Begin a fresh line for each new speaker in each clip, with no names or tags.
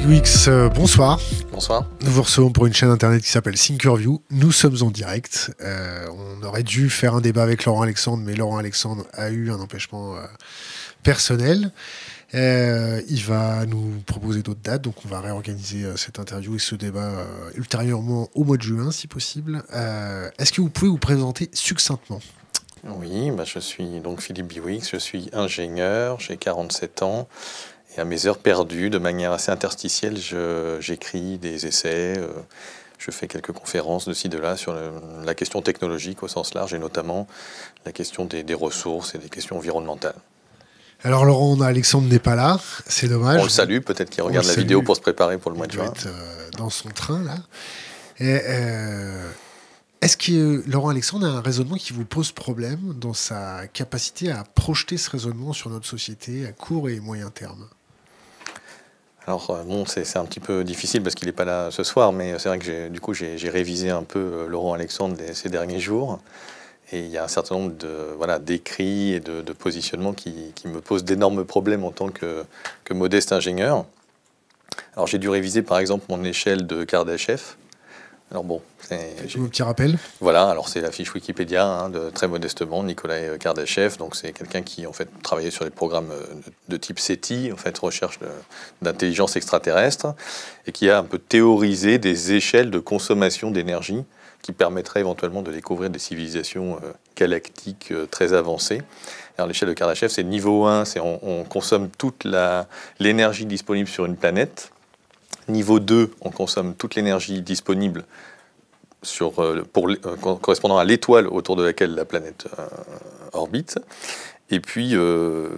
Biwix, bonsoir.
Bonsoir.
Nous vous recevons pour une chaîne internet qui s'appelle Thinkerview. Nous sommes en direct. On aurait dû faire un débat avec Laurent Alexandre, mais Laurent Alexandre a eu un empêchement personnel. Il va nous proposer d'autres dates, donc on va réorganiser cette interview et ce débat ultérieurement au mois de juin, si possible. Est-ce que vous pouvez vous présenter succinctement ?
Oui, je suis donc Philippe Biwix, je suis ingénieur, j'ai 47 ans. Et à mes heures perdues, de manière assez interstitielle, j'écris des essais, je fais quelques conférences de ci, de là sur la question technologique au sens large et notamment la question des ressources et des questions environnementales.
Alors Laurent Alexandre n'est pas là, c'est dommage.
On le salue, peut-être qu'il regarde la vidéo pour se préparer pour le mois de juin.
Il doit être dans son train là. Est-ce que Laurent Alexandre a un raisonnement qui vous pose problème dans sa capacité à projeter ce raisonnement sur notre société à court et moyen terme ?
Alors bon, c'est un petit peu difficile parce qu'il n'est pas là ce soir, mais c'est vrai que j'ai révisé un peu Laurent Alexandre ces derniers jours. Et il y a un certain nombre d'écrits et de positionnements qui me posent d'énormes problèmes en tant que modeste ingénieur. Alors j'ai dû réviser par exemple mon échelle de Kardashev. Alors bon,
un petit rappel.
Voilà, alors c'est la fiche Wikipédia, très modestement, Nikolai Kardashev. Donc c'est quelqu'un qui en fait travaillait sur les programmes de type SETI, en fait recherche d'intelligence extraterrestre, et qui a un peu théorisé des échelles de consommation d'énergie qui permettraient éventuellement de découvrir des civilisations galactiques très avancées. Alors l'échelle de Kardashev, c'est niveau 1, c'est on consomme toute l'énergie disponible sur une planète. Niveau 2, on consomme toute l'énergie disponible correspondant à l'étoile autour de laquelle la planète orbite. Et puis,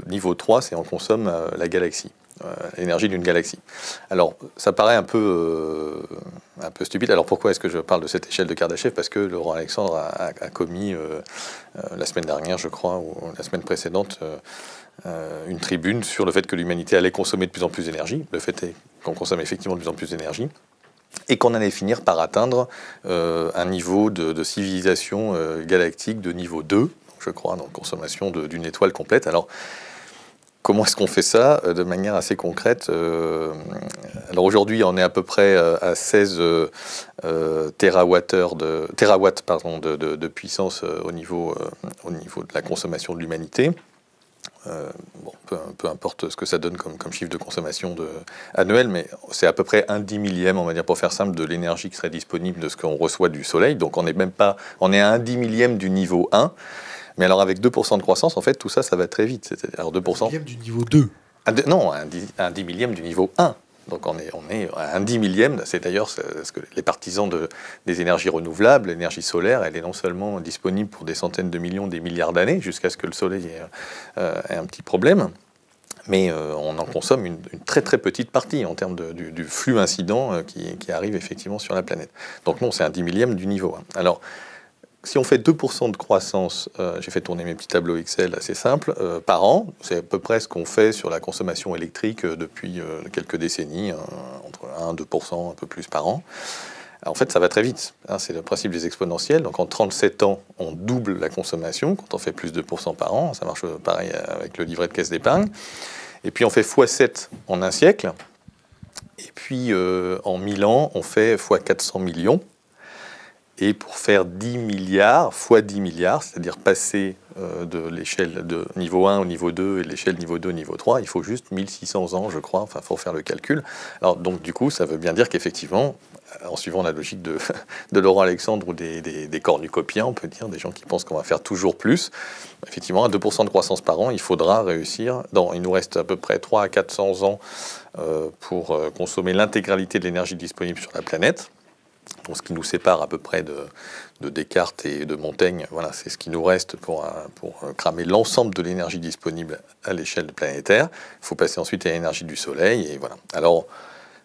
niveau 3, c'est on consomme la galaxie, l'énergie d'une galaxie. Alors, ça paraît un peu stupide. Alors, pourquoi est-ce que je parle de cette échelle de Kardashev ? Parce que Laurent Alexandre a commis, la semaine dernière, je crois, ou la semaine précédente, une tribune sur le fait que l'humanité allait consommer de plus en plus d'énergie. Le fait est qu'on consomme effectivement de plus en plus d'énergie et qu'on allait finir par atteindre un niveau de civilisation galactique de niveau 2, je crois, dans la consommation d'une étoile complète. Alors, comment est-ce qu'on fait ça de manière assez concrète ? Alors aujourd'hui, on est à peu près à 16 terawatts de puissance au niveau de la consommation de l'humanité. Peu importe ce que ça donne comme chiffre de consommation annuel, mais c'est à peu près 1/10 millième, on va dire pour faire simple, de l'énergie qui serait disponible de ce qu'on reçoit du Soleil. Donc on est à 1/10 millième du niveau 1. Mais alors avec 2% de croissance, en fait, tout ça va très vite. Alors 2%.
1/10 du niveau 2.
Non, 1/10 millième du niveau 1. Donc on est à 1/10 millième. C'est d'ailleurs ce que les partisans des énergies renouvelables, l'énergie solaire, elle est non seulement disponible pour des centaines de millions, des milliards d'années, jusqu'à ce que le Soleil ait un petit problème, mais on en consomme une très très petite partie en termes du flux incident qui arrive effectivement sur la planète. Donc non, c'est 1/10 millième du niveau 1. Alors, si on fait 2% de croissance, j'ai fait tourner mes petits tableaux Excel assez simples, par an, c'est à peu près ce qu'on fait sur la consommation électrique depuis quelques décennies, entre 1 et 2%, un peu plus par an. Alors, en fait, ça va très vite. C'est le principe des exponentielles. Donc en 37 ans, on double la consommation quand on fait plus de 2% par an. Ça marche pareil avec le livret de caisse d'épargne. Et puis on fait x7 en un siècle. Et puis en 1000 ans, on fait x400 millions. Et pour faire 10 milliards, fois 10 milliards, c'est-à-dire passer de l'échelle de niveau 1 au niveau 2 et de l'échelle niveau 2 au niveau 3, il faut juste 1600 ans, je crois, il faut faire le calcul. Alors, donc, du coup, ça veut bien dire qu'effectivement, en suivant la logique de Laurent Alexandre ou des cornucopiens, on peut dire, des gens qui pensent qu'on va faire toujours plus, effectivement, à 2% de croissance par an, il faudra réussir. Il nous reste à peu près 300 à 400 ans pour consommer l'intégralité de l'énergie disponible sur la planète. Donc, ce qui nous sépare à peu près de Descartes et de Montaigne, voilà, c'est ce qui nous reste pour cramer l'ensemble de l'énergie disponible à l'échelle planétaire. Il faut passer ensuite à l'énergie du Soleil, et voilà. Alors,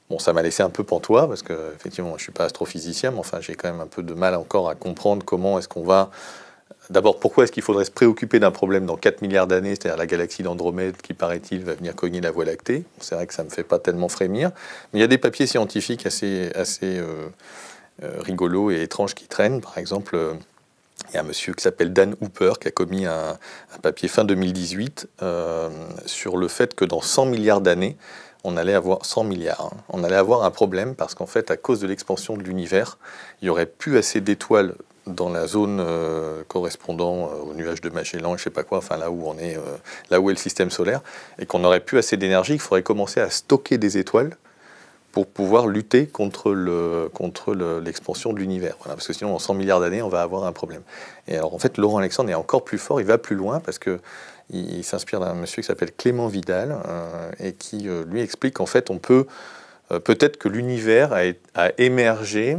bon, ça m'a laissé un peu pantois, parce que effectivement, je ne suis pas astrophysicien, mais enfin, j'ai quand même un peu de mal encore à comprendre comment est-ce qu'on va... D'abord, pourquoi est-ce qu'il faudrait se préoccuper d'un problème dans 4 milliards d'années, c'est-à-dire la galaxie d'Andromède qui, paraît-il, va venir cogner la Voie lactée. C'est vrai que ça ne me fait pas tellement frémir. Mais il y a des papiers scientifiques assez rigolos et étranges qui traînent. Par exemple, il y a un monsieur qui s'appelle Dan Hooper qui a commis un papier fin 2018 sur le fait que dans 100 milliards d'années, on allait avoir 100 milliards. Hein. On allait avoir un problème parce qu'en fait, à cause de l'expansion de l'univers, il n'y aurait plus assez d'étoiles dans la zone correspondant au nuage de Magellan, je ne sais pas quoi, enfin là où on est, là où est le système solaire, et qu'on n'aurait plus assez d'énergie, qu'il faudrait commencer à stocker des étoiles pour pouvoir lutter contre l'expansion de l'univers. Voilà, parce que sinon, en 100 milliards d'années, on va avoir un problème. Et alors, en fait, Laurent Alexandre est encore plus fort, il va plus loin, parce qu'il s'inspire d'un monsieur qui s'appelle Clément Vidal, et qui lui explique qu'en fait, on peut, peut-être que l'univers a émergé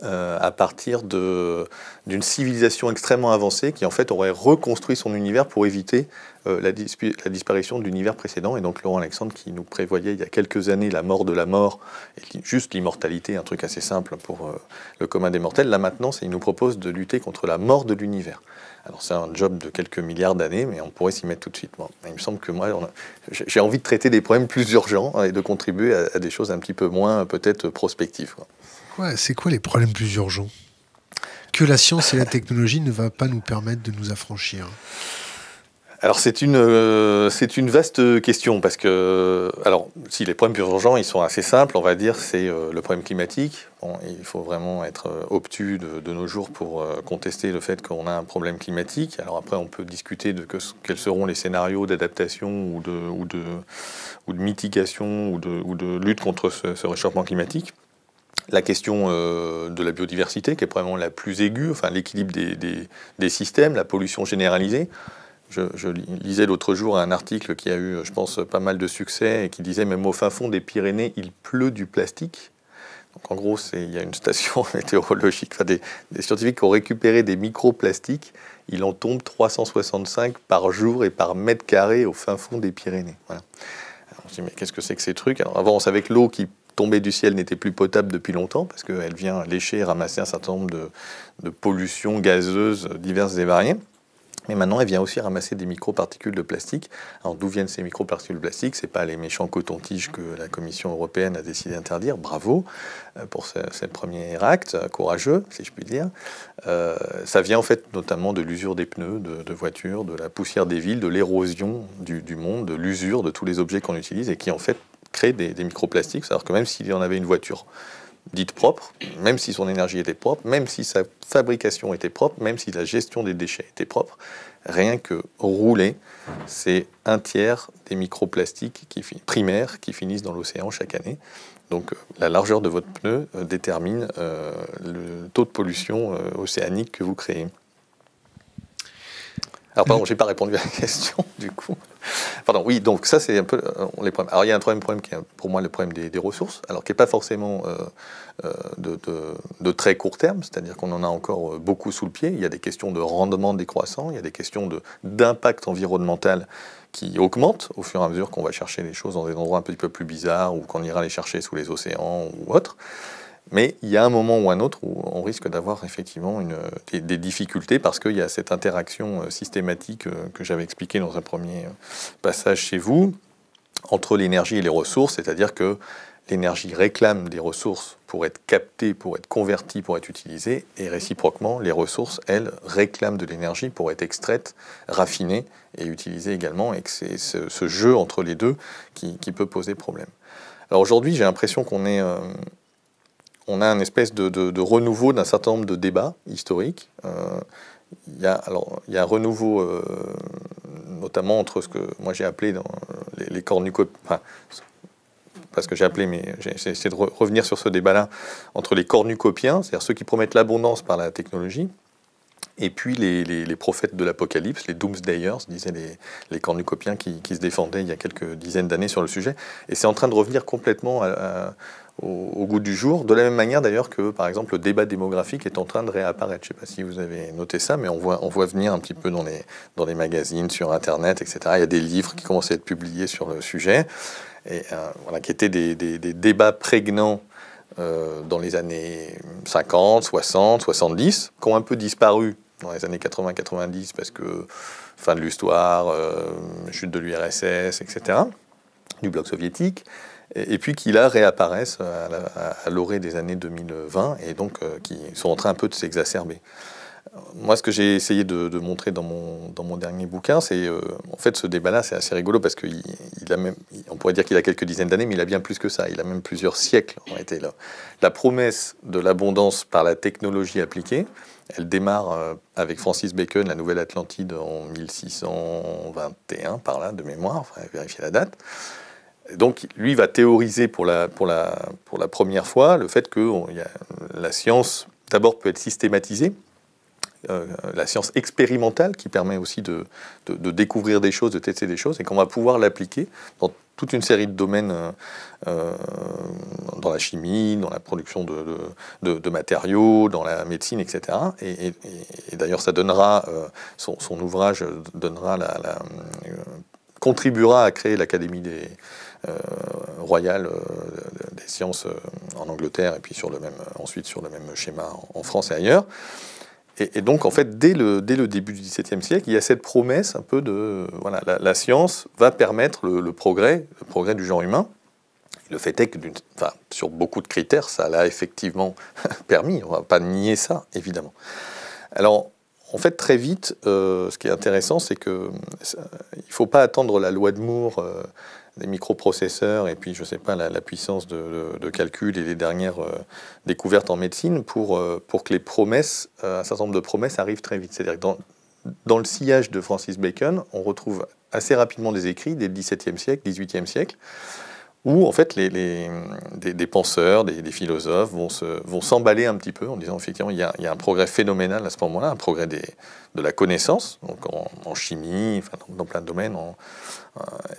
à partir d'une civilisation extrêmement avancée qui en fait aurait reconstruit son univers pour éviter la disparition de l'univers précédent. Et donc Laurent Alexandre qui nous prévoyait il y a quelques années la mort de la mort, et juste l'immortalité, un truc assez simple pour le commun des mortels, là maintenant il nous propose de lutter contre la mort de l'univers. Alors c'est un job de quelques milliards d'années, mais on pourrait s'y mettre tout de suite. Bon, il me semble que moi, j'ai envie de traiter des problèmes plus urgents et de contribuer à des choses un petit peu moins peut-être prospectives.
C'est quoi les problèmes plus urgents que la science et la technologie ne va pas nous permettre de nous affranchir?
Alors c'est une vaste question parce que, alors si les problèmes plus urgents ils sont assez simples, on va dire c'est le problème climatique. Bon, il faut vraiment être obtus de nos jours pour contester le fait qu'on a un problème climatique. Alors après on peut discuter de quels seront les scénarios d'adaptation ou de mitigation ou de lutte contre ce réchauffement climatique. La question de la biodiversité, qui est probablement la plus aiguë, enfin l'équilibre des systèmes, la pollution généralisée. Je lisais l'autre jour un article qui a eu, je pense, pas mal de succès et qui disait même au fin fond des Pyrénées, il pleut du plastique. Donc en gros, il y a une station météorologique, enfin des scientifiques qui ont récupéré des microplastiques. Il en tombe 365 par jour et par mètre carré au fin fond des Pyrénées. Voilà. Alors, on se dit, mais qu'est-ce que c'est que ces trucs? Alors avant, on savait que l'eau qui tombée du ciel n'était plus potable depuis longtemps parce qu'elle vient lécher et ramasser un certain nombre de pollutions gazeuses diverses et variées. Mais maintenant, elle vient aussi ramasser des microparticules de plastique. Alors d'où viennent ces microparticules de plastique? C'est pas les méchants cotons-tiges que la Commission européenne a décidé d'interdire. Bravo pour ce premier acte courageux, si je puis dire. Ça vient en fait notamment de l'usure des pneus de voitures, de la poussière des villes, de l'érosion du monde, de l'usure de tous les objets qu'on utilise et qui en fait créer des microplastiques, c'est-à-dire que même s'il y en avait une voiture dite propre, même si son énergie était propre, même si sa fabrication était propre, même si la gestion des déchets était propre, rien que rouler, c'est un tiers des microplastiques primaires qui finissent dans l'océan chaque année. Donc la largeur de votre pneu détermine le taux de pollution océanique que vous créez. Alors, pardon, je n'ai pas répondu à la question, du coup. Pardon, oui, donc ça, c'est un peu les problèmes. Alors, il y a un troisième problème qui est, pour moi, le problème des ressources, alors qui n'est pas forcément de très court terme, c'est-à-dire qu'on en a encore beaucoup sous le pied. Il y a des questions de rendement décroissant, il y a des questions d'impact environnemental qui augmentent au fur et à mesure qu'on va chercher les choses dans des endroits un petit peu plus bizarres ou qu'on ira les chercher sous les océans ou autres. Mais il y a un moment ou un autre où on risque d'avoir effectivement des difficultés parce qu'il y a cette interaction systématique que j'avais expliquée dans un premier passage chez vous entre l'énergie et les ressources, c'est-à-dire que l'énergie réclame des ressources pour être captée, pour être convertie, pour être utilisée, et réciproquement, les ressources, elles, réclament de l'énergie pour être extraites, raffinées et utilisées également, et que c'est ce jeu entre les deux qui peut poser problème. Alors aujourd'hui, j'ai l'impression qu'on est... on a une espèce de renouveau d'un certain nombre de débats historiques. Il y a un renouveau, notamment entre ce que moi j'ai appelé dans les cornucopiens, enfin, parce que j'ai appelé, mais j'ai essayé de revenir sur ce débat-là, entre les cornucopiens, c'est-à-dire ceux qui promettent l'abondance par la technologie, et puis les prophètes de l'Apocalypse, les doomsdayers, disaient les cornucopiens qui se défendaient il y a quelques dizaines d'années sur le sujet. Et c'est en train de revenir complètement au goût du jour, de la même manière d'ailleurs que, par exemple, le débat démographique est en train de réapparaître. Je ne sais pas si vous avez noté ça, mais on voit venir un petit peu dans les magazines, sur Internet, etc. Il y a des livres qui commencent à être publiés sur le sujet, et voilà, qui étaient des débats prégnants dans les années 50, 60, 70, qui ont un peu disparu dans les années 80-90, parce que fin de l'histoire, chute de l'URSS, etc., du bloc soviétique, et puis qui là réapparaissent à l'orée des années 2020, et donc qui sont en train un peu de s'exacerber. Moi, ce que j'ai essayé de montrer dans mon dernier bouquin, c'est en fait ce débat-là, c'est assez rigolo parce qu'il a même, on pourrait dire qu'il a quelques dizaines d'années, mais il a bien plus que ça. Il a même plusieurs siècles en réalité. La promesse de l'abondance par la technologie appliquée, elle démarre avec Francis Bacon, la Nouvelle Atlantide en 1621 par là de mémoire, enfin vérifier la date. Donc, lui va théoriser pour la première fois le fait que la science, d'abord, peut être systématisée, la science expérimentale qui permet aussi de découvrir des choses, de tester des choses, et qu'on va pouvoir l'appliquer dans toute une série de domaines, dans la chimie, dans la production de matériaux, dans la médecine, etc. Et d'ailleurs, ça donnera, son ouvrage donnera contribuera à créer l'Académie royale des sciences en Angleterre, et puis ensuite sur le même schéma en France et ailleurs. Et donc, en fait, dès le début du XVIIe siècle, il y a cette promesse un peu de... Voilà, la science va permettre le progrès du genre humain. Le fait est que, sur beaucoup de critères, ça l'a effectivement permis. On ne va pas nier ça, évidemment. Alors, en fait, très vite, ce qui est intéressant, c'est qu'il ne faut pas attendre la loi de Moore des microprocesseurs et puis, je ne sais pas, la puissance de calcul et les dernières découvertes en médecine pour que les promesses, un certain nombre de promesses arrivent très vite. C'est-à-dire que dans le sillage de Francis Bacon, on retrouve assez rapidement des écrits dès le XVIIe siècle, XVIIIe siècle, où en fait des penseurs, des philosophes vont s'emballer un petit peu en disant effectivement il y a un progrès phénoménal à ce moment-là, un progrès de la connaissance, donc en chimie, enfin, dans plein de domaines.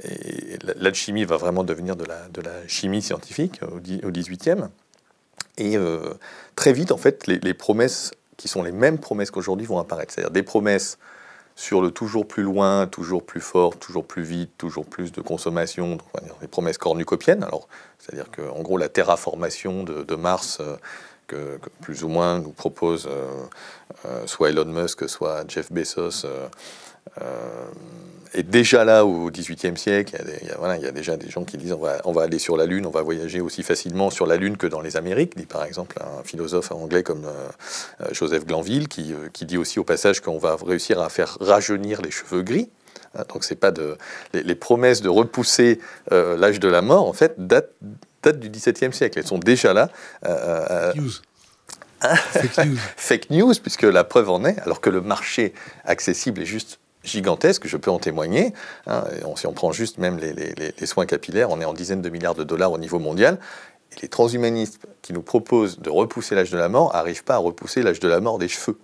Et l'alchimie va vraiment devenir de la chimie scientifique au XVIIIe. Et très vite, en fait, les promesses qui sont les mêmes promesses qu'aujourd'hui vont apparaître. C'est-à-dire des promesses sur le toujours plus loin, toujours plus fort, toujours plus vite, toujours plus de consommation, donc on va dire des promesses cornucopiennes. Alors, c'est-à-dire qu'en gros, la terraformation de Mars, que plus ou moins nous propose soit Elon Musk, soit Jeff Bezos, est déjà là au XVIIIe siècle. Il y a déjà des gens qui disent on va aller sur la Lune, on va voyager aussi facilement sur la Lune que dans les Amériques, dit par exemple un philosophe anglais comme Joseph Glanville, qui dit aussi au passage qu'on va réussir à faire rajeunir les cheveux gris. Donc c'est pas les promesses de repousser l'âge de la mort, en fait, datent du XVIIe siècle. Elles sont déjà là.
Fake news.
Fake news, puisque la preuve en est, alors que le marché accessible est juste gigantesque, je peux en témoigner. Si on prend juste même les soins capillaires, on est en dizaines de milliards de dollars au niveau mondial. Et les transhumanistes qui nous proposent de repousser l'âge de la mort n'arrivent pas à repousser l'âge de la mort des cheveux.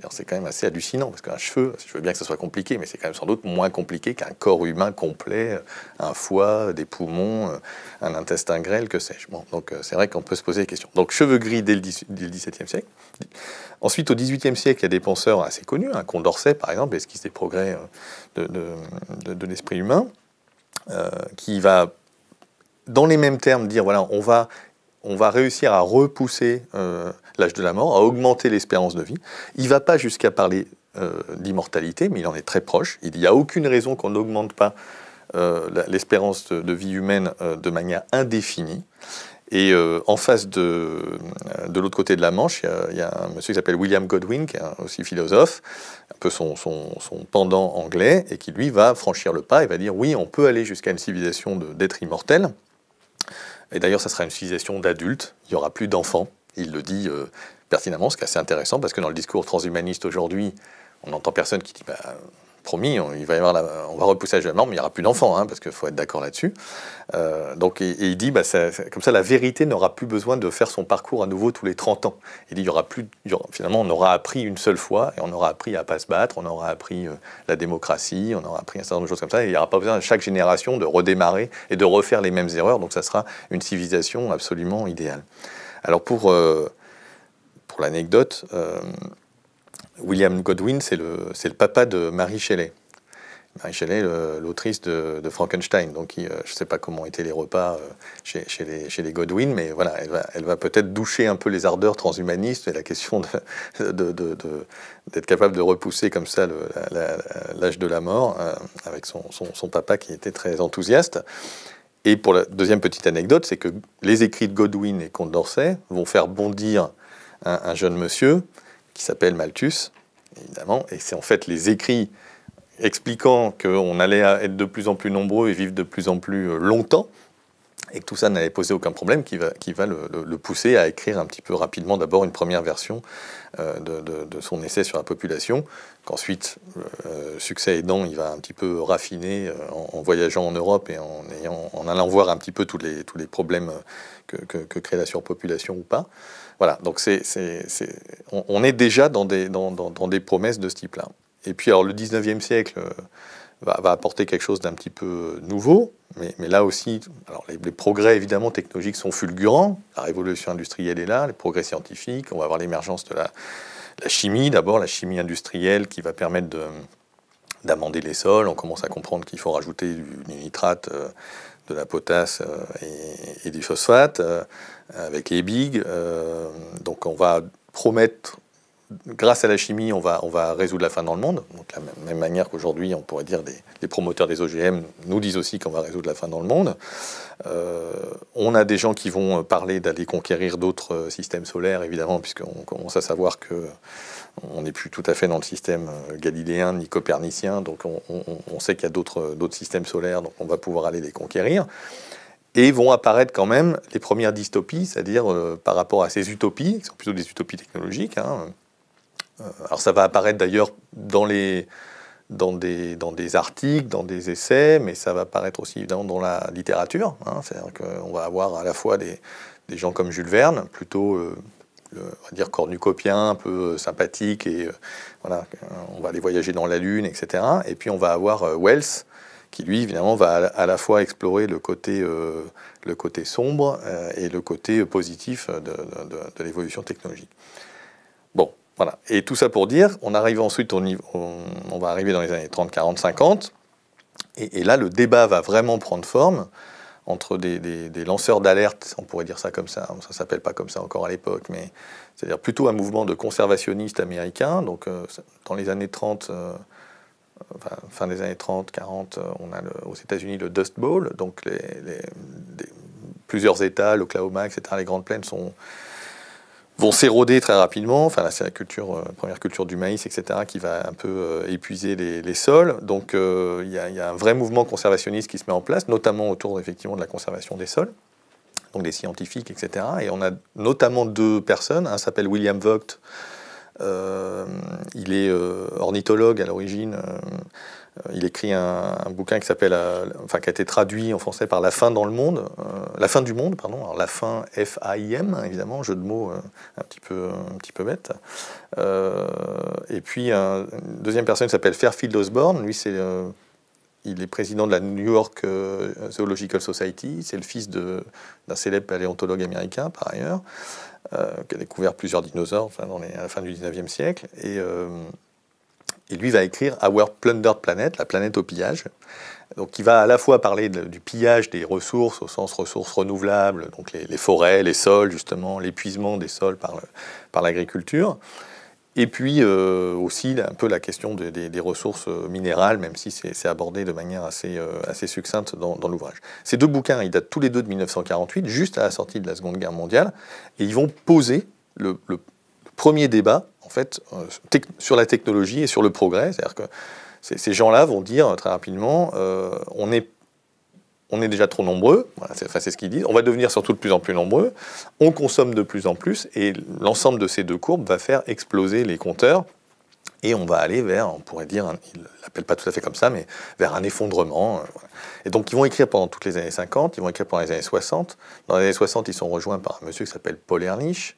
C'est quand même assez hallucinant, parce qu'un cheveu, je veux bien que ça soit compliqué, mais c'est quand même sans doute moins compliqué qu'un corps humain complet, un foie, des poumons, un intestin grêle, que sais-je. Bon, donc c'est vrai qu'on peut se poser des questions. Donc cheveux gris dès le XVIIe siècle. Ensuite, au XVIIIe siècle, il y a des penseurs assez connus, Condorcet par exemple, esquisse des progrès de l'esprit humain, qui va, dans les mêmes termes, dire voilà, on va réussir à repousser l'âge de la mort, à augmenter l'espérance de vie. Il ne va pas jusqu'à parler d'immortalité, mais il en est très proche. Il n'y a aucune raison qu'on n'augmente pas l'espérance de vie humaine de manière indéfinie. Et en face de l'autre côté de la Manche, il y a un monsieur qui s'appelle William Godwin, qui est aussi philosophe, un peu son pendant anglais, et qui lui va franchir le pas et va dire oui, on peut aller jusqu'à une civilisation d'êtres immortels. Et d'ailleurs, ça sera une civilisation d'adultes, il n'y aura plus d'enfants. Il le dit pertinemment, ce qui est assez intéressant, parce que dans le discours transhumaniste aujourd'hui, on n'entend personne qui dit promis, on va repousser l'âge de la mort, mais il n'y aura plus d'enfants, parce qu'il faut être d'accord là-dessus. Donc, il dit, comme ça, la vérité n'aura plus besoin de faire son parcours à nouveau tous les 30 ans. Il dit, finalement, on aura appris une seule fois, et on aura appris à ne pas se battre, on aura appris la démocratie, on aura appris un certain nombre de choses comme ça, et il n'y aura pas besoin à chaque génération de redémarrer et de refaire les mêmes erreurs, donc ça sera une civilisation absolument idéale. Alors, pour l'anecdote, William Godwin, c'est le papa de Mary Shelley. Mary Shelley, l'autrice de Frankenstein. Donc, je ne sais pas comment étaient les repas chez les Godwin, mais voilà, elle va peut-être doucher un peu les ardeurs transhumanistes et la question d'être capable de repousser comme ça l'âge de la mort avec son papa qui était très enthousiaste. Et pour la deuxième petite anecdote, c'est que les écrits de Godwin et Condorcet vont faire bondir un jeune monsieur qui s'appelle Malthus, évidemment, et c'est en fait les écrits expliquant qu'on allait être de plus en plus nombreux et vivre de plus en plus longtemps, et que tout ça n'allait poser aucun problème, qui va le pousser à écrire un petit peu rapidement d'abord une première version de son essai sur la population, qu'ensuite, succès aidant, il va un petit peu raffiner en voyageant en Europe et en allant voir un petit peu tous les problèmes que crée la surpopulation ou pas. Voilà, donc on est déjà dans des promesses de ce type-là. Et puis alors le 19e siècle va apporter quelque chose d'un petit peu nouveau, mais là aussi, alors les progrès évidemment technologiques sont fulgurants, la révolution industrielle est là, les progrès scientifiques, on va avoir l'émergence de la chimie, d'abord la chimie industrielle qui va permettre d'amender les sols, on commence à comprendre qu'il faut rajouter du nitrate, de la potasse et du phosphate avec les bigues, donc on va promettre. Grâce à la chimie, on va résoudre la faim dans le monde. Donc, de la même manière qu'aujourd'hui, on pourrait dire les promoteurs des OGM nous disent aussi qu'on va résoudre la faim dans le monde. On a des gens qui vont parler d'aller conquérir d'autres systèmes solaires, évidemment, puisqu'on commence à savoir qu'on n'est plus tout à fait dans le système galiléen ni copernicien. Donc, on sait qu'il y a d'autres systèmes solaires, donc on va pouvoir aller les conquérir. Et vont apparaître quand même les premières dystopies, c'est-à-dire par rapport à ces utopies, qui sont plutôt des utopies technologiques, alors ça va apparaître d'ailleurs dans des articles, dans des essais, mais ça va apparaître aussi évidemment dans la littérature. C'est-à-dire qu'on va avoir à la fois des gens comme Jules Verne, plutôt on va dire cornucopien, un peu sympathique, et voilà, on va aller voyager dans la Lune, etc. Et puis on va avoir Wells, qui lui évidemment va à la fois explorer le côté sombre et le côté positif de l'évolution technologique. Bon. Voilà. Et tout ça pour dire, on arrive ensuite on va arriver dans les années 30, 40, 50, et là le débat va vraiment prendre forme entre des lanceurs d'alerte, on pourrait dire ça comme ça s'appelle pas comme ça encore à l'époque, mais c'est-à-dire plutôt un mouvement de conservationnistes américains. Donc dans les années 30, fin des années 30, 40, on a aux États-Unis le Dust Bowl, donc plusieurs États, l'Oklahoma, etc., les Grandes Plaines vont s'éroder très rapidement. Enfin, là, c'est la première culture du maïs, etc., qui va un peu épuiser les sols. Donc, il y a un vrai mouvement conservationniste qui se met en place, notamment autour, effectivement, de la conservation des sols, donc des scientifiques, etc. Et on a notamment deux personnes. Un s'appelle William Vogt. Il est ornithologue à l'origine. Il écrit un bouquin qui s'appelle, qui a été traduit en français par La faim dans le monde, La fin du monde, pardon. Alors la faim, F-A-I-M, évidemment, jeu de mots un petit peu bête. Et puis une deuxième personne qui s'appelle Fairfield Osborn. Lui, il est président de la New York Zoological Society. C'est le fils d'un célèbre paléontologue américain, par ailleurs, qui a découvert plusieurs dinosaures à la fin du 19e siècle. Et lui va écrire Our Plundered Planet, la planète au pillage. Donc il va à la fois parler du pillage des ressources, au sens ressources renouvelables, donc les forêts, les sols, justement, l'épuisement des sols par l'agriculture. Et puis aussi un peu la question des ressources minérales, même si c'est abordé de manière assez succincte dans l'ouvrage. Ces deux bouquins, ils datent tous les deux de 1948, juste à la sortie de la Seconde Guerre mondiale, et ils vont poser le premier débat, en fait, sur la technologie et sur le progrès. C'est-à-dire que ces gens-là vont dire très rapidement, on est déjà trop nombreux, voilà, c'est ce qu'ils disent, on va devenir surtout de plus en plus nombreux, on consomme de plus en plus, et l'ensemble de ces deux courbes va faire exploser les compteurs, et on va aller vers, on pourrait dire, ils ne l'appellent pas tout à fait comme ça, mais vers un effondrement. Voilà. Et donc ils vont écrire pendant toutes les années 50, ils vont écrire pendant les années 60. Dans les années 60, ils sont rejoints par un monsieur qui s'appelle Paul Ehrlich.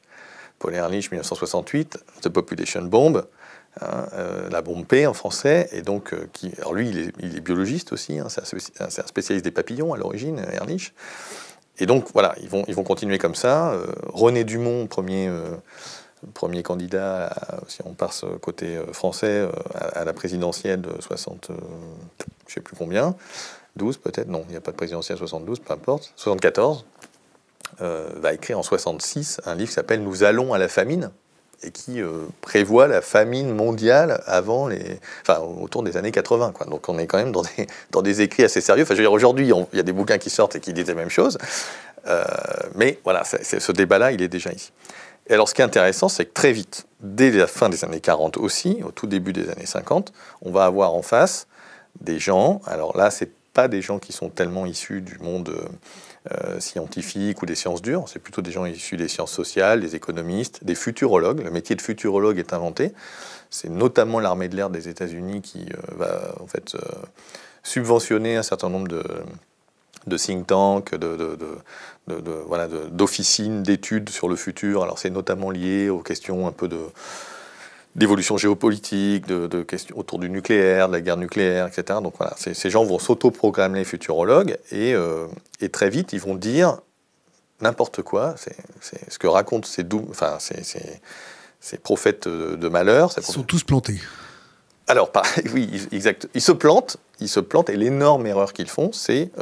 Paul Ehrlich, 1968, The Population Bomb, la bombe P en français, et donc alors lui, il est biologiste aussi, c'est un spécialiste des papillons à l'origine, Ehrlich. Et donc voilà, ils vont continuer comme ça. René Dumont, premier candidat, si on passe côté français, à la présidentielle de 60, je ne sais plus combien, 12 peut-être, non, il n'y a pas de présidentielle 72, peu importe, 74. Va écrire en 66 un livre qui s'appelle « Nous allons à la famine » et qui prévoit la famine mondiale autour des années 80. Quoi. Donc on est quand même dans des écrits assez sérieux. Enfin, je veux dire, aujourd'hui, il y a des bouquins qui sortent et qui disent la même chose. Mais voilà, ce débat-là, il est déjà ici. Et alors, ce qui est intéressant, c'est que très vite, dès la fin des années 40 aussi, au tout début des années 50, on va avoir en face des gens, alors là, c'est pas des gens qui sont tellement issus du monde scientifique ou des sciences dures, c'est plutôt des gens issus des sciences sociales, des économistes, des futurologues. Le métier de futurologue est inventé. C'est notamment l'armée de l'air des États-Unis qui va en fait subventionner un certain nombre de think tanks, d'officines d'études sur le futur. Alors c'est notamment lié aux questions un peu d'évolution géopolitique, de questions autour du nucléaire, de la guerre nucléaire, etc. Donc voilà, ces gens vont s'auto-proclamer futurologues et très vite ils vont dire n'importe quoi. C'est ce que racontent ces prophètes de malheur.
Ils sont tous plantés.
Alors, oui, exact. Ils se plantent, et l'énorme erreur qu'ils font, c'est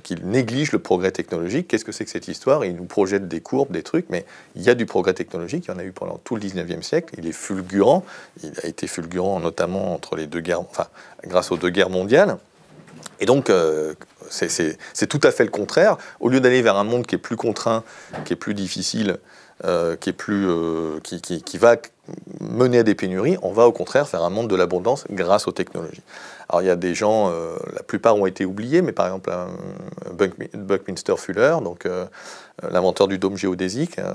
qu'ils négligent le progrès technologique. Qu'est-ce que c'est que cette histoire? Ils nous projettent des courbes, des trucs, mais il y a du progrès technologique, il y en a eu pendant tout le 19e siècle, il est fulgurant, il a été fulgurant notamment entre les deux guerres, enfin, grâce aux deux guerres mondiales. Et donc, c'est tout à fait le contraire. Au lieu d'aller vers un monde qui est plus contraint, qui est plus difficile, qui va mener à des pénuries, on va au contraire faire un monde de l'abondance grâce aux technologies. Alors il y a des gens, la plupart ont été oubliés, mais par exemple Buckminster Fuller, donc l'inventeur du dôme géodésique, qui est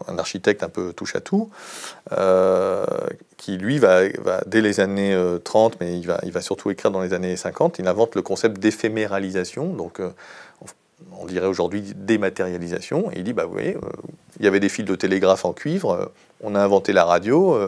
un architecte un peu touche à tout, qui lui va dès les années 30, mais il va surtout écrire dans les années 50, il invente le concept d'éphéméralisation, donc on dirait aujourd'hui dématérialisation, et il dit, vous voyez, il y avait des fils de télégraphe en cuivre, on a inventé la radio,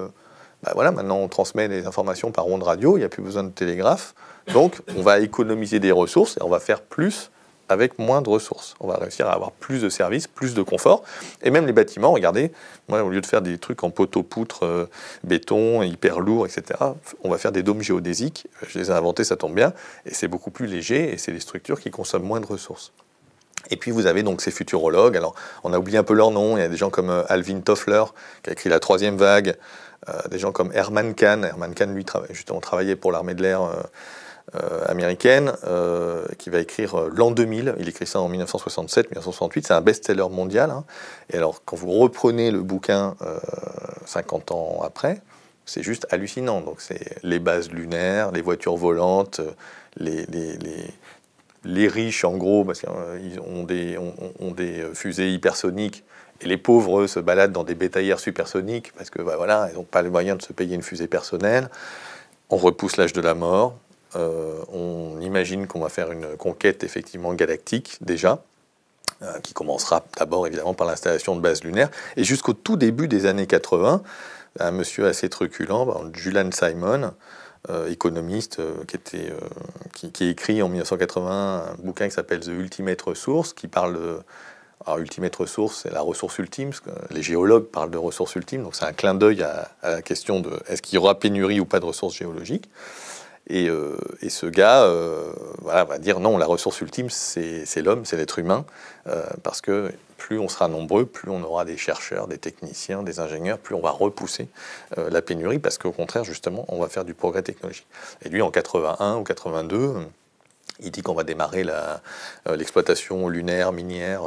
voilà, maintenant on transmet les informations par ondes radio, il n'y a plus besoin de télégraphe, donc on va économiser des ressources et on va faire plus avec moins de ressources. On va réussir à avoir plus de services, plus de confort, et même les bâtiments, regardez, moi au lieu de faire des trucs en poteau-poutre, béton, hyper lourd, etc., on va faire des dômes géodésiques, je les ai inventés, ça tombe bien, et c'est beaucoup plus léger, et c'est des structures qui consomment moins de ressources. Et puis vous avez donc ces futurologues, alors on a oublié un peu leur nom, il y a des gens comme Alvin Toffler, qui a écrit La Troisième Vague, des gens comme Herman Kahn. Herman Kahn, lui, justement, travaillait pour l'armée de l'air américaine, qui va écrire l'an 2000, il écrit ça en 1967-1968, c'est un best-seller mondial. Hein. Et alors, quand vous reprenez le bouquin 50 ans après, c'est juste hallucinant. Donc c'est les bases lunaires, les voitures volantes, les riches, en gros, parce qu'ils ont des fusées hypersoniques, et les pauvres, eux, se baladent dans des bétaillères supersoniques, parce que voilà, ils n'ont pas les moyens de se payer une fusée personnelle. On repousse l'âge de la mort. On imagine qu'on va faire une conquête, effectivement, galactique, déjà, qui commencera d'abord, évidemment, par l'installation de bases lunaires. Et jusqu'au tout début des années 80, un monsieur assez truculent, Julian Simon, économiste, qui écrit en 1980 un bouquin qui s'appelle The Ultimate Resource, qui parle de... Alors, Ultimate Resource, c'est la ressource ultime, parce que les géologues parlent de ressources ultimes, donc c'est un clin d'œil à la question de est-ce qu'il y aura pénurie ou pas de ressources géologiques. Et ce gars va dire non, la ressource ultime, c'est l'homme, c'est l'être humain, parce que plus on sera nombreux, plus on aura des chercheurs, des techniciens, des ingénieurs, plus on va repousser la pénurie, parce qu'au contraire, justement, on va faire du progrès technologique. Et lui, en 81 ou 82, il dit qu'on va démarrer l'exploitation lunaire, minière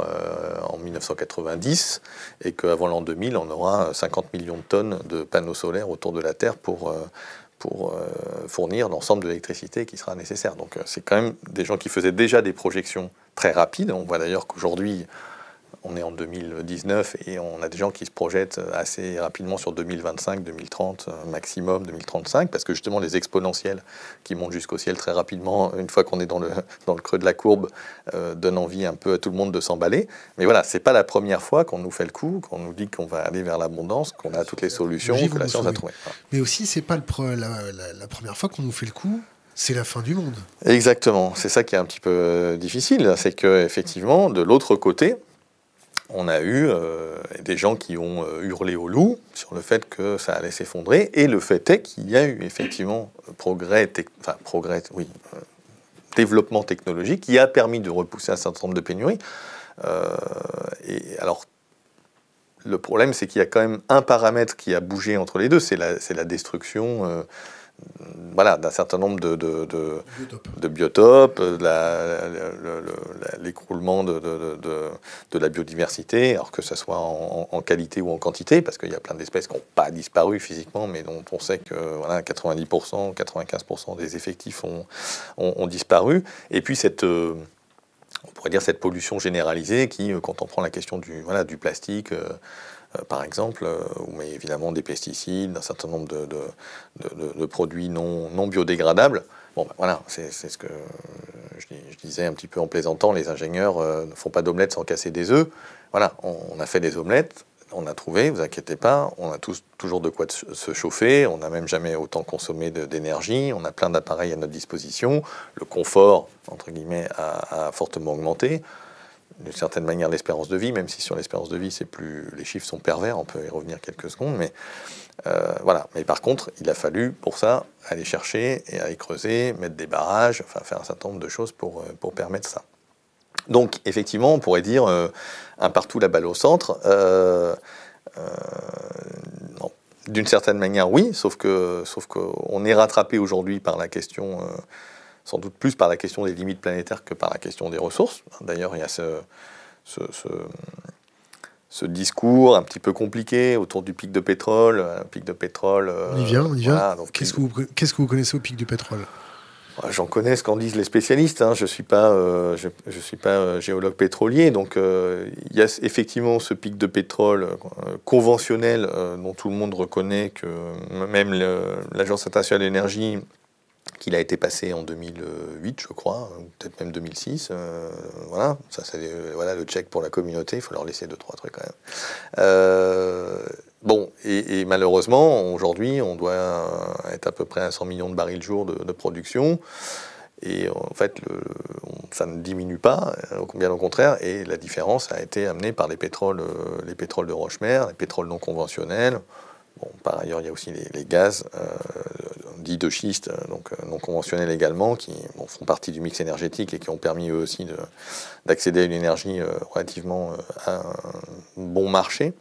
en 1990, et qu'avant l'an 2000, on aura 50 millions de tonnes de panneaux solaires autour de la Terre pour fournir l'ensemble de l'électricité qui sera nécessaire. Donc c'est quand même des gens qui faisaient déjà des projections très rapides. On voit d'ailleurs qu'aujourd'hui, on est en 2019 et on a des gens qui se projettent assez rapidement sur 2025, 2030, maximum 2035, parce que justement les exponentiels qui montent jusqu'au ciel très rapidement, une fois qu'on est dans le creux de la courbe, donnent envie un peu à tout le monde de s'emballer. Mais voilà, c'est pas la première fois qu'on nous fait le coup, qu'on nous dit qu'on va aller vers l'abondance, qu'on a toutes les solutions, que la science a trouvé. Voilà.
Mais aussi, c'est pas la première fois qu'on nous fait le coup. C'est la fin du monde.
Exactement. C'est ça qui est un petit peu difficile, c'est que effectivement, de l'autre côté, on a eu des gens qui ont hurlé au loup sur le fait que ça allait s'effondrer, et le fait est qu'il y a eu effectivement développement technologique qui a permis de repousser un certain nombre de pénuries. Et alors, le problème, c'est qu'il y a quand même un paramètre qui a bougé entre les deux, c'est la destruction voilà, d'un certain nombre de biotopes, l'écroulement de la biodiversité, alors que ce soit en qualité ou en quantité, parce qu'il y a plein d'espèces qui n'ont pas disparu physiquement, mais dont on sait que voilà, 90%, 95% des effectifs ont disparu. Et puis on pourrait dire cette pollution généralisée qui, quand on prend la question du plastique, par exemple, mais évidemment des pesticides, d'un certain nombre de produits non biodégradables. Bon, ben voilà, c'est ce que je disais un petit peu en plaisantant, les ingénieurs ne font pas d'omelettes sans casser des œufs. Voilà, on a fait des omelettes, on a trouvé, vous inquiétez pas, on a toujours de quoi se chauffer, on n'a même jamais autant consommé d'énergie, on a plein d'appareils à notre disposition, le confort, entre guillemets, a fortement augmenté. D'une certaine manière l'espérance de vie, même si sur l'espérance de vie, les chiffres sont pervers, on peut y revenir quelques secondes, mais voilà. Mais par contre, il a fallu pour ça aller chercher et aller creuser, mettre des barrages, enfin faire un certain nombre de choses pour permettre ça. Donc effectivement, on pourrait dire un partout la balle au centre. Non. D'une certaine manière, oui, sauf qu'on est rattrapé aujourd'hui par la question. Sans doute plus par la question des limites planétaires que par la question des ressources. D'ailleurs, il y a ce discours un petit peu compliqué autour du pic de pétrole.
On y vient. Voilà, qu'est-ce que vous connaissez au pic du pétrole?
J'en connais ce qu'en disent les spécialistes. Hein. Je suis pas géologue pétrolier, donc il y a effectivement ce pic de pétrole conventionnel dont tout le monde reconnaît que même l'Agence internationale de l'énergie, qu'il a été passé en 2008, je crois, ou peut-être même 2006. Voilà, ça c'est le check pour la communauté, il faut leur laisser 2-3 trucs quand même. Bon, et malheureusement, aujourd'hui, on doit être à peu près à 100 millions de barils jour de production. Et en fait, ça ne diminue pas, bien au contraire, et la différence a été amenée par les pétroles de roche-mère, les pétroles non conventionnels. Bon, par ailleurs, il y a aussi les gaz dits de schiste, donc non conventionnels également, qui font partie du mix énergétique et qui ont permis eux aussi d'accéder à une énergie relativement à un bon marché.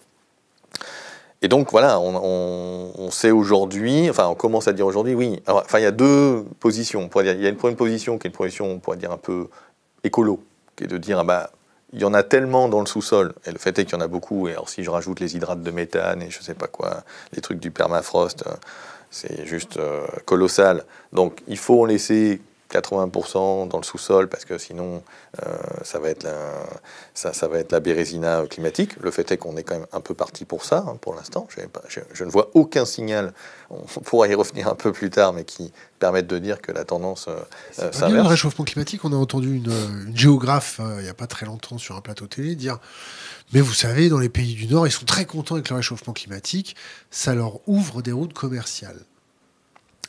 Et donc voilà, on sait aujourd'hui, enfin on commence à dire aujourd'hui, oui. Alors, enfin, il y a deux positions. On pourrait dire, il y a une première position qui est une position, on pourrait dire un peu écolo, qui est de dire il y en a tellement dans le sous-sol, et le fait est qu'il y en a beaucoup, et alors si je rajoute les hydrates de méthane et je sais pas quoi, les trucs du permafrost, c'est juste colossal. Donc il faut en laisser 80% dans le sous-sol, parce que sinon ça va être la bérésina climatique. Le fait est qu'on est quand même un peu parti pour ça, hein, pour l'instant. Je ne vois aucun signal, on pourra y revenir un peu plus tard, mais qui permettent de dire que la tendance s'inverse.
Le réchauffement climatique, on a entendu une géographe il n'y a pas très longtemps sur un plateau télé dire « Mais vous savez, dans les pays du Nord, ils sont très contents avec le réchauffement climatique, ça leur ouvre des routes commerciales. »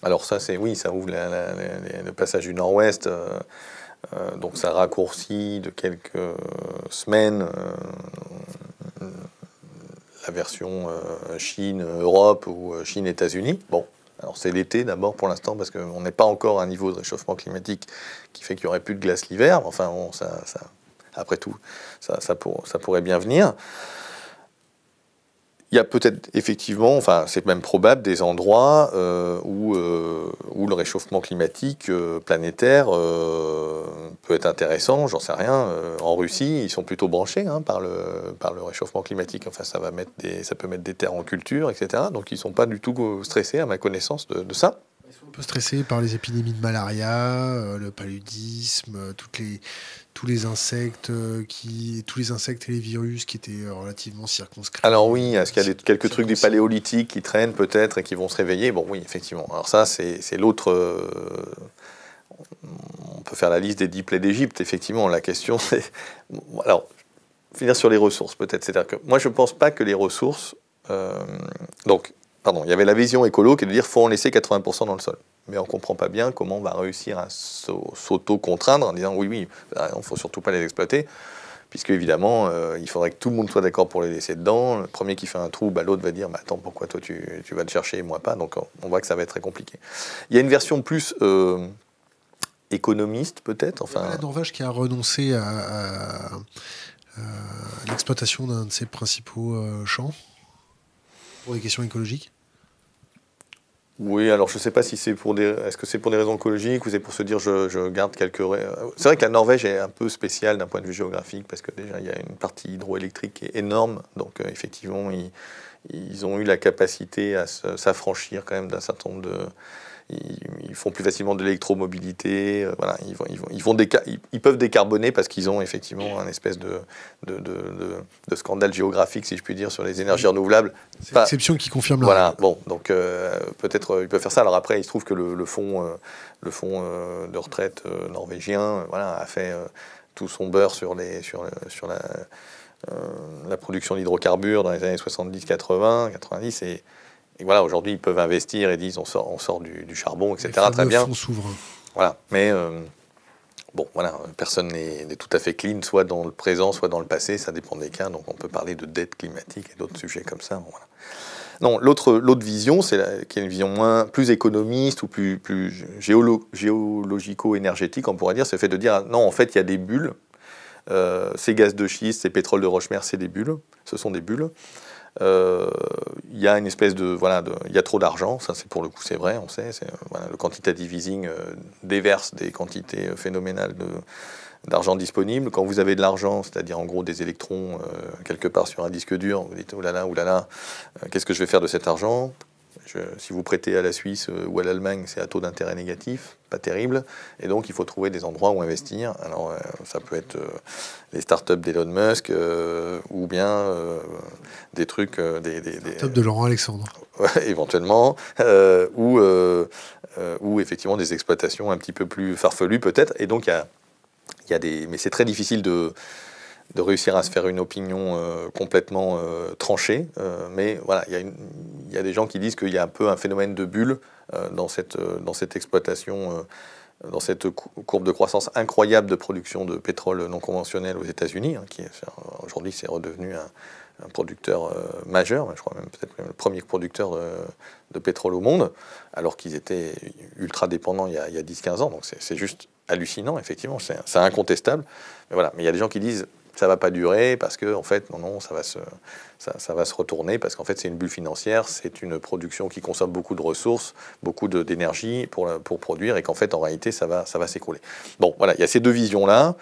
Alors ça, ça ouvre le passage du Nord-Ouest, donc ça raccourcit de quelques semaines la version Chine-Europe ou Chine-États-Unis. Bon, alors c'est l'été d'abord pour l'instant, parce qu'on n'est pas encore à un niveau de réchauffement climatique qui fait qu'il n'y aurait plus de glace l'hiver. Enfin, après tout, ça pourrait bien venir. Il y a peut-être effectivement, enfin c'est même probable, des endroits où le réchauffement climatique planétaire peut être intéressant, j'en sais rien. En Russie, ils sont plutôt branchés par le réchauffement climatique. Enfin, ça peut mettre des terres en culture, etc. Donc ils ne sont pas du tout stressés, à ma connaissance, de ça.
Ils sont un peu stressés par les épidémies de malaria, le paludisme, tous les insectes et les virus qui étaient relativement circonscrits.
Alors oui, est-ce qu'il y a quelques trucs du paléolithique qui traînent peut-être et qui vont se réveiller? Bon oui, effectivement. Alors ça, c'est l'autre... on peut faire la liste des 10 plaies d'Égypte, effectivement. La question, c'est... Alors, finir sur les ressources, peut-être. C'est-à-dire que moi, je ne pense pas que les ressources... il y avait la vision écolo qui est de dire qu'il faut en laisser 80% dans le sol. Mais on ne comprend pas bien comment on va réussir à s'auto-contraindre en disant oui, il ne faut surtout pas les exploiter, puisque évidemment, il faudrait que tout le monde soit d'accord pour les laisser dedans. Le premier qui fait un trou, l'autre va dire attends, pourquoi toi tu vas le chercher et moi pas? Donc on voit que ça va être très compliqué. Il y a une version plus économiste, peut-être. Enfin,
la Norvège qui a renoncé à l'exploitation d'un de ses principaux champs pour des questions écologiques.
Oui, alors je ne sais pas si c'est pour des... Est-ce que c'est pour des raisons écologiques ou c'est pour se dire je garde quelques... C'est vrai que la Norvège est un peu spéciale d'un point de vue géographique parce que déjà il y a une partie hydroélectrique qui est énorme. Donc effectivement, ils ont eu la capacité à s'affranchir quand même d'un certain nombre de... Ils font plus facilement de l'électromobilité. Voilà, ils peuvent décarboner parce qu'ils ont effectivement un espèce de scandale géographique, si je puis dire, sur les énergies renouvelables.
C'est l'exception qui confirme la
Voilà,
règle.
bon, donc peut-être ils peuvent faire ça. Alors après, il se trouve que le fonds de retraite norvégien voilà, a fait tout son beurre sur la production d'hydrocarbures dans les années 70, 80, 90. Et voilà, aujourd'hui, ils peuvent investir et disent on sort du charbon, etc. Très bien.
Fonds souverains.
Voilà, mais bon, voilà, personne n'est tout à fait clean, soit dans le présent, soit dans le passé, ça dépend des cas. Donc on peut parler de dette climatique et d'autres sujets comme ça. Bon, voilà. Non, l'autre vision, qui est une vision plus économiste ou plus géologico-énergétique, on pourrait dire, c'est le fait de dire non, en fait, il y a des bulles. Ces gaz de schiste, ces pétroles de roche-mère, c'est des bulles. Ce sont des bulles. Il y a une espèce il y a trop d'argent, ça c'est pour le coup c'est vrai, on sait, le quantitative easing déverse des quantités phénoménales d'argent disponible. Quand vous avez de l'argent, c'est-à-dire en gros des électrons quelque part sur un disque dur, vous dites oulala, qu'est-ce que je vais faire de cet argent? Si vous prêtez à la Suisse ou à l'Allemagne, c'est à taux d'intérêt négatif, pas terrible, et donc il faut trouver des endroits où investir. Alors ça peut être les startups d'Elon Musk ou bien des trucs... des
startups de Laurent Alexandre.
Éventuellement, ou effectivement des exploitations un petit peu plus farfelues peut-être, et donc il y a des... Mais c'est très difficile de réussir à se faire une opinion complètement tranchée. Mais voilà, il y a des gens qui disent qu'il y a un peu un phénomène de bulle dans cette exploitation, dans cette courbe de croissance incroyable de production de pétrole non conventionnel aux États-Unis, hein, qui aujourd'hui c'est redevenu un producteur majeur, je crois même peut-être le premier producteur de pétrole au monde, alors qu'ils étaient ultra dépendants il y a 10-15 ans. Donc c'est juste hallucinant, effectivement, c'est incontestable. Mais voilà, mais il y a des gens qui disent ça va pas durer parce que en fait non ça va se retourner parce qu'en fait c'est une bulle financière, c'est une production qui consomme beaucoup de ressources, beaucoup d'énergie pour produire et qu'en fait en réalité ça va s'écrouler. Bon voilà, il y a ces deux visions là.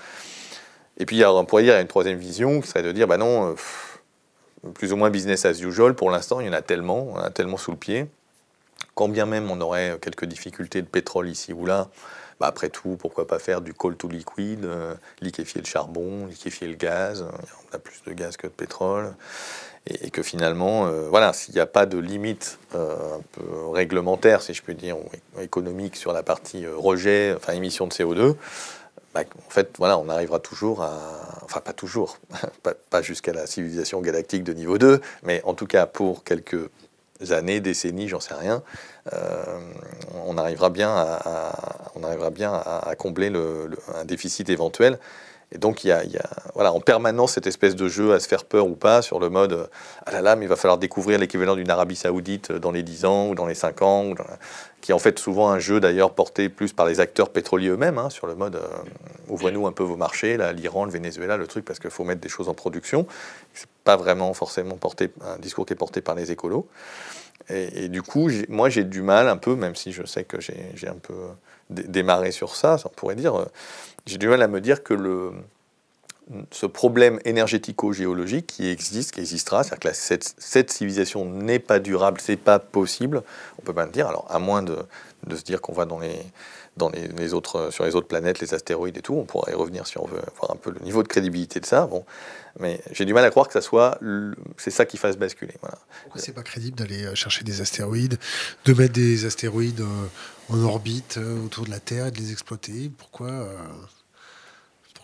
Et puis on pourrait dire il y a une troisième vision qui serait de dire bah non plus ou moins business as usual pour l'instant, il y en a tellement, on a tellement sous le pied. Quand bien même on aurait quelques difficultés de pétrole ici ou là, bah après tout, pourquoi pas faire du coal to liquid, liquéfier le charbon, liquéfier le gaz, on a plus de gaz que de pétrole, et que finalement, voilà, s'il n'y a pas de limite un peu réglementaire, si je puis dire, ou économique sur la partie rejet, enfin émission de CO2, bah, en fait, voilà, on arrivera toujours à... Enfin, pas toujours, pas jusqu'à la civilisation galactique de niveau 2, mais en tout cas pour quelques années, décennies, j'en sais rien, on arrivera bien à combler un déficit éventuel. Et donc il y a voilà, en permanence cette espèce de jeu à se faire peur ou pas sur le mode ah là là, mais il va falloir découvrir l'équivalent d'une Arabie Saoudite dans les 10 ans ou dans les 5 ans, qui est en fait souvent un jeu d'ailleurs porté plus par les acteurs pétroliers eux-mêmes, hein, sur le mode ouvrez-nous un peu vos marchés, là, l'Iran, le Venezuela, le truc, parce qu'il faut mettre des choses en production. C'est pas vraiment forcément un discours qui est porté par les écolos. Et du coup, moi j'ai du mal un peu, même si je sais que j'ai un peu démarré sur ça, on pourrait dire, j'ai du mal à me dire que ce problème énergético-géologique qui existera, c'est-à-dire que cette civilisation n'est pas durable, c'est pas possible, on peut pas le dire, alors à moins de se dire qu'on va sur les autres planètes, les astéroïdes et tout, on pourrait y revenir si on veut voir un peu le niveau de crédibilité de ça, bon. Mais j'ai du mal à croire que c'est ça qui fasse basculer. Voilà.
Pourquoi c'est pas crédible d'aller chercher des astéroïdes, de mettre des astéroïdes en orbite autour de la Terre et de les exploiter? Pourquoi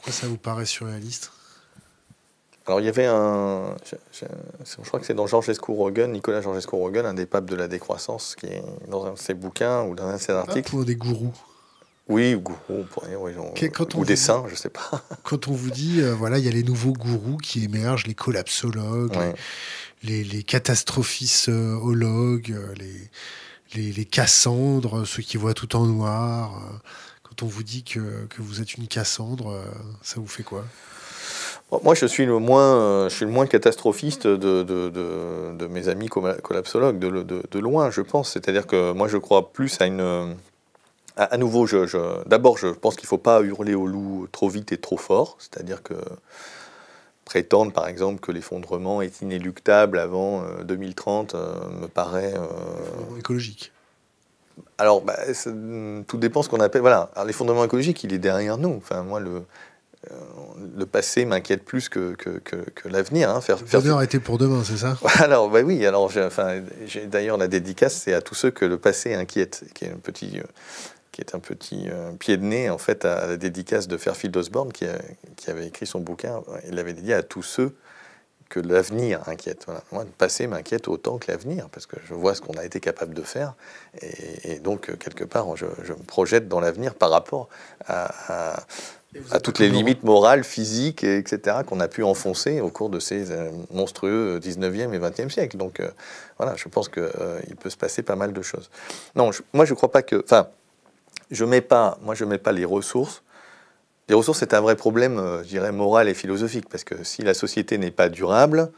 ça vous paraît surréaliste?
Alors il y avait je crois que c'est dans Nicolas Georgescu-Roegen, un des papes de la décroissance, qui est dans un de ses bouquins ou dans un de ses articles.
Pour des gourous.
Oui, gourous, ou des saints, je sais pas.
Quand on vous dit, voilà, il y a les nouveaux gourous qui émergent, les collapsologues, ouais. les catastrophisologues, les Cassandres, ceux qui voient tout en noir. Quand on vous dit que vous êtes une Cassandre, ça vous fait quoi?
Moi, je suis le moins catastrophiste de mes amis collapsologues, de loin, je pense. C'est-à-dire que moi, je crois plus à une... À nouveau, d'abord, je pense qu'il ne faut pas hurler au loup trop vite et trop fort. C'est-à-dire que prétendre, par exemple, que l'effondrement est inéluctable avant 2030 me paraît...
écologique.
Alors, tout dépend ce qu'on appelle... Voilà, l'effondrement écologique, il est derrière nous. Enfin, moi, le passé m'inquiète plus que l'avenir. Hein.
Le bonheur était pour demain, c'est ça?
Alors, oui. Alors, j'ai d'ailleurs la dédicace, c'est à tous ceux que le passé inquiète, qui est un petit pied de nez, en fait, à la dédicace de Fairfield Osborne, qui avait écrit son bouquin. Il l'avait dédié à tous ceux que l'avenir inquiète. Voilà. Moi, le passé m'inquiète autant que l'avenir, parce que je vois ce qu'on a été capable de faire, et donc, quelque part, je me projette dans l'avenir par rapport à toutes les limites morales, physiques, etc., qu'on a pu enfoncer au cours de ces monstrueux 19e et 20e siècle. Donc, voilà, je pense qu'il peut se passer pas mal de choses. Non, moi, je crois pas que... Enfin, je mets pas les ressources. Les ressources, c'est un vrai problème, je dirais, moral et philosophique, parce que si la société n'est pas durable,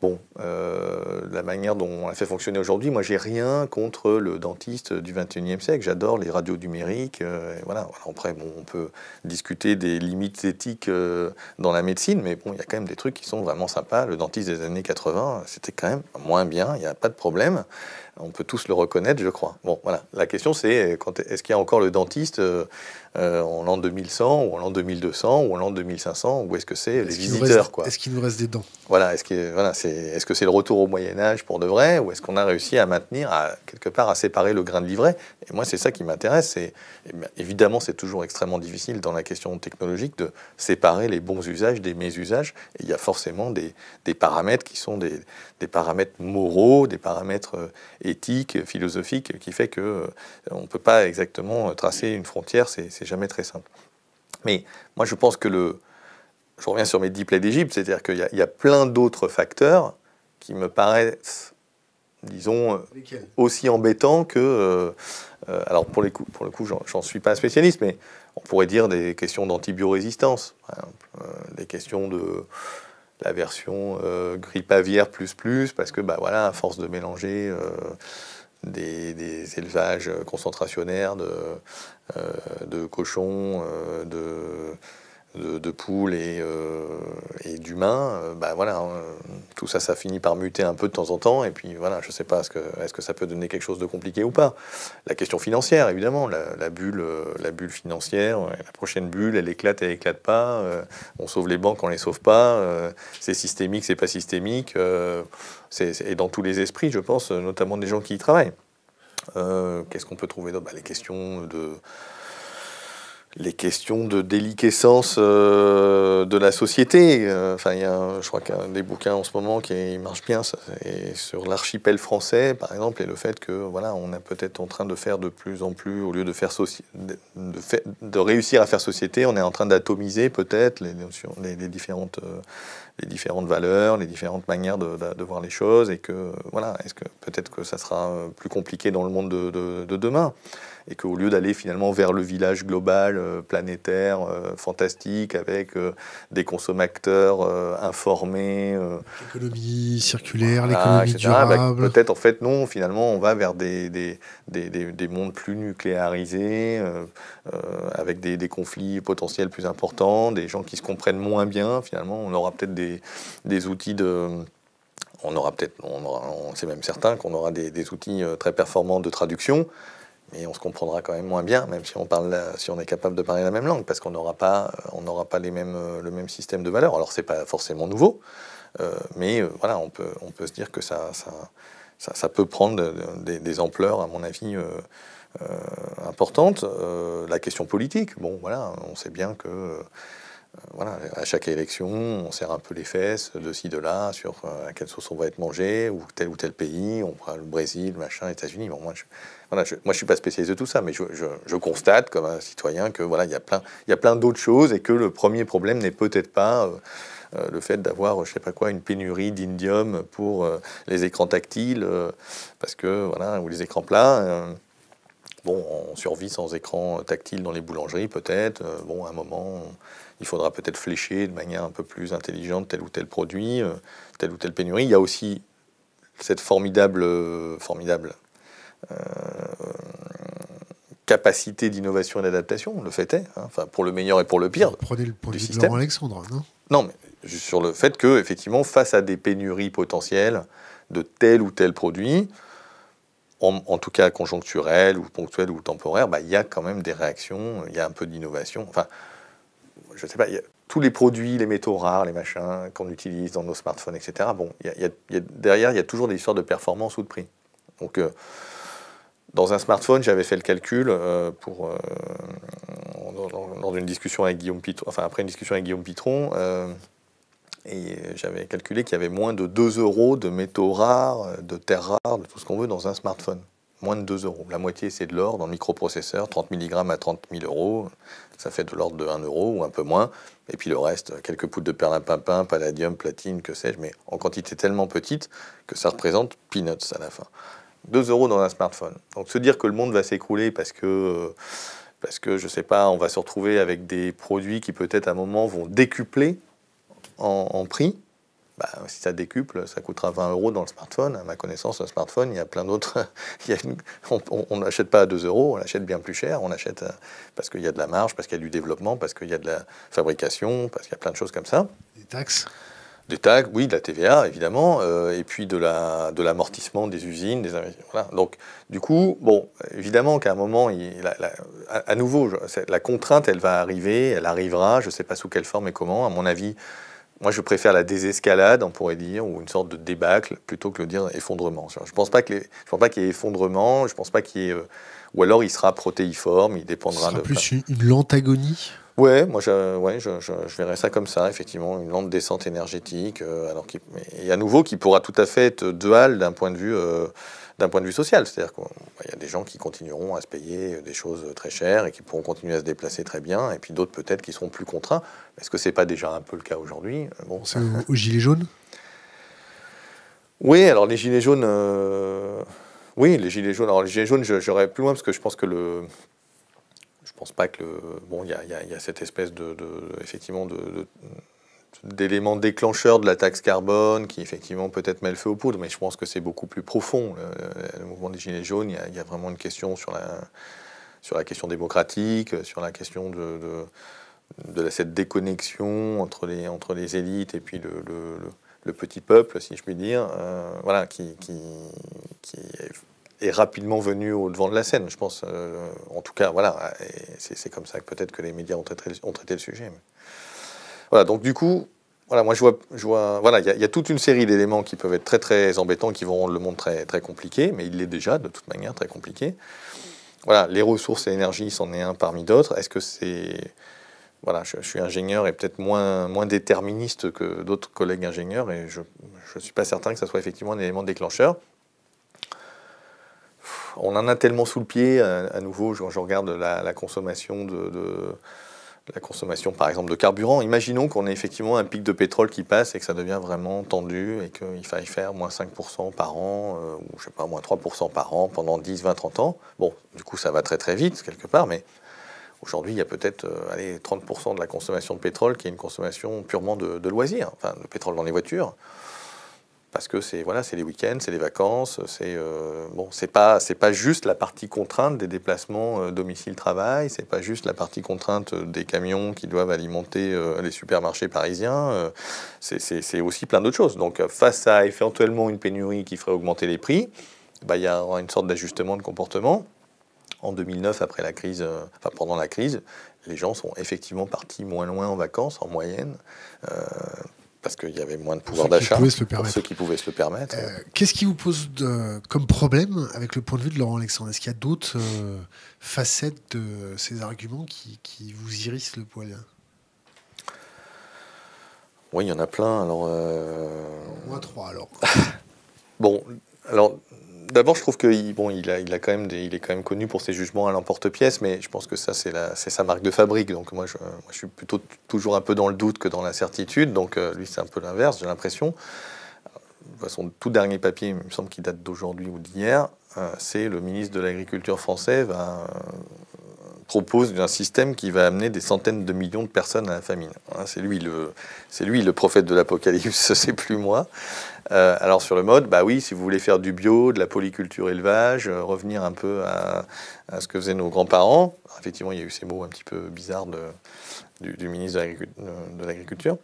la manière dont on la fait fonctionner aujourd'hui, moi, j'ai rien contre le dentiste du 21e siècle. J'adore les radios numériques. Voilà. Après, on peut discuter des limites éthiques dans la médecine, mais il y a quand même des trucs qui sont vraiment sympas. Le dentiste des années 80, c'était quand même moins bien, il n'y a pas de problème. On peut tous le reconnaître, je crois. Bon, voilà. La question, c'est est-ce qu'il y a encore le dentiste en l'an 2100, ou en l'an 2200, ou en l'an 2500, ou est-ce que c'est les visiteurs, quoi.
Est-ce qu'il nous reste des dents?
Voilà. Est-ce que c'est le retour au Moyen-Âge pour de vrai, ou est-ce qu'on a réussi à maintenir, quelque part, à séparer le grain de l'ivraie? Et moi, c'est ça qui m'intéresse. Évidemment, c'est toujours extrêmement difficile dans la question technologique de séparer les bons usages des mésusages. Et il y a forcément des paramètres qui sont des paramètres moraux, des paramètres éthiques, philosophiques, qui fait que on ne peut pas exactement tracer une frontière, c'est jamais très simple. Mais moi, je pense que je reviens sur mes 10 plaies d'Égypte, c'est-à-dire qu'il y a plein d'autres facteurs qui me paraissent, disons, aussi embêtants que... alors, pour le coup, j'en suis pas un spécialiste, mais on pourrait dire des questions d'antibiorésistance, par exemple, des questions de la version grippe aviaire plus, parce que, à force de mélanger des élevages concentrationnaires de cochons, de poules et d'humains, tout ça finit par muter un peu de temps en temps. Et puis voilà, je ne sais pas, est-ce que ça peut donner quelque chose de compliqué ou pas. La question financière, évidemment, la bulle financière, la prochaine bulle, elle éclate pas. On sauve les banques, on les sauve pas. C'est systémique, c'est pas systémique. Et dans tous les esprits, je pense, notamment des gens qui y travaillent. Qu'est-ce qu'on peut trouver d'autre? Les questions de déliquescence de la société. Je crois qu'il y a des bouquins en ce moment qui marchent bien, et sur l'archipel français, par exemple, et le fait que on est peut-être en train de faire de plus en plus, au lieu de faire de réussir à faire société, on est en train d'atomiser peut-être les différentes valeurs, les différentes manières de voir les choses, et que est-ce que peut-être que ça sera plus compliqué dans le monde de demain, et qu'au lieu d'aller finalement vers le village global, planétaire, fantastique, avec des consommateurs informés,
l'économie circulaire, l'économie durable,
peut-être en fait non, finalement on va vers des mondes plus nucléarisés, avec des conflits potentiels plus importants, des gens qui se comprennent moins bien. Finalement, on aura peut-être des outils c'est même certain qu'on aura des outils très performants de traduction, mais on se comprendra quand même moins bien, même si on est capable de parler la même langue, parce qu'on n'aura pas le même système de valeurs. Alors c'est pas forcément nouveau, mais on peut se dire que ça peut prendre des ampleurs, à mon avis, importantes. La question politique, on sait bien que à chaque élection, on serre un peu les fesses de ci, de là, sur à quelle sauce on va être mangé, ou tel pays, on prend le Brésil, machin, États-Unis. Bon, moi, je suis pas spécialiste de tout ça, mais je constate comme un citoyen que il y a plein d'autres choses, et que le premier problème n'est peut-être pas le fait d'avoir, je sais pas quoi, une pénurie d'indium pour les écrans tactiles, parce que ou les écrans plats. bon, on survit sans écran tactile dans les boulangeries, peut-être. Bon, à un moment, il faudra peut-être flécher de manière un peu plus intelligente tel ou tel produit, telle ou telle pénurie. Il y a aussi cette formidable capacité d'innovation et d'adaptation, le fait est, hein, enfin, pour le meilleur et pour le pire.
Vous prenez le point de
du
vue de
système.
Laurent Alexandre, non?
Non, mais juste sur le fait que, effectivement, face à des pénuries potentielles de tel ou tel produit, en tout cas conjoncturelles ou ponctuelles ou temporaires, il y a quand même des réactions, il y a un peu d'innovation. Enfin, je ne sais pas, tous les produits, les métaux rares, les machins qu'on utilise dans nos smartphones, etc. Bon, derrière, il y a toujours des histoires de performance ou de prix. Donc, dans un smartphone, j'avais fait le calcul dans une discussion avec Guillaume Pitron, enfin après une discussion avec Guillaume Pitron, et j'avais calculé qu'il y avait moins de 2 euros de métaux rares, de terres rares, de tout ce qu'on veut dans un smartphone. Moins de 2 euros. La moitié, c'est de l'or dans le microprocesseur, 30 mg à 30 000 euros. Ça fait de l'ordre de 1 euro ou un peu moins. Et puis le reste, quelques poudres de perlimpinpin, palladium, platine, que sais-je, mais en quantité tellement petite que ça représente peanuts à la fin. 2 euros dans un smartphone. Donc se dire que le monde va s'écrouler parce que, je sais pas, on va se retrouver avec des produits qui peut-être à un moment vont décupler en prix, si ça décuple, ça coûtera 20 euros dans le smartphone. À ma connaissance, un smartphone, il y a plein d'autres. On n'achète pas à 2 euros, on l'achète bien plus cher. On achète parce qu'il y a de la marge, parce qu'il y a du développement, parce qu'il y a de la fabrication, parce qu'il y a plein de choses comme ça.
Des taxes?
Des taxes, oui, de la TVA, évidemment, et puis de l'amortissement des usines, voilà. Donc, du coup, bon, évidemment qu'à un moment, à nouveau, la contrainte, elle va arriver, elle arrivera, je ne sais pas sous quelle forme et comment. À mon avis, moi, je préfère la désescalade, on pourrait dire, ou une sorte de débâcle, plutôt que de dire effondrement. Je ne pense pas qu'il y ait effondrement, je pense pas qu'il y ait... ou alors, il sera protéiforme, il dépendra de...
Ce sera plus une lente agonie?
Ouais, moi, je verrais ça comme ça, effectivement, une lente descente énergétique, et à nouveau, qui pourra tout à fait être dual d'un point de vue social. C'est-à-dire qu'il y a des gens qui continueront à se payer des choses très chères et qui pourront continuer à se déplacer très bien, et puis d'autres peut-être qui seront plus contraints. Est-ce que c'est pas déjà un peu le cas aujourd'hui? Bon,
c'est aux gilets jaunes?
Oui, alors les gilets jaunes... Oui, les gilets jaunes. Alors les gilets jaunes, j'aurais plus loin, parce que je pense que je pense pas que bon, il y a cette espèce effectivement d'éléments déclencheurs de la taxe carbone qui effectivement peut-être met le feu aux poudres, mais je pense que c'est beaucoup plus profond. Le mouvement des Gilets jaunes, il y a vraiment une question sur la question démocratique, sur la question de cette déconnexion entre les élites et puis le petit peuple, si je puis dire, voilà, qui est rapidement venu au devant de la scène, je pense. En tout cas, voilà, c'est comme ça que peut-être que les médias ont traité le sujet. Mais... Voilà, donc du coup, voilà, moi je vois, voilà, il y a toute une série d'éléments qui peuvent être très très embêtants, qui vont rendre le monde très très compliqué, mais il l'est déjà de toute manière très compliqué. Voilà, les ressources et l'énergie, c'en est un parmi d'autres. Est-ce que c'est... Voilà, je suis ingénieur et peut-être moins déterministe que d'autres collègues ingénieurs, et je ne suis pas certain que ça soit effectivement un élément déclencheur. On en a tellement sous le pied, à nouveau, je regarde la consommation la consommation, par exemple, de carburant. Imaginons qu'on ait effectivement un pic de pétrole qui passe et que ça devient vraiment tendu et qu'il faille faire moins 5% par an, ou je sais pas, moins 3% par an pendant 10, 20, 30 ans. Bon, du coup, ça va très très vite, quelque part, mais aujourd'hui, il y a peut-être 30% de la consommation de pétrole qui est une consommation purement de loisirs, enfin, de pétrole dans les voitures. Parce que c'est les week-ends, c'est les vacances, c'est pas juste la partie contrainte des déplacements domicile-travail, c'est pas juste la partie contrainte des camions qui doivent alimenter les supermarchés parisiens, c'est aussi plein d'autres choses. Donc face à éventuellement une pénurie qui ferait augmenter les prix, il y aura une sorte d'ajustement de comportement. En 2009, après la crise, pendant la crise, les gens sont effectivement partis moins loin en vacances en moyenne. Parce qu'il y avait moins de pouvoir d'achat pour ceux qui pouvaient se le permettre.
Qu'est-ce qui vous pose comme problème avec le point de vue de Laurent Alexandre? Est-ce qu'il y a d'autres facettes de ces arguments qui vous hérissent le poil?
Oui, il y en a plein. Alors,
Moins 3 alors.
Bon, alors d'abord, je trouve qu'il il est quand même connu pour ses jugements à l'emporte-pièce, mais je pense que ça, c'est sa marque de fabrique. Donc moi, je suis plutôt toujours un peu dans le doute que dans la certitude. Donc lui, c'est un peu l'inverse, j'ai l'impression. De toute façon, tout dernier papier, il me semble qu'il date d'aujourd'hui ou d'hier. c'est le ministre de l'Agriculture français propose un système qui va amener des centaines de millions de personnes à la famine. C'est lui le prophète de l'apocalypse, c'est plus moi. Alors sur le mode, bah oui, si vous voulez faire du bio, de la polyculture élevage, revenir un peu à ce que faisaient nos grands-parents. Effectivement, il y a eu ces mots un petit peu bizarres du ministre de l'Agriculture.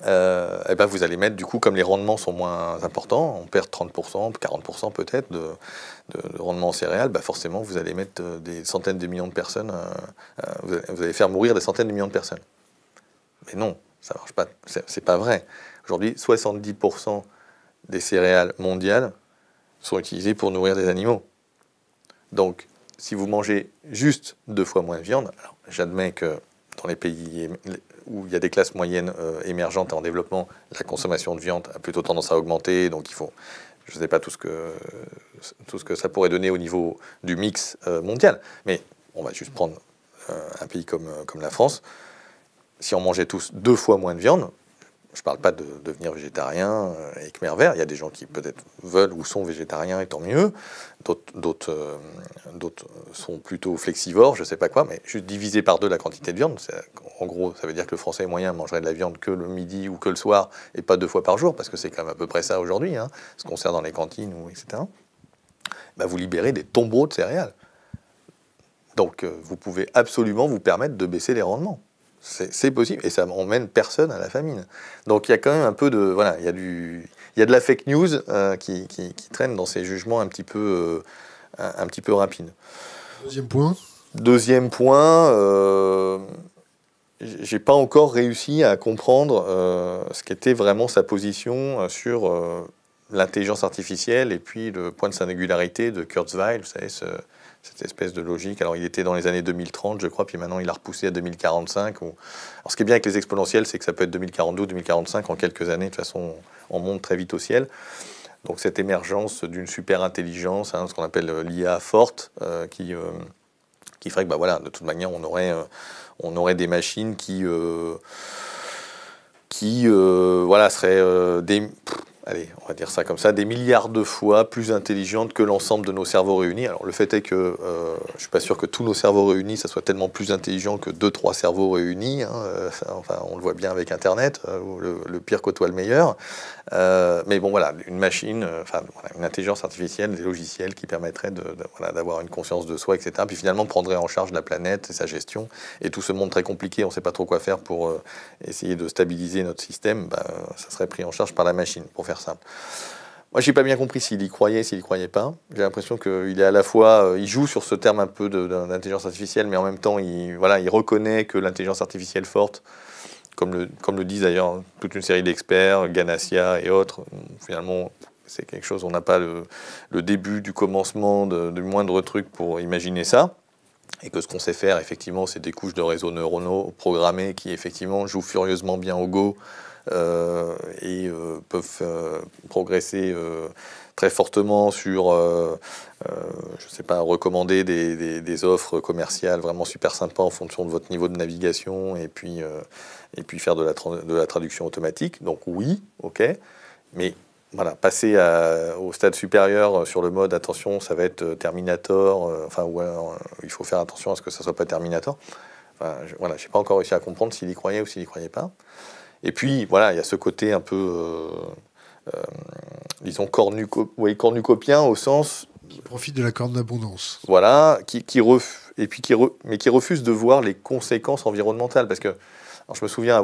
Et ben vous allez mettre, du coup, comme les rendements sont moins importants, on perd 30%, 40% peut-être de rendement en céréales, bah forcément vous allez mettre des centaines de millions de personnes, vous allez faire mourir des centaines de millions de personnes. Mais non, ça marche pas, c'est pas vrai. Aujourd'hui, 70% des céréales mondiales sont utilisées pour nourrir des animaux. Donc, si vous mangez juste 2 fois moins de viande, alors j'admets que dans les pays où il y a des classes moyennes émergentes et en développement, la consommation de viande a plutôt tendance à augmenter, donc il faut, je ne sais pas tout ce que ça pourrait donner au niveau du mix mondial, mais on va juste prendre un pays comme la France. Si on mangeait tous 2 fois moins de viande, je ne parle pas de devenir végétarien et Khmer vert. Il y a des gens qui peut-être veulent ou sont végétariens, et tant mieux. D'autres sont plutôt flexivores, je ne sais pas quoi, mais juste diviser par 2 la quantité de viande, en gros, ça veut dire que le Français moyen mangerait de la viande que le midi ou que le soir, et pas 2 fois par jour, parce que c'est quand même à peu près ça aujourd'hui, ce qu'on sert dans les cantines, etc. Bah, vous libérez des tombereaux de céréales. Donc vous pouvez absolument vous permettre de baisser les rendements. C'est possible, et ça n'emmène personne à la famine. Donc il y a quand même un peu de... Voilà, il y a de la fake news qui traîne dans ces jugements un petit peu rapides. Deuxième point, j'ai pas encore réussi à comprendre ce qu'était vraiment sa position sur l'intelligence artificielle et puis le point de singularité de Kurzweil, vous savez, cette espèce de logique. Alors, il était dans les années 2030, je crois, puis maintenant, il a repoussé à 2045. Alors, ce qui est bien avec les exponentielles, c'est que ça peut être 2042, 2045, en quelques années. De toute façon, on monte très vite au ciel. Donc, cette émergence d'une super-intelligence, ce qu'on appelle l'IA forte, qui ferait que, bah, voilà, de toute manière, on aurait des machines qui voilà, seraient allez, on va dire ça comme ça, des milliards de fois plus intelligentes que l'ensemble de nos cerveaux réunis. Alors le fait est que je ne suis pas sûr que tous nos cerveaux réunis, ça soit tellement plus intelligent que 2-3 cerveaux réunis. Enfin, on le voit bien avec Internet, où le pire côtoie le meilleur. Mais bon, voilà, une machine, une intelligence artificielle, des logiciels qui permettraient d'avoir une conscience de soi, etc. Puis finalement, prendrait en charge la planète et sa gestion. Et tout ce monde très compliqué, on ne sait pas trop quoi faire pour essayer de stabiliser notre système, ça serait pris en charge par la machine, pour faire simple. Moi, j'ai pas bien compris s'il y croyait, s'il y croyait pas. J'ai l'impression qu'il est à la fois, il joue sur ce terme un peu d'intelligence artificielle, mais en même temps, il reconnaît que l'intelligence artificielle forte, comme le disent d'ailleurs toute une série d'experts, Ganassia et autres, finalement, c'est quelque chose, on n'a pas le début du commencement du moindre truc pour imaginer ça. Et que ce qu'on sait faire, effectivement, c'est des couches de réseaux neuronaux programmés qui, effectivement, jouent furieusement bien au Go, et peuvent progresser très fortement sur, je sais pas, recommander des offres commerciales vraiment super sympas en fonction de votre niveau de navigation et puis faire de la traduction automatique. Donc oui, ok, mais voilà, passer au stade supérieur sur le mode attention, ça va être Terminator, il faut faire attention à ce que ça soit pas Terminator. Voilà, j'ai pas encore réussi à comprendre s'il y croyait ou s'il y croyait pas. Et puis, voilà, il y a ce côté un peu, disons, cornucopien au sens...
Qui profite de la corne d'abondance.
Voilà, qui refuse de voir les conséquences environnementales. Parce que, alors je me souviens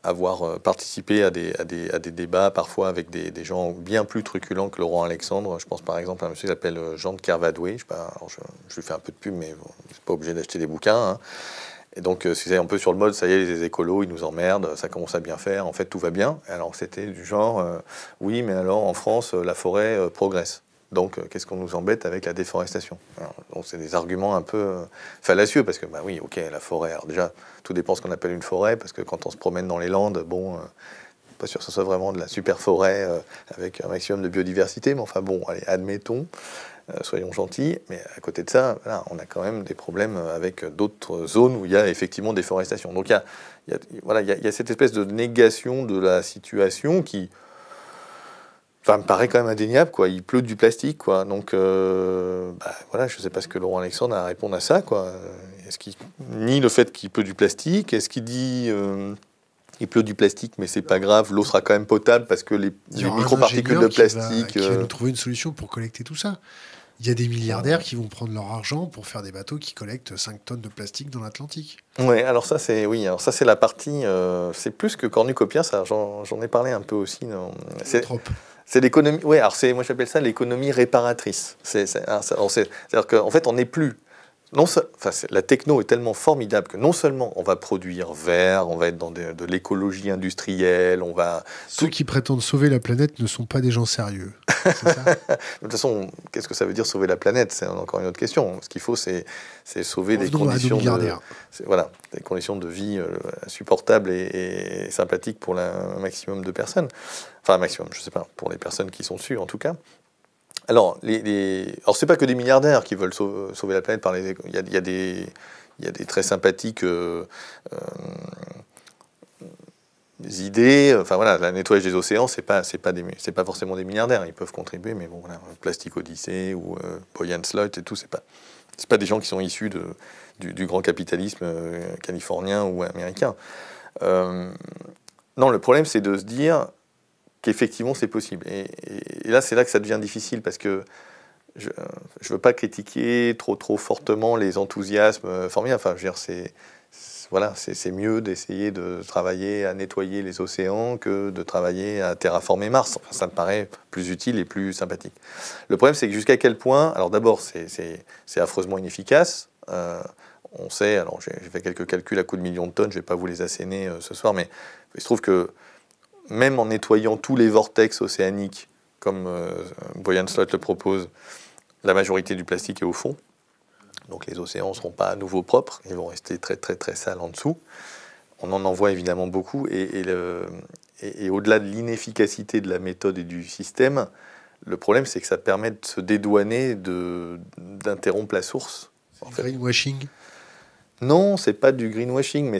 avoir participé à des débats, parfois avec des gens bien plus truculents que Laurent Alexandre. Je pense par exemple à un monsieur qui s'appelle Jean de Kervadoué. Je lui fais un peu de pub, mais bon, je suis pas obligé d'acheter des bouquins, Et donc, c'est un peu sur le mode, ça y est, les écolos, ils nous emmerdent, ça commence à bien faire, en fait, tout va bien. Alors, c'était du genre, oui, mais alors, en France, la forêt progresse. Donc, qu'est-ce qu'on nous embête avec la déforestation? Donc, c'est des arguments un peu fallacieux, parce que, bah oui, ok, la forêt, alors déjà, tout dépend de ce qu'on appelle une forêt, parce que quand on se promène dans les Landes, bon, pas sûr que ce soit vraiment de la super forêt avec un maximum de biodiversité, mais enfin, bon, allez, admettons. Soyons gentils, mais à côté de ça, voilà, on a quand même des problèmes avec d'autres zones où il y a effectivement déforestation. Donc il y a cette espèce de négation de la situation qui, Ça me paraît quand même indéniable, quoi. Il pleut du plastique, quoi. Donc, voilà, je ne sais pas ce que Laurent Alexandre a à répondre à ça, quoi. Est-ce qu'il nie le fait qu'il pleut du plastique? Est-ce qu'il dit il pleut du plastique, mais c'est pas grave, l'eau sera quand même potable parce que les microparticules de plastique...
Qui va nous trouver une solution pour collecter tout ça. Il y a des milliardaires qui vont prendre leur argent pour faire des bateaux qui collectent 5 tonnes de plastique dans l'Atlantique.
Oui, alors ça, c'est la partie... c'est plus que cornucopien, ça, j'en ai parlé un peu aussi. C'est l'économie... Oui, alors moi j'appelle ça l'économie réparatrice. C'est-à-dire qu'en fait, on n'est plus... la techno est tellement formidable que non sellement on va produire vert, on va être dans de l'écologie industrielle, on va...
Ceux qui prétendent sauver la planète ne sont pas des gens sérieux. C'est ça.
De toute façon, qu'est-ce que ça veut dire sauver la planète? C'est encore une autre question. Ce qu'il faut, c'est sauver des conditions des conditions de vie supportables et sympathiques pour un maximum de personnes. Enfin, un maximum, je ne sais pas, pour les personnes qui sont dessus en tout cas. Alors, c'est pas que des milliardaires qui veulent sauver la planète. Il y a des très sympathiques idées. Enfin voilà, le nettoyage des océans, c'est pas forcément des milliardaires. Ils peuvent contribuer, mais bon voilà, Plastic Odyssey ou Boyan Slot et tout, c'est pas des gens qui sont issus du grand capitalisme californien ou américain. Non, le problème, c'est de se dire qu'effectivement c'est possible. Et là, c'est là que ça devient difficile parce que je ne veux pas critiquer trop fortement les enthousiasmes formidables. Enfin, je veux dire, c'est mieux d'essayer de travailler à nettoyer les océans que de travailler à terraformer Mars. Enfin, ça me paraît plus utile et plus sympathique. Le problème, c'est que jusqu'à quel point... Alors d'abord, c'est affreusement inefficace. On sait, alors j'ai fait quelques calculs à coût de millions de tonnes, je ne vais pas vous les asséner ce soir, mais il se trouve que même en nettoyant tous les vortex océaniques, comme Boyan Slot le propose, la majorité du plastique est au fond. Donc les océans ne seront pas à nouveau propres, ils vont rester très très très sales en dessous. On en envoie évidemment beaucoup, et au-delà de l'inefficacité de la méthode et du système, le problème c'est que ça permet de se dédouaner d'interrompre la source.
Greenwashing.
Non, c'est pas du greenwashing,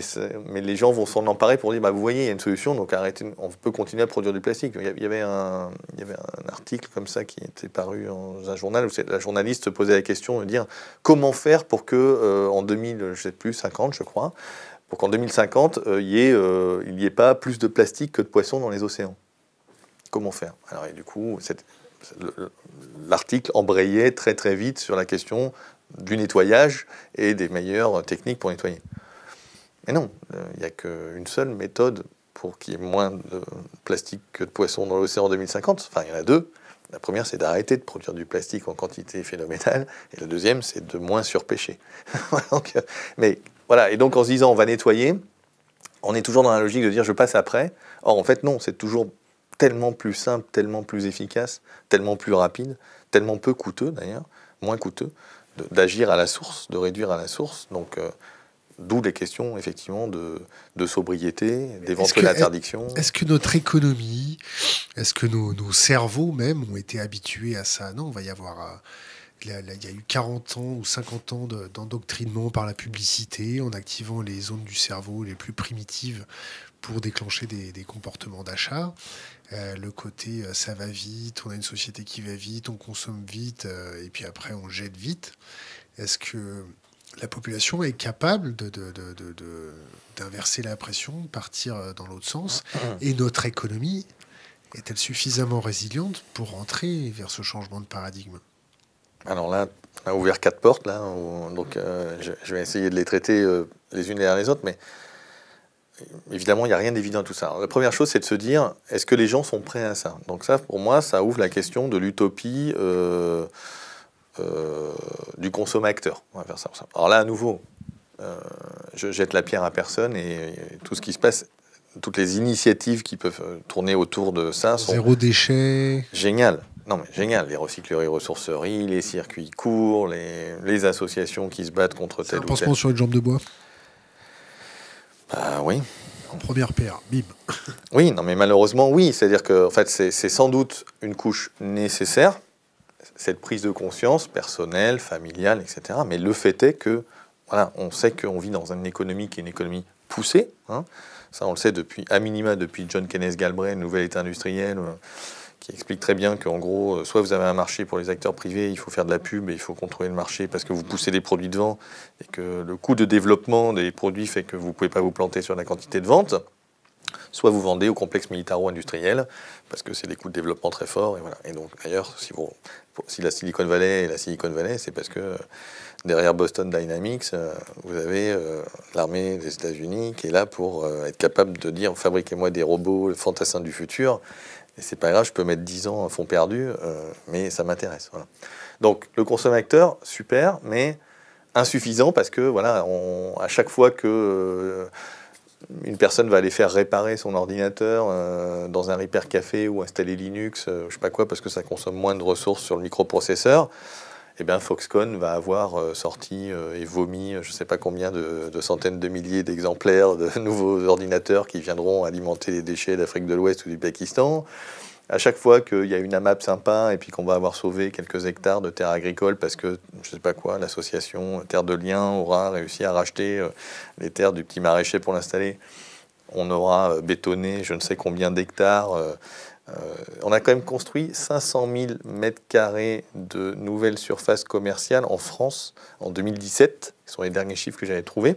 mais les gens vont s'en emparer pour dire, vous voyez, il y a une solution, donc arrêtez, on peut continuer à produire du plastique. Il y avait un article comme ça qui était paru dans un journal où la journaliste se posait la question de dire comment faire pour que en 2050, je crois, pour qu'en 2050 il y ait pas plus de plastique que de poissons dans les océans. Comment faire? Alors et du coup, l'article embrayait très très vite sur la question du nettoyage et des meilleures techniques pour nettoyer. Mais non, il n'y a qu'une seule méthode pour qu'il y ait moins de plastique que de poissons dans l'océan en 2050. Enfin, il y en a deux. La première, c'est d'arrêter de produire du plastique en quantité phénoménale. Et la deuxième, c'est de moins surpêcher. Mais voilà, et donc en se disant on va nettoyer, on est toujours dans la logique de dire je passe après. Or, en fait, non, c'est toujours tellement plus simple, tellement plus efficace, tellement plus rapide, tellement peu coûteux d'ailleurs, moins coûteux, d'agir à la source, de réduire à la source. Donc, d'où les questions, effectivement, de sobriété, d'éventuelle interdiction.
Est-ce que notre économie, est-ce que nos cerveaux même ont été habitués à ça? Non, on va y avoir... il y a eu 40 ans ou 50 ans d'endoctrinement par la publicité en activant les zones du cerveau les plus primitives pour déclencher des comportements d'achat. Le côté ça va vite, on a une société qui va vite, on consomme vite, et puis après on jette vite. Est-ce que la population est capable d'inverser la pression, partir dans l'autre sens? Et notre économie est-elle suffisamment résiliente pour rentrer vers ce changement de paradigme?
Alors là, on a ouvert 4 portes, là, donc je vais essayer de les traiter les unes derrière les autres, mais évidemment, il n'y a rien d'évident à tout ça. Alors, la première chose, c'est de se dire, est-ce que les gens sont prêts à ça? Donc ça, pour moi, ça ouvre la question de l'utopie du consommateur. On va faire ça. Alors là, à nouveau, je jette la pierre à personne et tout ce qui se passe, toutes les initiatives qui peuvent tourner autour de ça sont...
Zéro déchet.
Génial. Non mais génial, les recycleries, ressourceries, les circuits courts, les associations qui se battent contre tel ou tel...
Un pansement sur une jambe de bois.
Bah oui.
En première paire, bim.
Oui, non mais malheureusement, oui. C'est-à-dire que en fait, c'est sans doute une couche nécessaire, cette prise de conscience personnelle, familiale, etc. Mais le fait est que, voilà, on sait qu'on vit dans une économie qui est une économie poussée. Hein. Ça, on le sait depuis, à minima, depuis John Kenneth Galbraith, le nouvel État industriel, qui explique très bien qu'en gros, soit vous avez un marché pour les acteurs privés, il faut faire de la pub et il faut contrôler le marché parce que vous poussez des produits de vente et que le coût de développement des produits fait que vous ne pouvez pas vous planter sur la quantité de vente. Soit vous vendez au complexe militaro-industriel parce que c'est des coûts de développement très forts. Et, voilà. Et donc, d'ailleurs, si la Silicon Valley est la Silicon Valley, c'est parce que derrière Boston Dynamics, vous avez l'armée des États-Unis qui est là pour être capable de dire fabriquez-moi des robots fantassins du futur. Et c'est pas grave, je peux mettre 10 ans à fond perdu, mais ça m'intéresse. Voilà. Donc, le consommateur, super, mais insuffisant parce que, voilà, à chaque fois que une personne va aller faire réparer son ordinateur dans un repair café ou installer Linux, je sais pas quoi, parce que ça consomme moins de ressources sur le microprocesseur, eh bien Foxconn va avoir sorti et vomi je sais pas combien de centaines de milliers d'exemplaires de nouveaux ordinateurs qui viendront alimenter les déchets d'Afrique de l'Ouest ou du Pakistan. À chaque fois qu'il y a une AMAP sympa et puis qu'on va avoir sauvé quelques hectares de terres agricoles parce que, je sais pas quoi, l'association Terre de Liens aura réussi à racheter les terres du petit maraîcher pour l'installer, on aura bétonné je ne sais combien d'hectares. On a quand même construit 500 000 mètres carrés de nouvelles surfaces commerciales en France en 2017. Ce sont les derniers chiffres que j'avais trouvés.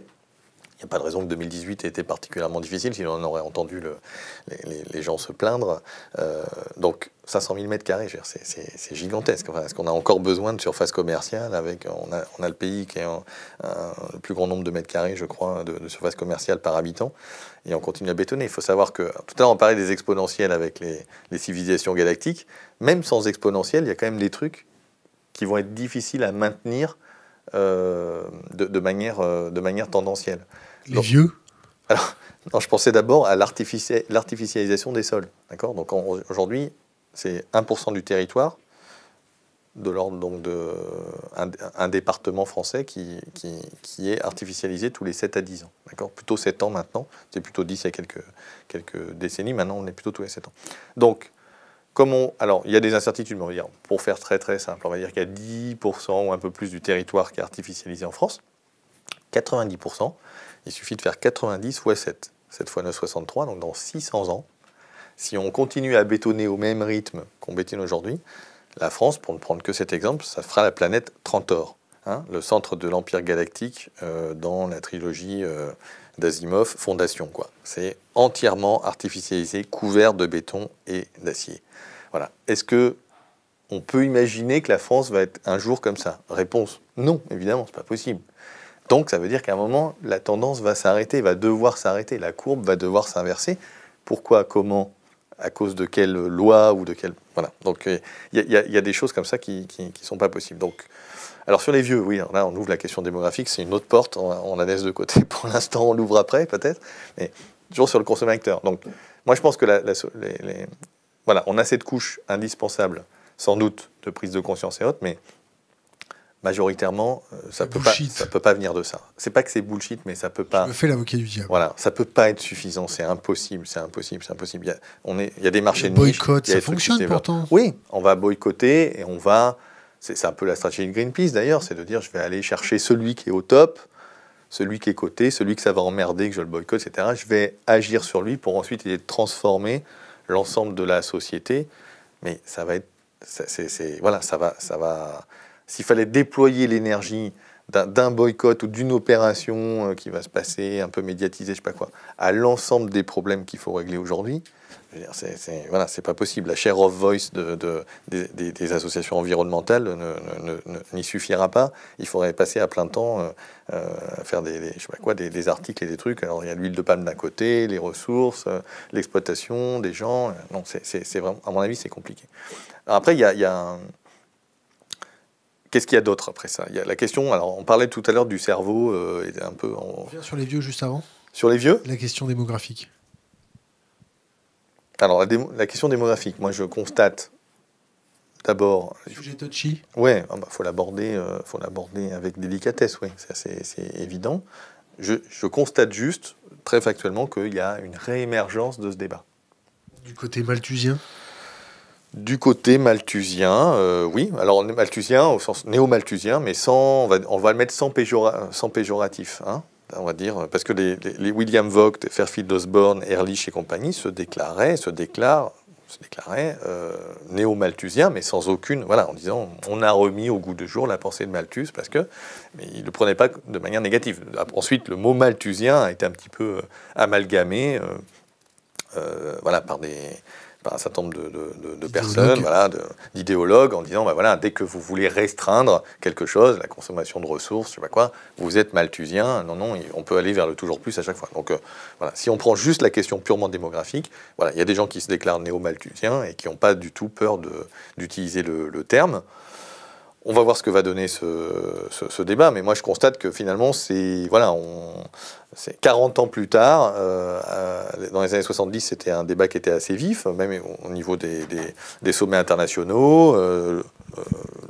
Il n'y a pas de raison que 2018 ait été particulièrement difficile, sinon on aurait entendu les gens se plaindre. Donc 500 000 mètres carrés, c'est gigantesque. Enfin, est-ce qu'on a encore besoin de surface commerciale avec, on a le pays qui a le plus grand nombre de mètres carrés, je crois, de surface commerciale par habitant, et on continue à bétonner. Il faut savoir que, tout à l'heure on parlait des exponentiels avec les civilisations galactiques, même sans exponentiel, il y a quand même des trucs qui vont être difficiles à maintenir de manière tendancielle.
Les vieux.
Alors, non, je pensais d'abord à l'artificialisation des sols. D'accord ? Donc aujourd'hui, c'est 1% du territoire, de l'ordre donc un département français qui est artificialisé tous les 7 à 10 ans. D'accord ? Plutôt 7 ans maintenant. C'est plutôt 10 il y a quelques décennies. Maintenant, on est plutôt tous les 7 ans. Donc, alors, il y a des incertitudes, mais on va dire, pour faire très très simple, on va dire qu'il y a 10% ou un peu plus du territoire qui est artificialisé en France. 90%, il suffit de faire 90 fois 7. 7 fois 9, 63, donc dans 600 ans, si on continue à bétonner au même rythme qu'on bétonne aujourd'hui, la France, pour ne prendre que cet exemple, ça fera la planète Trantor, hein, le centre de l'Empire galactique dans la trilogie d'Asimov, Fondation, quoi. C'est entièrement artificialisé, couvert de béton et d'acier. Voilà. Est-ce que on peut imaginer que la France va être un jour comme ça ? Réponse, non, évidemment, c'est pas possible. Donc ça veut dire qu'à un moment, la tendance va s'arrêter, va devoir s'arrêter, la courbe va devoir s'inverser. Pourquoi ? Comment ? À cause de quelle loi ou de quelle... Voilà. Donc il y a des choses comme ça qui sont pas possibles. Donc, alors sur les vieux, oui, là on ouvre la question démographique, c'est une autre porte, on la laisse de côté pour l'instant, on l'ouvre après peut-être, mais toujours sur le consommateur. Donc moi je pense que voilà, on a cette couche indispensable, sans doute, de prise de conscience et autres, mais majoritairement, ça peut pas venir de ça. C'est pas que c'est bullshit, mais ça peut pas...
Je me fais l'avocat du diable.
Voilà, ça peut pas être suffisant, c'est impossible. Il y a des marchés de niche.
Boycott, ça fonctionne pourtant.
Oui, on va boycotter et on va... C'est un peu la stratégie de Greenpeace d'ailleurs, c'est de dire je vais aller chercher celui qui est au top, celui qui est coté, celui que ça va emmerder, que je le boycotte, etc. Je vais agir sur lui pour ensuite essayer de transformer l'ensemble de la société. Mais ça va être... Voilà, ça va... S'il fallait déployer l'énergie d'un boycott ou d'une opération qui va se passer, un peu médiatisée, je sais pas quoi, à l'ensemble des problèmes qu'il faut régler aujourd'hui, voilà, c'est pas possible. La share of voice des associations environnementales n'y suffira pas. Il faudrait passer à plein temps à faire je sais pas quoi, des articles et des trucs. Alors il y a l'huile de palme d'un côté, les ressources, l'exploitation des gens. Non, c'est vraiment, à mon avis, c'est compliqué. Alors après, il y a qu'est-ce qu'il y a d'autre après ça ? Il y a la question, alors on parlait tout à l'heure du cerveau, un peu...
On revient sur les vieux juste avant.
Sur les vieux ?
La question démographique.
Alors la question démographique, moi je constate d'abord...
Sujet touchy ?
Ouais, faut l'aborder avec délicatesse, oui, c'est évident. Je constate juste, très factuellement, qu'il y a une réémergence de ce débat.
Du côté malthusien ?
Du côté malthusien, oui. Alors malthusien au sens néo-malthusien, mais on va le mettre sans péjoratif, hein, on va dire, parce que les William Vogt, Fairfield Osborn, Ehrlich et compagnie se déclarent se déclarait néo-malthusien, mais sans aucune, voilà, en disant on a remis au goût du jour la pensée de Malthus, parce que, mais il ne le prenait pas de manière négative. Ensuite, le mot malthusien a été un petit peu amalgamé, voilà, par un certain nombre de personnes, voilà, d'idéologues, en disant, bah voilà, dès que vous voulez restreindre quelque chose, la consommation de ressources, je sais pas quoi, vous êtes malthusien. Non, non, on peut aller vers le toujours plus à chaque fois. Donc voilà, si on prend juste la question purement démographique, voilà, il y a des gens qui se déclarent néo-malthusiens et qui n'ont pas du tout peur d'utiliser le terme. On va voir ce que va donner ce débat, mais moi je constate que finalement, c'est 40 ans plus tard, dans les années 70, c'était un débat qui était assez vif, même au niveau des sommets internationaux,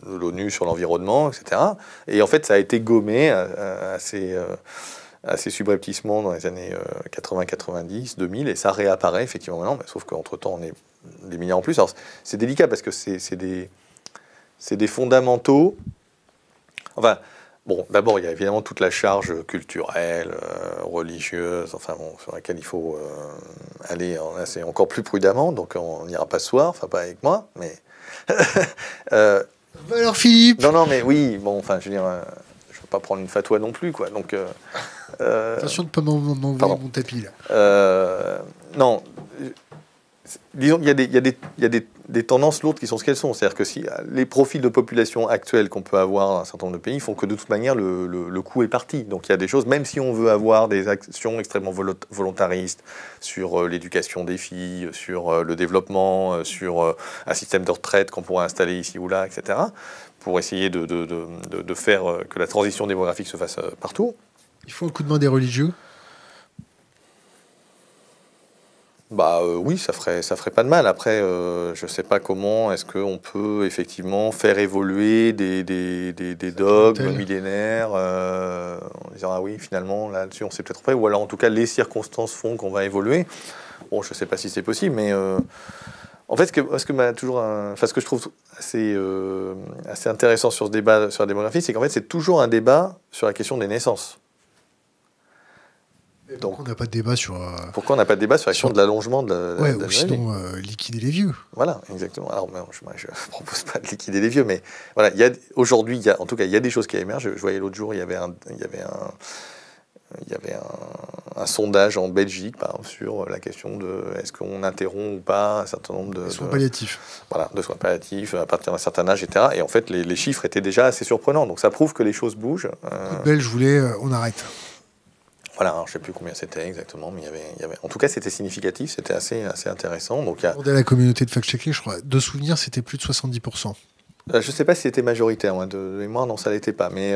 l'ONU sur l'environnement, etc. Et en fait, ça a été gommé assez subrepticement dans les années 80, 90, 2000, et ça réapparaît effectivement maintenant, mais sauf qu'entre-temps, on est des milliards en plus. Alors c'est délicat parce que c'est des fondamentaux. Enfin, bon, d'abord, il y a évidemment toute la charge culturelle, religieuse, enfin bon, sur laquelle il faut aller assez encore plus prudemment. Donc, on n'ira pas ce soir, enfin pas avec moi, mais.
Alors, Philippe.
Non, mais oui, bon, enfin, je veux dire, je ne veux pas prendre une fatwa non plus, quoi. Donc.
Attention de ne pas m'envoyer mon tapis là.
Non. Disons qu'il y a des tendances lourdes qui sont ce qu'elles sont. C'est-à-dire que si les profils de population actuels qu'on peut avoir dans un certain nombre de pays font que de toute manière le coup est parti. Donc il y a des choses, même si on veut avoir des actions extrêmement volontaristes sur l'éducation des filles, sur le développement, sur un système de retraite qu'on pourrait installer ici ou là, etc., pour essayer de faire que la transition démographique se fasse partout.
Il faut un coup de main des religieux.
Bah oui, ça ferait pas de mal. Après, je sais pas comment est-ce qu'on peut effectivement faire évoluer des dogmes millénaires en disant ah oui, finalement là-dessus on s'est peut-être pas, ou alors en tout cas les circonstances font qu'on va évoluer. Bon, je sais pas si c'est possible, mais en fait, ce que je trouve assez intéressant sur ce débat sur la démographie, c'est qu'en fait c'est toujours un débat sur la question des naissances.
Donc, on n'a pas de débat sur.
Pourquoi on n'a pas de débat sur la question de l'allongement de la
ou sinon liquider les vieux.
Voilà, exactement. Alors, moi, je ne propose pas de liquider les vieux, mais voilà, aujourd'hui, en tout cas, il y a des choses qui émergent. Je voyais l'autre jour, il y avait un sondage en Belgique, par exemple, sur la question de est-ce qu'on interrompt ou pas un certain nombre de
soins palliatifs.
Voilà, de soins palliatifs à partir d'un certain âge, etc. Et en fait, les chiffres étaient déjà assez surprenants. Donc, ça prouve que les choses bougent.
Les Belges voulaient, on arrête.
Voilà, alors je ne sais plus combien c'était exactement, mais il y avait... En tout cas, c'était significatif, c'était assez intéressant. Donc,
à la communauté de fact-checking, je crois, de souvenir, c'était plus de 70%.
Je ne sais pas si c'était majoritaire, moi, de mémoire, non, ça ne l'était pas, mais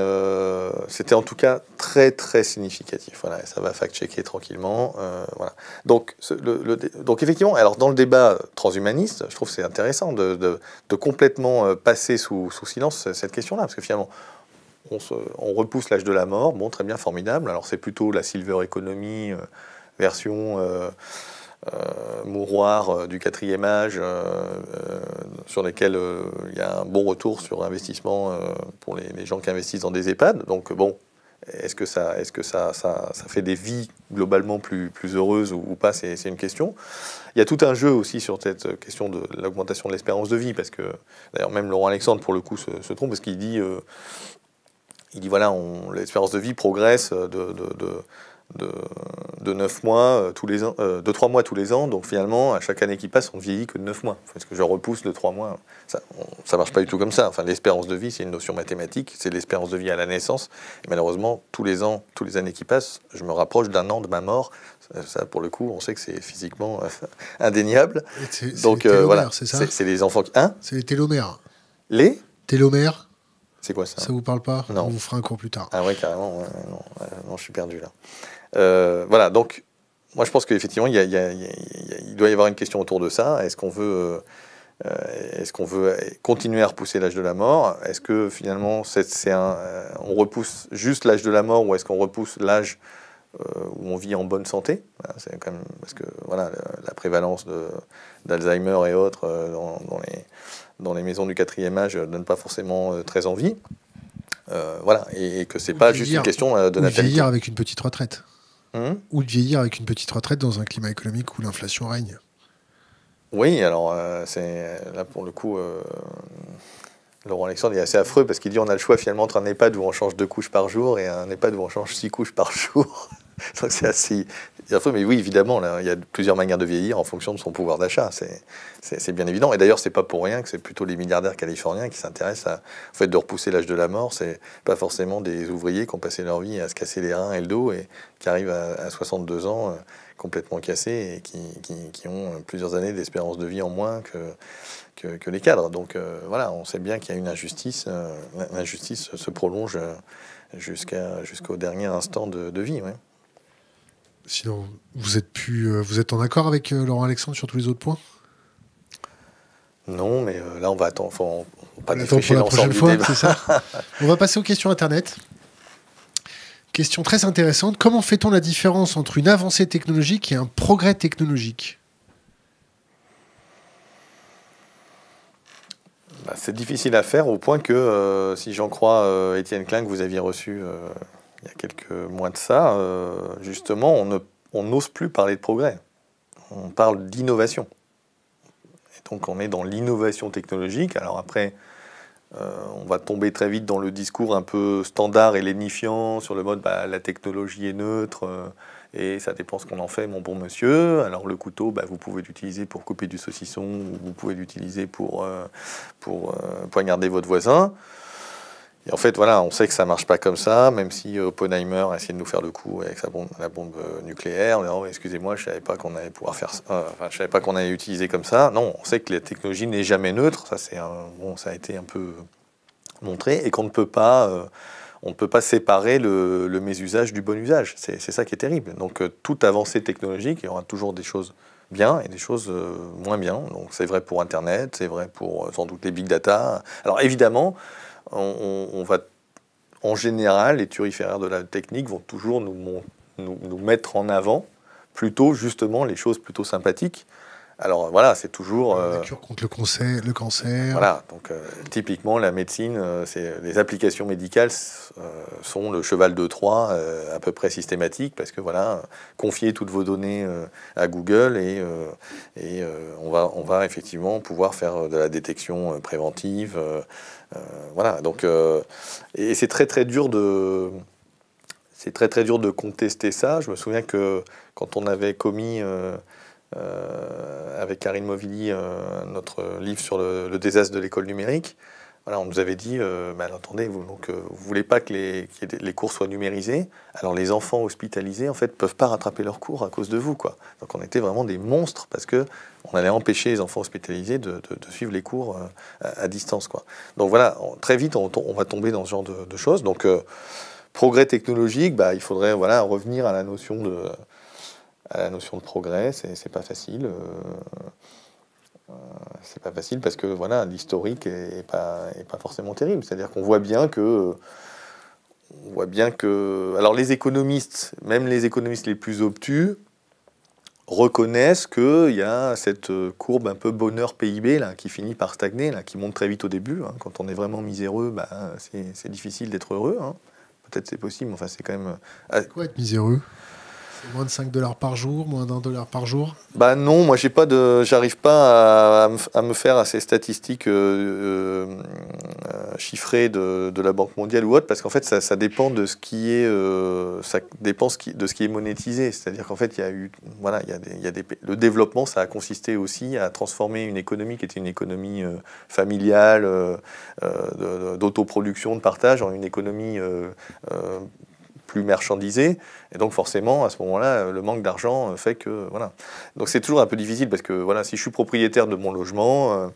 c'était en tout cas très, très significatif. Voilà, ça va fact-checker tranquillement. Voilà. Donc, effectivement, alors dans le débat transhumaniste, je trouve que c'est intéressant de complètement passer sous silence cette question-là, parce que finalement... On repousse l'âge de la mort, bon, très bien, formidable. Alors c'est plutôt la silver economy, version mouroir du 4e âge, sur lesquels il y a un bon retour sur investissement pour les gens qui investissent dans des EHPAD. Donc bon, est-ce que ça fait des vies globalement plus heureuses ou pas, c'est une question. Il y a tout un jeu aussi sur cette question de l'augmentation de l'espérance de vie, parce que d'ailleurs même Laurent Alexandre pour le coup se trompe, parce qu'il dit... Il dit voilà, l'espérance de vie progresse de 9 mois tous les ans, de 3 mois tous les ans. Donc finalement, à chaque année qui passe, on vieillit que de 9 mois. Parce que je repousse de 3 mois. Ça marche pas du tout comme ça. Enfin, l'espérance de vie, c'est une notion mathématique. C'est l'espérance de vie à la naissance. Et malheureusement, tous les ans, toutes les années qui passent, je me rapproche d'un an de ma mort. Ça, pour le coup, on sait que c'est physiquement indéniable. Donc voilà, c'est les enfants qui... Hein ?
C'est les télomères.
Les
télomères.
C'est quoi ça ?
Ça vous parle pas ?
Non.
On vous fera un cours plus tard.
Ah ouais, carrément. Ouais, non, je suis perdu là. Voilà, donc moi je pense qu'effectivement il doit y avoir une question autour de ça. Est-ce qu'on veut continuer à repousser l'âge de la mort ? Est-ce que finalement on repousse juste l'âge de la mort, ou est-ce qu'on repousse l'âge où on vit en bonne santé ? C'est quand même parce que voilà, la prévalence d'Alzheimer et autres dans les maisons du 4e âge donne pas forcément très envie. Voilà, et que c'est pas juste une question de natalité.
Ou vieillir avec une petite retraite. Ou de vieillir avec une petite retraite dans un climat économique où l'inflation règne.
Oui, alors là pour le coup, Laurent Alexandre est assez affreux parce qu'il dit on a le choix finalement entre un EHPAD où on change 2 couches par jour et un EHPAD où on change 6 couches par jour. Donc c'est assez affreux, mais oui, évidemment, là, il y a plusieurs manières de vieillir en fonction de son pouvoir d'achat. C'est bien évident. Et d'ailleurs, c'est pas pour rien que c'est plutôt les milliardaires californiens qui s'intéressent au fait de repousser l'âge de la mort. C'est pas forcément des ouvriers qui ont passé leur vie à se casser les reins et le dos et qui arrivent à 62 ans complètement cassés et qui ont plusieurs années d'espérance de vie en moins que les cadres. Donc voilà, on sait bien qu'il y a une injustice. L'injustice se prolonge jusqu'au dernier instant de vie. Ouais.
Sinon, vous êtes en accord avec Laurent Alexandre sur tous les autres points?
Non, mais là, on va attendre. On va pas
défricher l'ensemble du débat. C'est ça. On va passer aux questions Internet. Question très intéressante. Comment fait-on la différence entre une avancée technologique et un progrès technologique?
C'est difficile à faire au point que, si j'en crois Étienne Klein, que vous aviez reçu il y a quelques mois de ça, justement, on n'ose plus parler de progrès. On parle d'innovation. Et donc, on est dans l'innovation technologique. Alors après, on va tomber très vite dans le discours un peu standard et lénifiant sur le mode la technologie est neutre et ça dépend ce qu'on en fait, mon bon monsieur. Alors le couteau, vous pouvez l'utiliser pour couper du saucisson ou vous pouvez l'utiliser pour poignarder votre voisin. Et en fait, voilà, on sait que ça marche pas comme ça, même si Oppenheimer a essayé de nous faire le coup avec la bombe nucléaire. Oh, excusez-moi, je savais pas qu'on allait pouvoir faire ça. Je savais pas qu'on allait utiliser comme ça. Non, on sait que la technologie n'est jamais neutre. Ça, ça a été un peu montré et qu'on ne peut pas, séparer le mésusage du bon usage. C'est ça qui est terrible. Donc, toute avancée technologique, il y aura toujours des choses bien et des choses moins bien. Donc, c'est vrai pour Internet, c'est vrai pour sans doute les big data. Alors, évidemment, on va, en général, les turiféraires de la technique vont toujours nous mettre en avant plutôt justement les choses plutôt sympathiques. Alors voilà, c'est toujours...
la cure contre le cancer.
Voilà, donc typiquement la médecine, les applications médicales sont le cheval de Troie à peu près systématique parce que voilà, confier toutes vos données à Google et on va effectivement pouvoir faire de la détection préventive. Voilà, donc et c'est très dur de contester ça. Je me souviens que quand on avait commis avec Karine Movilly notre livre sur le désastre de l'école numérique, voilà, on nous avait dit attendez, vous voulez pas que les cours soient numérisés, alors les enfants hospitalisés en fait peuvent pas rattraper leurs cours à cause de vous, quoi. Donc on était vraiment des monstres parce que on allait empêcher les enfants hospitalisés de suivre les cours à distance, quoi. Donc voilà, très vite on va tomber dans ce genre de choses. Donc progrès technologique, il faudrait revenir à la notion de progrès. C'est pas facile. C'est pas facile parce que l'historique est pas forcément terrible. C'est-à-dire qu'on voit bien que alors les économistes, même les économistes les plus obtus, reconnaissent qu'il y a cette courbe un peu bonheur PIB là, qui finit par stagner, là, qui monte très vite au début. Hein. Quand on est vraiment miséreux, c'est difficile d'être heureux. Hein. Peut-être c'est possible, mais enfin c'est quand même...
C'est quoi être miséreux? C'est moins de 5 $ par jour, moins d'1 $ par jour?
Non, moi j'arrive pas à me faire à ces statistiques chiffrées de la Banque mondiale ou autre, parce qu'en fait ça dépend de ce qui est de ce qui est monétisé. C'est-à-dire qu'en fait il y a eu le développement, ça a consisté aussi à transformer une économie qui était une économie familiale, d'autoproduction, de partage, en une économie plus marchandisé, et donc forcément à ce moment-là le manque d'argent fait que donc c'est toujours un peu difficile parce que si je suis propriétaire de mon logement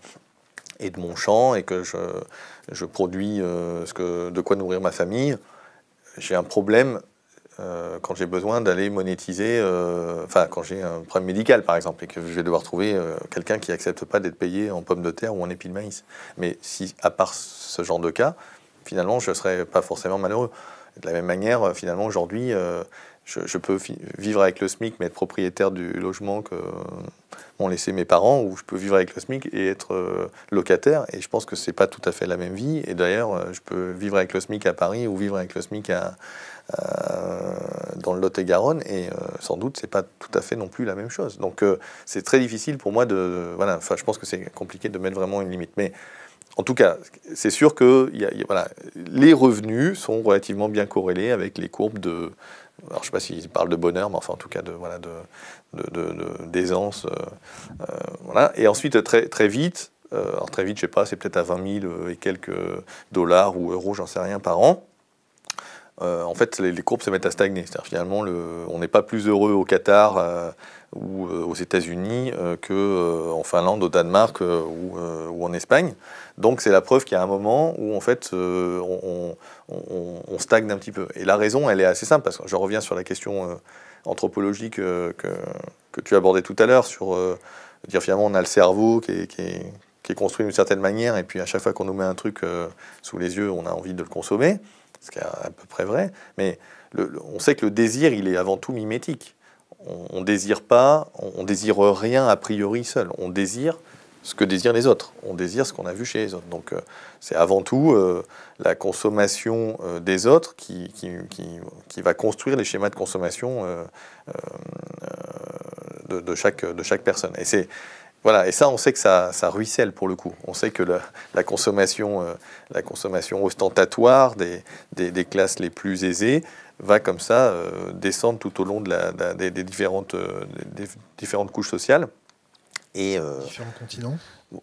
et de mon champ et que je produis de quoi nourrir ma famille, j'ai un problème quand j'ai besoin d'aller monétiser, quand j'ai un problème médical par exemple et que je vais devoir trouver quelqu'un qui accepte pas d'être payé en pommes de terre ou en épis de maïs. Mais si à part ce genre de cas, finalement je serais pas forcément malheureux. De la même manière, finalement, aujourd'hui, je peux vivre avec le SMIC mais être propriétaire du logement que m'ont laissé mes parents, ou je peux vivre avec le SMIC et être locataire. Et je pense que c'est pas tout à fait la même vie. Et d'ailleurs, je peux vivre avec le SMIC à Paris ou vivre avec le SMIC dans le Lot-et-Garonne, et sans doute c'est pas tout à fait non plus la même chose. Donc c'est très difficile pour moi de voilà. Enfin, je pense que c'est compliqué de mettre vraiment une limite. Mais en tout cas, c'est sûr que voilà, les revenus sont relativement bien corrélés avec les courbes de. Alors, je ne sais pas s'ils parlent de bonheur, mais enfin, en tout cas, d'aisance. Voilà. Et ensuite, très vite, alors très vite, je ne sais pas, c'est peut-être à 20 000 et quelques dollars ou euros, j'en sais rien, par an. En fait, les courbes se mettent à stagner. C'est-à-dire, finalement, on n'est pas plus heureux au Qatar ou aux États-Unis qu'en Finlande, au Danemark ou en Espagne. Donc, c'est la preuve qu'il y a un moment où, en fait, on stagne un petit peu. Et la raison, elle est assez simple, parce que je reviens sur la question anthropologique que tu abordais tout à l'heure, sur dire finalement, on a le cerveau qui est construit d'une certaine manière, et puis à chaque fois qu'on nous met un truc sous les yeux, on a envie de le consommer. Ce qui est à peu près vrai, mais on sait que le désir, il est avant tout mimétique. On désire pas, on désire rien a priori seul. On désire ce que désirent les autres. On désire ce qu'on a vu chez les autres. Donc c'est avant tout la consommation des autres qui va construire les schémas de consommation de chaque personne. Et c'est voilà, et ça, on sait que ça ruisselle pour le coup. On sait que la consommation ostentatoire des classes les plus aisées va comme ça descendre tout au long des différentes couches sociales. Et,
différents continents.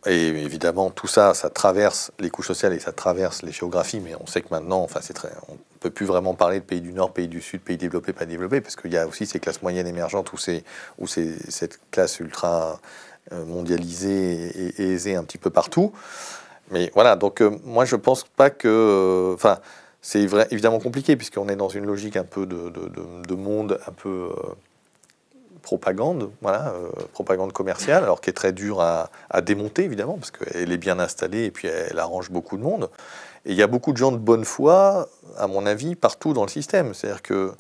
Et évidemment, tout ça, ça traverse les couches sociales et ça traverse les géographies. Mais on sait que maintenant, enfin, on ne peut plus vraiment parler de pays du Nord, pays du Sud, pays développés, pas développés, parce qu'il y a aussi ces classes moyennes émergentes où cette classe ultra mondialisée et aisée un petit peu partout. Mais voilà, donc moi je pense pas que... Enfin, c'est évidemment compliqué puisqu'on est dans une logique un peu de monde un peu propagande, voilà, propagande commerciale, alors qui est très dure à démonter évidemment parce qu'elle est bien installée et puis elle arrange beaucoup de monde. Et il y a beaucoup de gens de bonne foi, à mon avis, partout dans le système. C'est-à-dire que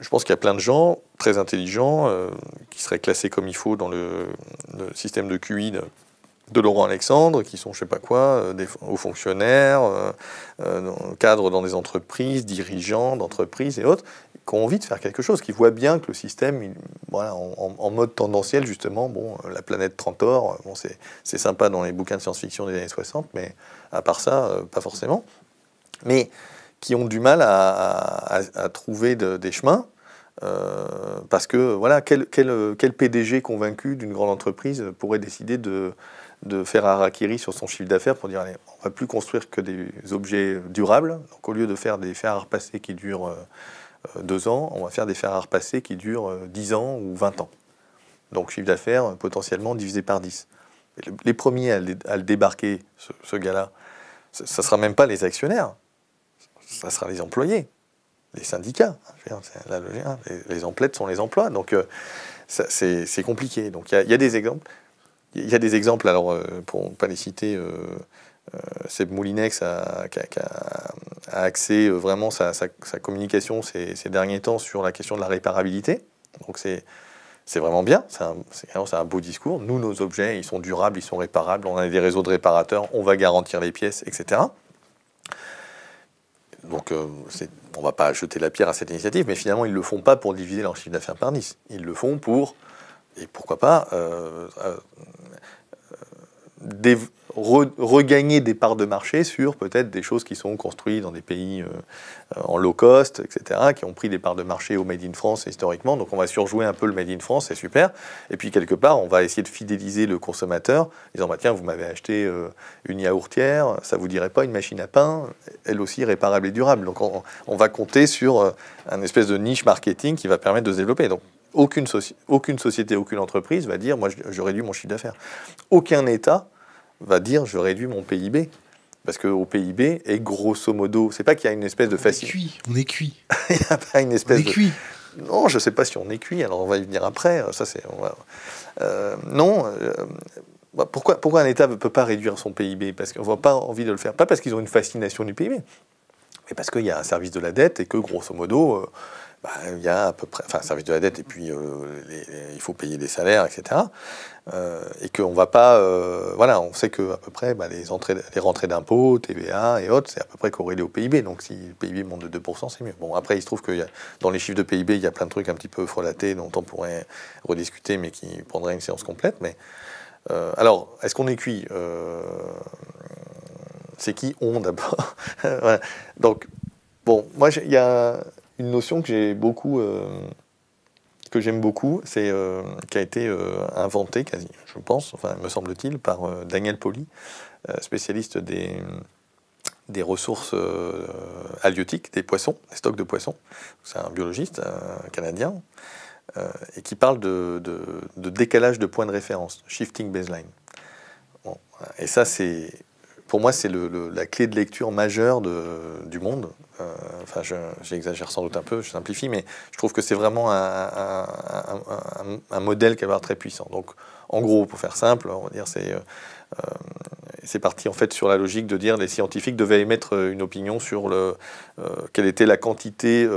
je pense qu'il y a plein de gens très intelligents qui seraient classés comme il faut dans le système de QI de Laurent Alexandre, qui sont, je sais pas quoi, des hauts fonctionnaires, cadres dans des entreprises, dirigeants d'entreprises et autres, qui ont envie de faire quelque chose, qui voient bien que le système, voilà, en mode tendanciel, justement, bon, la planète Trantor, bon, c'est sympa dans les bouquins de science-fiction des années 60, mais à part ça, pas forcément. Mais qui ont du mal à trouver des chemins, parce que voilà, quel PDG convaincu d'une grande entreprise pourrait décider de faire harakiri sur son chiffre d'affaires pour dire allez, on ne va plus construire que des objets durables, donc au lieu de faire des fers à repasser qui durent 2 ans, on va faire des fers à repasser qui durent 10 ans ou 20 ans. Donc chiffre d'affaires potentiellement divisé par 10. Et les premiers à le débarquer, ce gars-là, ça ne sera même pas les actionnaires, ça sera les employés, les syndicats. Les emplettes sont les emplois, donc c'est compliqué. Donc il y a des exemples. Il y a des exemples, alors pour ne pas les citer, Seb Moulinex a axé vraiment sa communication ces derniers temps sur la question de la réparabilité. Donc c'est vraiment bien, c'est un beau discours. Nous, nos objets, ils sont durables, ils sont réparables, on a des réseaux de réparateurs, on va garantir les pièces, etc. Donc on ne va pas jeter la pierre à cette initiative, mais finalement, ils ne le font pas pour diviser leur chiffre d'affaires par 10. Ils le font pour, et pourquoi pas, regagner des parts de marché sur peut-être des choses qui sont construites dans des pays en low cost, etc., qui ont pris des parts de marché au Made in France historiquement. Donc on va surjouer un peu le Made in France, c'est super. Et puis quelque part, on va essayer de fidéliser le consommateur, en disant bah, tiens, vous m'avez acheté une yaourtière, ça vous dirait pas une machine à pain, elle aussi réparable et durable. Donc on va compter sur un espèce de niche marketing qui va permettre de se développer. Donc aucune société, aucune entreprise va dire moi je réduis mon chiffre d'affaires. Aucun État va dire je réduis mon PIB. Parce qu'au PIB, et grosso modo, c'est pas qu'il y a une espèce de facilité.
On est cuit.
Il n'y a pas une espèce
on est cuit.
Non, je ne sais pas si on est cuit, alors on va y venir après. Ça, c'est... non. Pourquoi un État ne peut pas réduire son PIB? Parce qu'on n'a pas envie de le faire. Pas parce qu'ils ont une fascination du PIB, mais parce qu'il y a un service de la dette et que, grosso modo, il y a à peu près, enfin, service de la dette, et puis il faut payer des salaires, etc. Et qu'on va pas, voilà, on sait que à peu près les rentrées d'impôts, TVA et autres, c'est à peu près corrélé au PIB. Donc si le PIB monte de 2%, c'est mieux. Bon, après, il se trouve que dans les chiffres de PIB, il y a plein de trucs un petit peu frelatés dont on pourrait rediscuter, mais qui prendraient une séance complète. Mais alors, est-ce qu'on est cuit? C'est qui on d'abord? Voilà. Donc, bon, moi, il y a une notion que j'ai beaucoup, que j'aime beaucoup, c'est qui a été inventée, quasi, je pense, enfin, me semble-t-il, par Daniel Pauly, spécialiste des ressources halieutiques, des poissons, des stocks de poissons. C'est un biologiste canadien, et qui parle de décalage de points de référence, shifting baseline. Bon, et ça, pour moi, c'est la clé de lecture majeure du monde. Enfin, j'exagère sans doute un peu, je simplifie, mais je trouve que c'est vraiment un modèle qui va être très puissant. Donc, en gros, pour faire simple, on va dire, c'est parti en fait sur la logique de dire les scientifiques devaient émettre une opinion sur quelle était la quantité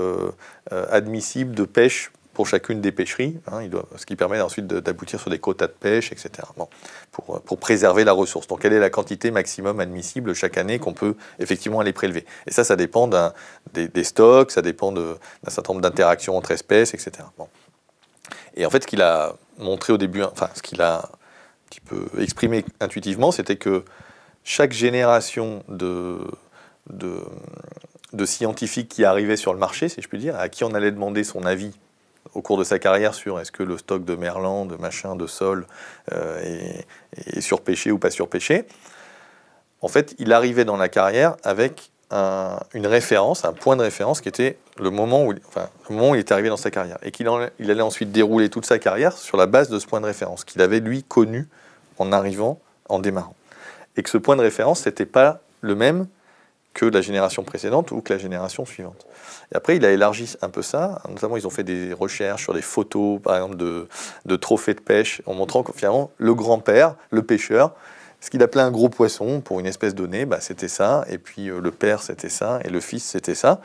admissible de pêche pour chacune des pêcheries, hein, ce qui permet ensuite d'aboutir sur des quotas de pêche, etc. Bon, pour préserver la ressource. Donc, quelle est la quantité maximum admissible chaque année qu'on peut effectivement aller prélever? Et ça dépend des stocks, ça dépend d'un certain nombre d'interactions entre espèces, etc. Bon. Et en fait, ce qu'il a montré au début, enfin, ce qu'il a un petit peu exprimé intuitivement, c'était que chaque génération de scientifiques qui arrivaient sur le marché, si je puis dire, à qui on allait demander son avis au cours de sa carrière sur est-ce que le stock de merlan, de machin, de sol est surpêché ou pas surpêché, en fait, il arrivait dans la carrière avec une référence, un point de référence qui était le moment où il était arrivé dans sa carrière. Et il allait ensuite dérouler toute sa carrière sur la base de ce point de référence qu'il avait, lui, connu en arrivant, en démarrant. Et que ce point de référence, c'était pas le même que la génération précédente ou que la génération suivante. Et après, il a élargi un peu ça. Notamment, ils ont fait des recherches sur des photos, par exemple, de trophées de pêche, en montrant que finalement, le grand-père, le pêcheur, ce qu'il appelait un gros poisson pour une espèce donnée, c'était ça. Et puis le père, c'était ça. Et le fils, c'était ça.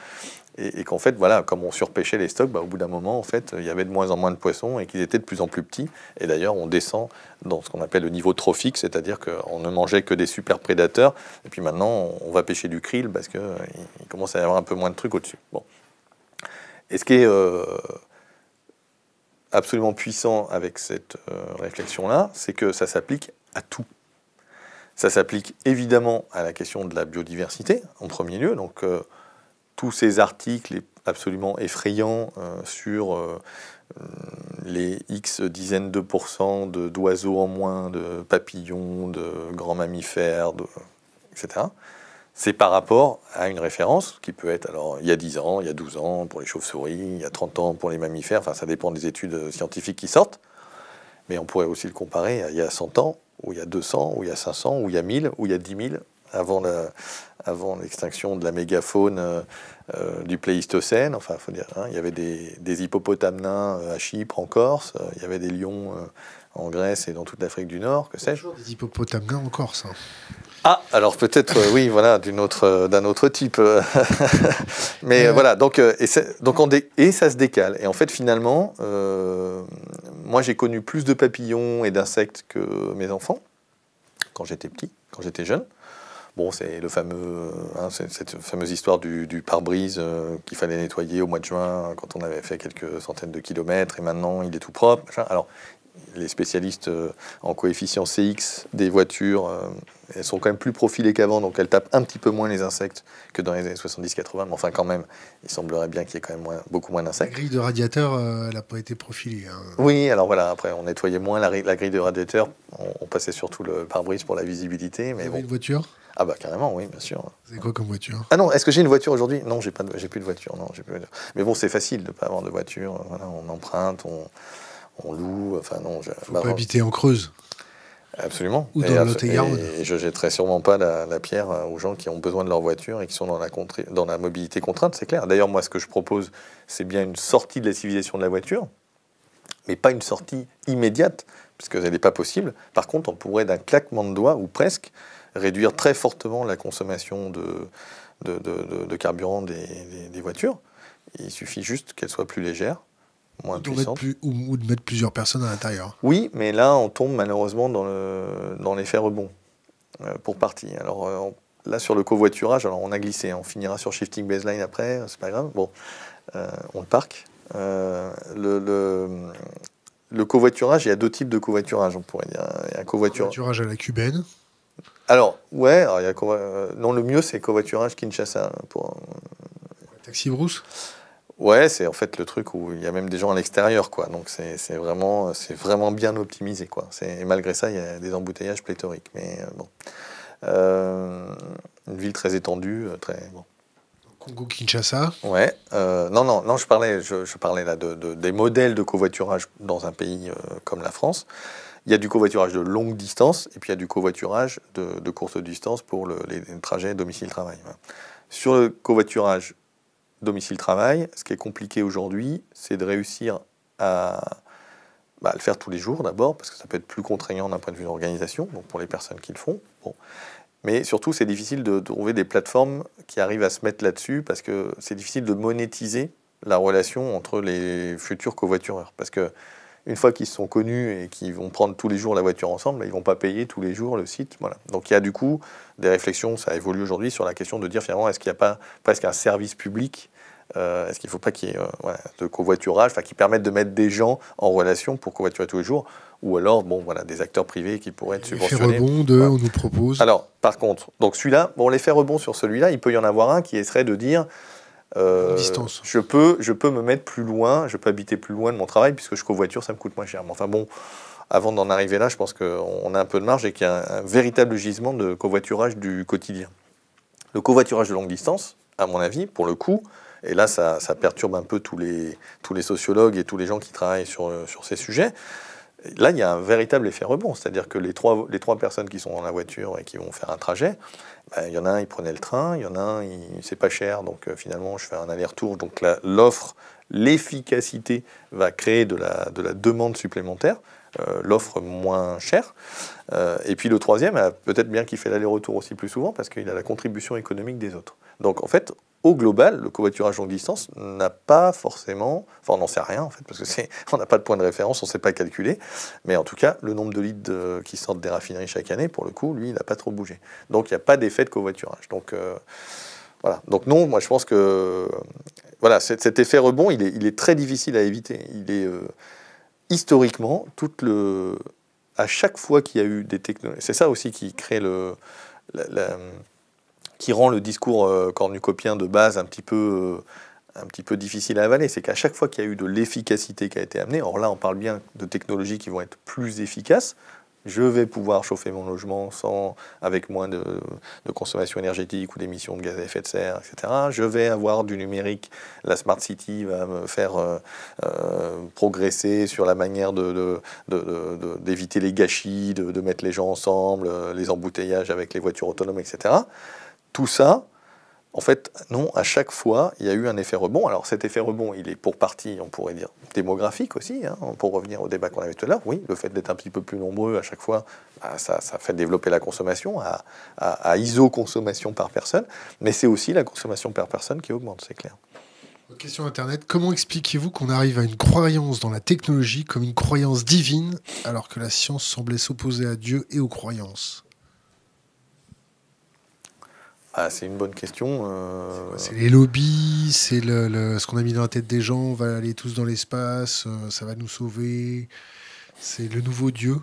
Et qu'en fait, voilà, comme on surpêchait les stocks, au bout d'un moment, en fait, il y avait de moins en moins de poissons et qu'ils étaient de plus en plus petits. Et d'ailleurs, on descend dans ce qu'on appelle le niveau trophique, c'est-à-dire qu'on ne mangeait que des super prédateurs. Et puis maintenant, on va pêcher du krill parce qu'il commence à y avoir un peu moins de trucs au-dessus. Bon. Et ce qui est absolument puissant avec cette réflexion-là, c'est que ça s'applique à tout. Ça s'applique évidemment à la question de la biodiversité, en premier lieu. Donc, tous ces articles absolument effrayants sur les X dizaines de pourcents d'oiseaux en moins, de papillons, de grands mammifères, etc. C'est par rapport à une référence qui peut être, alors, il y a 10 ans, il y a 12 ans pour les chauves-souris, il y a 30 ans pour les mammifères, enfin, ça dépend des études scientifiques qui sortent. Mais on pourrait aussi le comparer à il y a 100 ans, ou il y a 200, ou il y a 500, ou il y a 1000, ou il y a 10 000, avant l'extinction de la mégafaune du Pléistocène. Enfin, faut dire, il y avait des hippopotames nains à Chypre, en Corse, il y avait des lions en Grèce et dans toute l'Afrique du Nord, que sais-je.
Des hippopotames nains en Corse.
Ah, alors peut-être, oui, voilà, d'un autre type. Mais voilà, donc ça se décale. Et en fait, finalement, moi, j'ai connu plus de papillons et d'insectes que mes enfants, quand j'étais petit, quand j'étais jeune. Bon, c'est cette fameuse histoire du pare-brise qu'il fallait nettoyer au mois de juin, quand on avait fait quelques centaines de kilomètres, et maintenant, il est tout propre. Machin. Alors, les spécialistes en coefficient CX des voitures, elles sont quand même plus profilées qu'avant, donc elles tapent un petit peu moins les insectes que dans les années 70-80, mais enfin quand même, il semblerait bien qu'il y ait quand même beaucoup moins d'insectes.
La grille de radiateur, elle n'a pas été profilée.
Oui, alors voilà, après on nettoyait moins la grille de radiateur, on passait surtout le pare-brise pour la visibilité. Mais
vous avez une voiture?
Ah bah carrément, oui, bien sûr.
C'est quoi comme voiture?
Ah non, est-ce que j'ai une voiture aujourd'hui? Non, j'ai plus de voiture, non, j'ai plus de voiture. Mais bon, c'est facile de ne pas avoir de voiture, voilà, on emprunte, on loue, enfin non.
Faut pas habiter en Creuse.
Absolument.
Ou dans le Lot-et-Garonne.
Et je jetterai sûrement pas la pierre aux gens qui ont besoin de leur voiture et qui sont dans la mobilité contrainte, c'est clair. D'ailleurs, moi, ce que je propose, c'est bien une sortie de la civilisation de la voiture, mais pas une sortie immédiate, puisqu'elle n'est pas possible. Par contre, on pourrait, d'un claquement de doigts, ou presque, réduire très fortement la consommation de carburant des voitures, Il suffit juste qu'elle soit plus légère, moins
Ou
puissante.
ou de mettre plusieurs personnes à l'intérieur.
Oui, mais là, on tombe malheureusement dans l'effet rebond, pour partie. Alors là, sur le covoiturage, alors on a glissé, on finira sur shifting baseline après, c'est pas grave. Bon, on le parque. Le covoiturage, il y a deux types de covoiturage, on pourrait dire. Il y a un
Covoiturage à la cubaine.
Alors, ouais, alors il y a non, le mieux, c'est covoiturage Kinshasa.
Taxi brousse.
Ouais, c'est en fait le truc où il y a même des gens à l'extérieur, quoi. Donc c'est vraiment bien optimisé, quoi. Et malgré ça, il y a des embouteillages pléthoriques. Mais bon. Une ville très étendue, très... Bon.
Congo-Kinshasa.
Ouais. Non, je parlais là des modèles de covoiturage dans un pays comme la France. Il y a du covoiturage de longue distance et puis il y a du covoiturage de courte distance pour les trajets domicile-travail. Voilà. Sur le covoiturage domicile-travail, ce qui est compliqué aujourd'hui, c'est de réussir à le faire tous les jours d'abord, parce que ça peut être plus contraignant d'un point de vue d'organisation, donc pour les personnes qui le font. Bon. Mais surtout, c'est difficile de trouver des plateformes qui arrivent à se mettre là-dessus, parce que c'est difficile de monétiser la relation entre les futurs covoitureurs. Parce que une fois qu'ils se sont connus et qu'ils vont prendre tous les jours la voiture ensemble, ils ne vont pas payer tous les jours le site. Voilà. Donc il y a du coup des réflexions, ça évolue aujourd'hui, sur la question de dire finalement, est-ce qu'il n'y a pas presque un service public, est-ce qu'il ne faut pas qu'il y ait de covoiturage, qui permette de mettre des gens en relation pour covoiturer tous les jours, ou alors des acteurs privés qui pourraient être subventionnés.
L'effet rebond on nous propose.
Alors par contre, donc celui-là, l'effet rebond sur celui-là, il peut y en avoir un qui serait de dire
distance.
Je peux me mettre plus loin, je peux habiter plus loin de mon travail puisque je covoiture, ça me coûte moins cher. Mais enfin bon, avant d'en arriver là, je pense qu'on a un peu de marge et qu'il y a un véritable gisement de covoiturage du quotidien. Le covoiturage de longue distance, à mon avis, pour le coup, et là ça perturbe un peu tous les sociologues et tous les gens qui travaillent sur ces sujets, là il y a un véritable effet rebond, c'est-à-dire que les trois personnes qui sont dans la voiture et qui vont faire un trajet, il y en a un, il prenait le train, il y en a un, c'est pas cher, donc finalement je fais un aller-retour. Donc l'offre, l'efficacité va créer de la demande supplémentaire, l'offre moins chère. Et puis le troisième, peut-être bien qu'il fait l'aller-retour aussi plus souvent parce qu'il a la contribution économique des autres. Donc en fait, au global, le covoiturage longue distance n'a pas forcément... Enfin, on n'en sait rien, en fait, parce qu'on n'a pas de point de référence, on ne sait pas calculer. Mais en tout cas, le nombre de litres qui sortent des raffineries chaque année, pour le coup, lui, il n'a pas trop bougé. Donc, il n'y a pas d'effet de covoiturage. Donc, voilà. Donc, non, moi, je pense que... Voilà, cet effet rebond, il est très difficile à éviter. Il est... historiquement, à chaque fois qu'il y a eu des technologies... C'est ça aussi qui crée qui rend le discours cornucopien de base un petit peu difficile à avaler, c'est qu'à chaque fois qu'il y a eu de l'efficacité qui a été amenée, or là on parle bien de technologies qui vont être plus efficaces, je vais pouvoir chauffer mon logement avec moins de consommation énergétique ou d'émissions de gaz à effet de serre, etc. Je vais avoir du numérique, la Smart City va me faire progresser sur la manière d'éviter les gâchis, de mettre les gens ensemble, les embouteillages avec les voitures autonomes, etc. Tout ça, en fait, non, à chaque fois, il y a eu un effet rebond. Alors cet effet rebond, il est pour partie, on pourrait dire, démographique aussi, hein, pour revenir au débat qu'on avait tout à l'heure. Oui, le fait d'être un petit peu plus nombreux à chaque fois, ça fait développer la consommation, à iso-consommation par personne, mais c'est aussi la consommation par personne qui augmente, c'est clair.
Question Internet, comment expliquez-vous qu'on arrive à une croyance dans la technologie comme une croyance divine, alors que la science semblait s'opposer à Dieu et aux croyances ?
C'est une bonne question.
C'est les lobbies, c'est ce qu'on a mis dans la tête des gens, on va aller tous dans l'espace, ça va nous sauver, c'est le nouveau Dieu.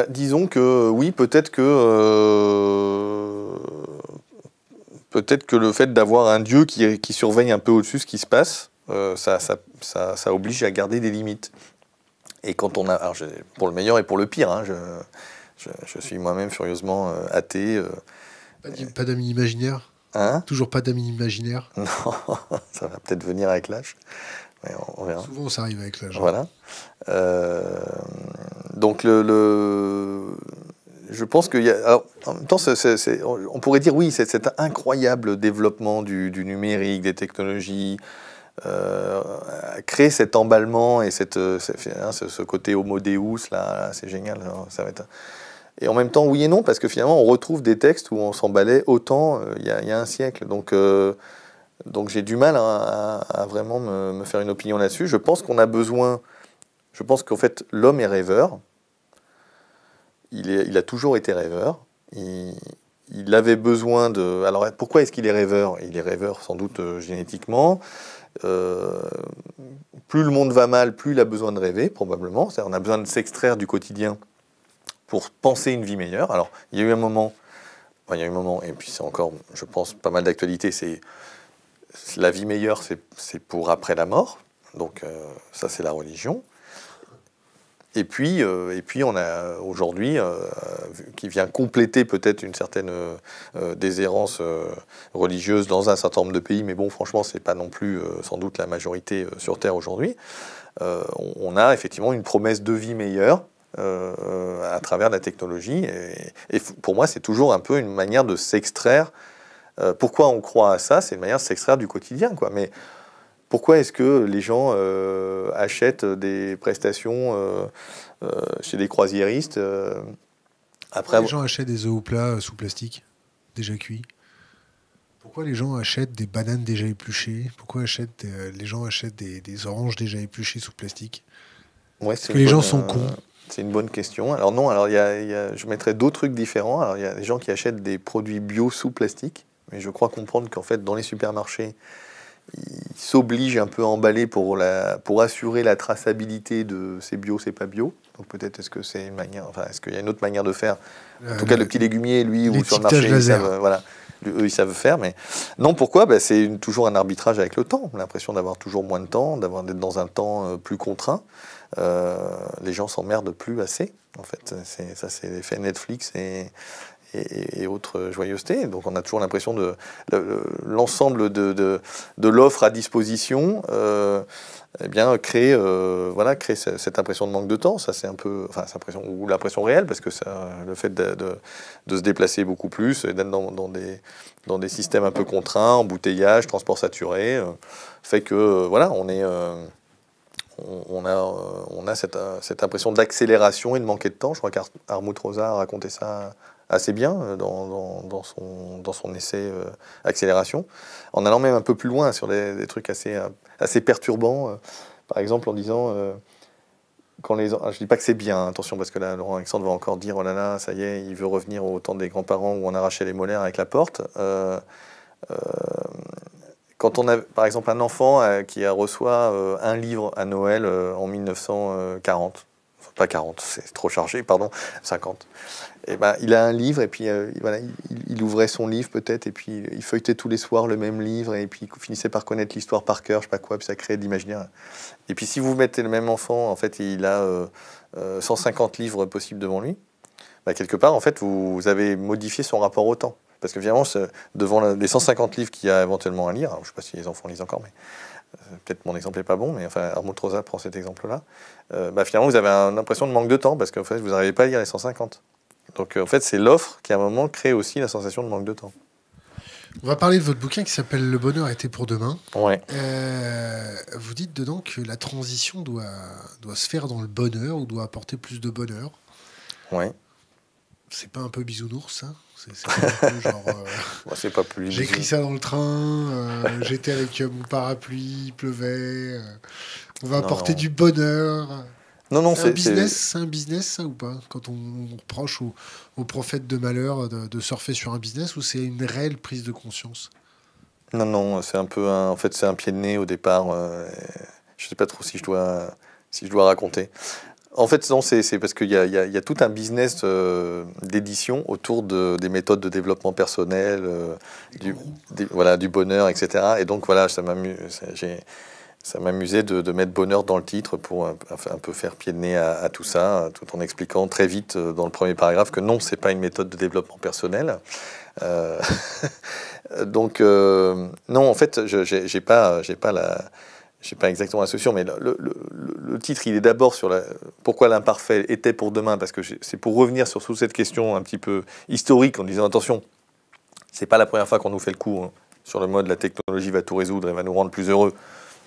Disons que oui, peut-être que le fait d'avoir un Dieu qui surveille un peu au-dessus ce qui se passe, ça oblige à garder des limites. Et quand on a... Alors pour le meilleur et pour le pire, hein, je suis moi-même furieusement athée.
Pas d'amis imaginaires ?
Hein ?
Toujours pas d'amis imaginaires ?
Non, ça va peut-être venir avec l'âge. Mais on verra.
Souvent, ça arrive avec l'âge.
Voilà. Donc, je pense qu'il y a... Alors, en même temps, on pourrait dire, oui, cet incroyable développement du numérique, des technologies, créer cet emballement et ce côté homo deus, là c'est génial. Ça va être... Et en même temps, oui et non, parce que finalement, on retrouve des textes où on s'emballait autant il y a un siècle. Donc, Donc j'ai du mal à vraiment me faire une opinion là-dessus. Je pense qu'on a besoin... Je pense qu'en fait, l'homme est rêveur. Il a toujours été rêveur. Il avait besoin de... Alors pourquoi est-ce qu'il est rêveur? Il est rêveur sans doute génétiquement. Plus le monde va mal, plus il a besoin de rêver, probablement. C'est-à-dire, on a besoin de s'extraire du quotidien pour penser une vie meilleure. Alors, il y a eu un moment, et puis c'est encore, je pense, pas mal d'actualité, c'est la vie meilleure, c'est pour après la mort. Donc, ça, c'est la religion. Et puis on a aujourd'hui, qui vient compléter peut-être une certaine déshérence religieuse dans un certain nombre de pays, mais bon, franchement, c'est pas non plus sans doute la majorité sur Terre aujourd'hui. On a effectivement une promesse de vie meilleure à travers la technologie. Et pour moi, c'est toujours un peu une manière de s'extraire. Pourquoi on croit à ça? C'est une manière de s'extraire du quotidien, quoi. Mais pourquoi est-ce que les gens achètent des prestations chez des croisiéristes
après les gens achètent des œufs au plat sous plastique, déjà cuits? Pourquoi les gens achètent des bananes déjà épluchées? Pourquoi les gens achètent des oranges déjà épluchées sous plastique? Parce que les gens sont cons.
C'est une bonne question. Alors non, je mettrais d'autres trucs différents. Alors il y a des gens qui achètent des produits bio sous plastique, mais je crois comprendre qu'en fait, dans les supermarchés, ils s'obligent un peu à emballer pour assurer la traçabilité de c'est bio, c'est pas bio. Donc peut-être est-ce que c'est une manière, enfin est-ce qu'il y a une autre manière de faire? En tout cas, le petit légumier, lui, ou sur le marché, eux, ils savent faire. Mais non, pourquoi? C'est toujours un arbitrage avec le temps. L'impression d'avoir toujours moins de temps, d'être dans un temps plus contraint. Les gens s'emmerdent plus assez. En fait, ça c'est l'effet Netflix et autres joyeusetés. Donc on a toujours l'impression de l'ensemble de l'offre à disposition créer cette impression de manque de temps. Ça c'est un peu, enfin cette impression, ou l'impression réelle, parce que le fait de se déplacer beaucoup plus, d'être dans des systèmes un peu contraints, embouteillage, transport saturé, fait que on a cette impression d'accélération et de manquer de temps. Je crois qu'Armut Rosa a raconté ça assez bien dans son essai Accélération, en allant même un peu plus loin sur des trucs assez perturbants. Par exemple, en disant, je ne dis pas que c'est bien, attention, parce que là, Laurent Alexandre va encore dire, oh là là, ça y est, il veut revenir au temps des grands-parents où on arrachait les molaires avec la porte. Quand on a, par exemple, un enfant qui reçoit un livre à Noël en 1940, enfin, pas 40, c'est trop chargé, pardon, 50. Et il a un livre, et puis il ouvrait son livre peut-être, et puis il feuilletait tous les soirs le même livre, et puis il finissait par connaître l'histoire par cœur, je sais pas quoi, puis ça créait de l'imaginaire. Et puis si vous mettez le même enfant, en fait, il a 150 livres possibles devant lui, quelque part, en fait, vous avez modifié son rapport au temps. Parce que finalement, devant les 150 livres qu'il y a éventuellement à lire, alors, je ne sais pas si les enfants lisent encore, mais peut-être mon exemple n'est pas bon, mais enfin, Armut Rosa prend cet exemple-là. Finalement, vous avez une impression de manque de temps, parce qu'en fait, vous n'arrivez pas à lire les 150. Donc, en fait, c'est l'offre qui, à un moment, crée aussi la sensation de manque de temps.
On va parler de votre bouquin qui s'appelle « Le bonheur était pour demain ».
Ouais.
Vous dites dedans que la transition doit se faire dans le bonheur, ou doit apporter plus de bonheur.
Ouais.
C'est pas un peu bisounours, ça? C'est pas un peu genre...
c'est pas plus...
J'ai écrit ça dans le train, j'étais avec mon parapluie, il pleuvait, on va apporter du bonheur.
Non,
c'est un business, ça, ou pas? Quand on reproche aux prophètes de malheur de surfer sur un business, ou c'est une réelle prise de conscience?
Non, c'est un peu en fait, c'est un pied de nez au départ. Je sais pas trop si je dois raconter. En fait, non, c'est parce qu'il y a tout un business d'édition autour des méthodes de développement personnel, du bonheur, etc. Et donc, voilà, ça m'amusait de mettre bonheur dans le titre pour un peu faire pied de nez à tout ça, tout en expliquant très vite dans le premier paragraphe que non, c'est pas une méthode de développement personnel. Donc, non, en fait, j'ai pas exactement la solution, mais le titre, il est d'abord sur pourquoi l'imparfait était pour demain, parce que c'est pour revenir sur toute cette question un petit peu historique, en disant attention, c'est pas la première fois qu'on nous fait le coup sur le mode la technologie va tout résoudre et va nous rendre plus heureux.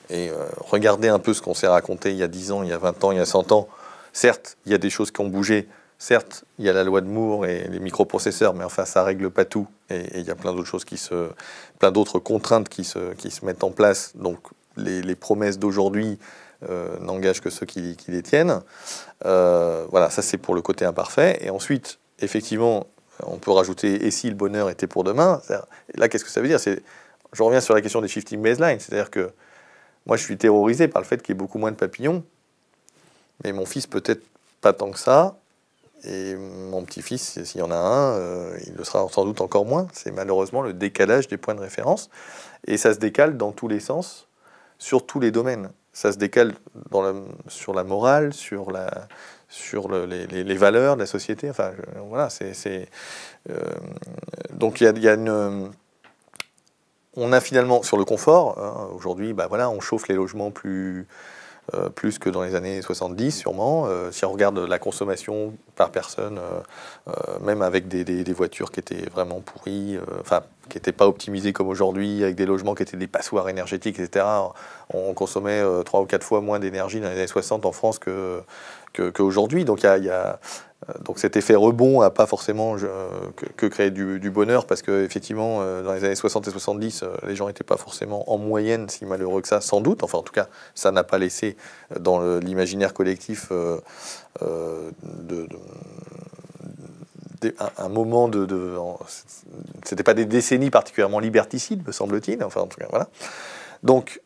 Et regardez un peu ce qu'on s'est raconté il y a 10 ans, il y a 20 ans, il y a 100 ans. Certes, il y a des choses qui ont bougé. Certes, il y a la loi de Moore et les microprocesseurs, mais enfin, ça règle pas tout. Et il y a plein d'autres choses plein d'autres contraintes qui se mettent en place. Donc les promesses d'aujourd'hui n'engagent que ceux qui les tiennent. Voilà, ça c'est pour le côté imparfait. Et ensuite, effectivement, on peut rajouter « et si le bonheur était pour demain ?» Là, qu'est-ce que ça veut dire? Je reviens sur la question des shifting baselines. C'est-à-dire que moi, je suis terrorisé par le fait qu'il y ait beaucoup moins de papillons. Mais mon fils, peut-être pas tant que ça. Et mon petit-fils, s'il y en a un, il le sera sans doute encore moins. C'est malheureusement le décalage des points de référence. Et ça se décale dans tous les sens, sur tous les domaines. Ça se décale sur la morale, sur les valeurs de la société. Enfin, voilà, donc il y a une... On a finalement, sur le confort, hein, aujourd'hui, voilà, on chauffe les logements plus que dans les années 70 sûrement. Si on regarde la consommation par personne, même avec des voitures qui étaient vraiment pourries, qui n'étaient pas optimisées comme aujourd'hui, avec des logements qui étaient des passoires énergétiques, etc., on consommait 3 ou 4 fois moins d'énergie dans les années 60 en France qu'aujourd'hui. Donc donc cet effet rebond n'a pas forcément que créer du bonheur, parce qu'effectivement, dans les années 60 et 70, les gens n'étaient pas forcément en moyenne si malheureux que ça, sans doute. Enfin, en tout cas, ça n'a pas laissé dans l'imaginaire collectif un moment c'était pas des décennies particulièrement liberticides, me semble-t-il. Enfin, en tout cas, voilà. Donc,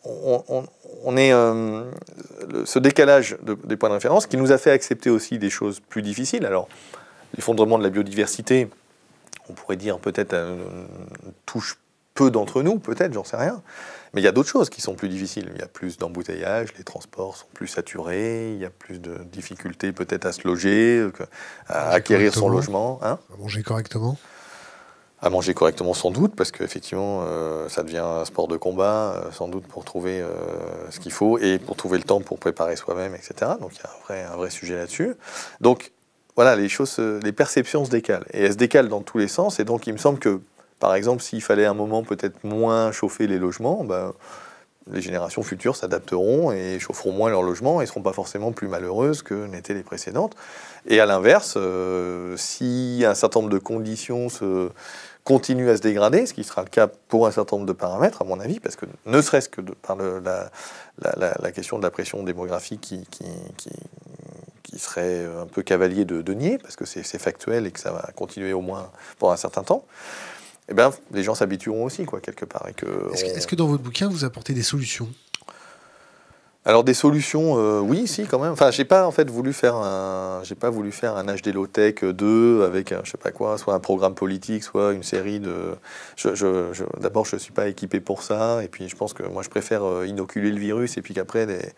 on est ce décalage des points de référence qui nous a fait accepter aussi des choses plus difficiles. Alors, l'effondrement de la biodiversité, on pourrait dire peut-être touche peu d'entre nous, peut-être, j'en sais rien. Mais il y a d'autres choses qui sont plus difficiles. Il y a plus d'embouteillages, les transports sont plus saturés, il y a plus de difficultés peut-être à se loger, à acquérir son logement. Hein,
à manger correctement.
À manger correctement, sans doute, parce qu'effectivement, ça devient un sport de combat, sans doute pour trouver ce qu'il faut et pour trouver le temps pour préparer soi-même, etc. Donc il y a un vrai sujet là-dessus. Donc voilà, les perceptions se décalent. Et elles se décalent dans tous les sens. Et donc il me semble que, par exemple, s'il fallait un moment peut-être moins chauffer les logements, les générations futures s'adapteront et chaufferont moins leurs logements et ne seront pas forcément plus malheureuses que n'étaient les précédentes. Et à l'inverse, si un certain nombre de conditions continue à se dégrader, ce qui sera le cas pour un certain nombre de paramètres, à mon avis, parce que ne serait-ce que par la question de la pression démographique qui serait un peu cavalier de nier, parce que c'est factuel et que ça va continuer au moins pour un certain temps, eh bien, les gens s'habitueront aussi, quoi, quelque part.
Est-ce que dans votre bouquin, vous apportez des solutions ?
Alors des solutions, oui, si, quand même. Enfin, j'ai pas voulu faire un HD Low-Tech 2 avec je sais pas quoi, soit un programme politique, soit une série de. D'abord, je suis pas équipé pour ça, et puis je pense que moi, je préfère inoculer le virus, et puis qu'après, des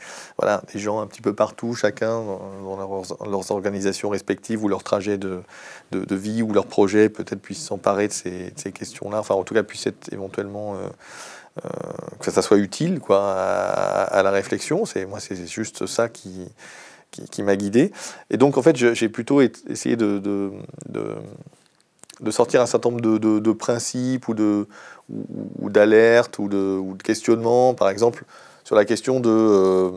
gens un petit peu partout, chacun dans leurs organisations respectives ou leurs trajets de vie ou leurs projets, peut-être puissent s'emparer de ces questions-là. Enfin, en tout cas, puissent être éventuellement que ça soit utile, quoi, à la réflexion. C'est juste ça qui m'a guidé. Et donc, en fait, j'ai plutôt essayé de sortir un certain nombre de principes ou d'alertes ou de questionnements, par exemple, sur la question de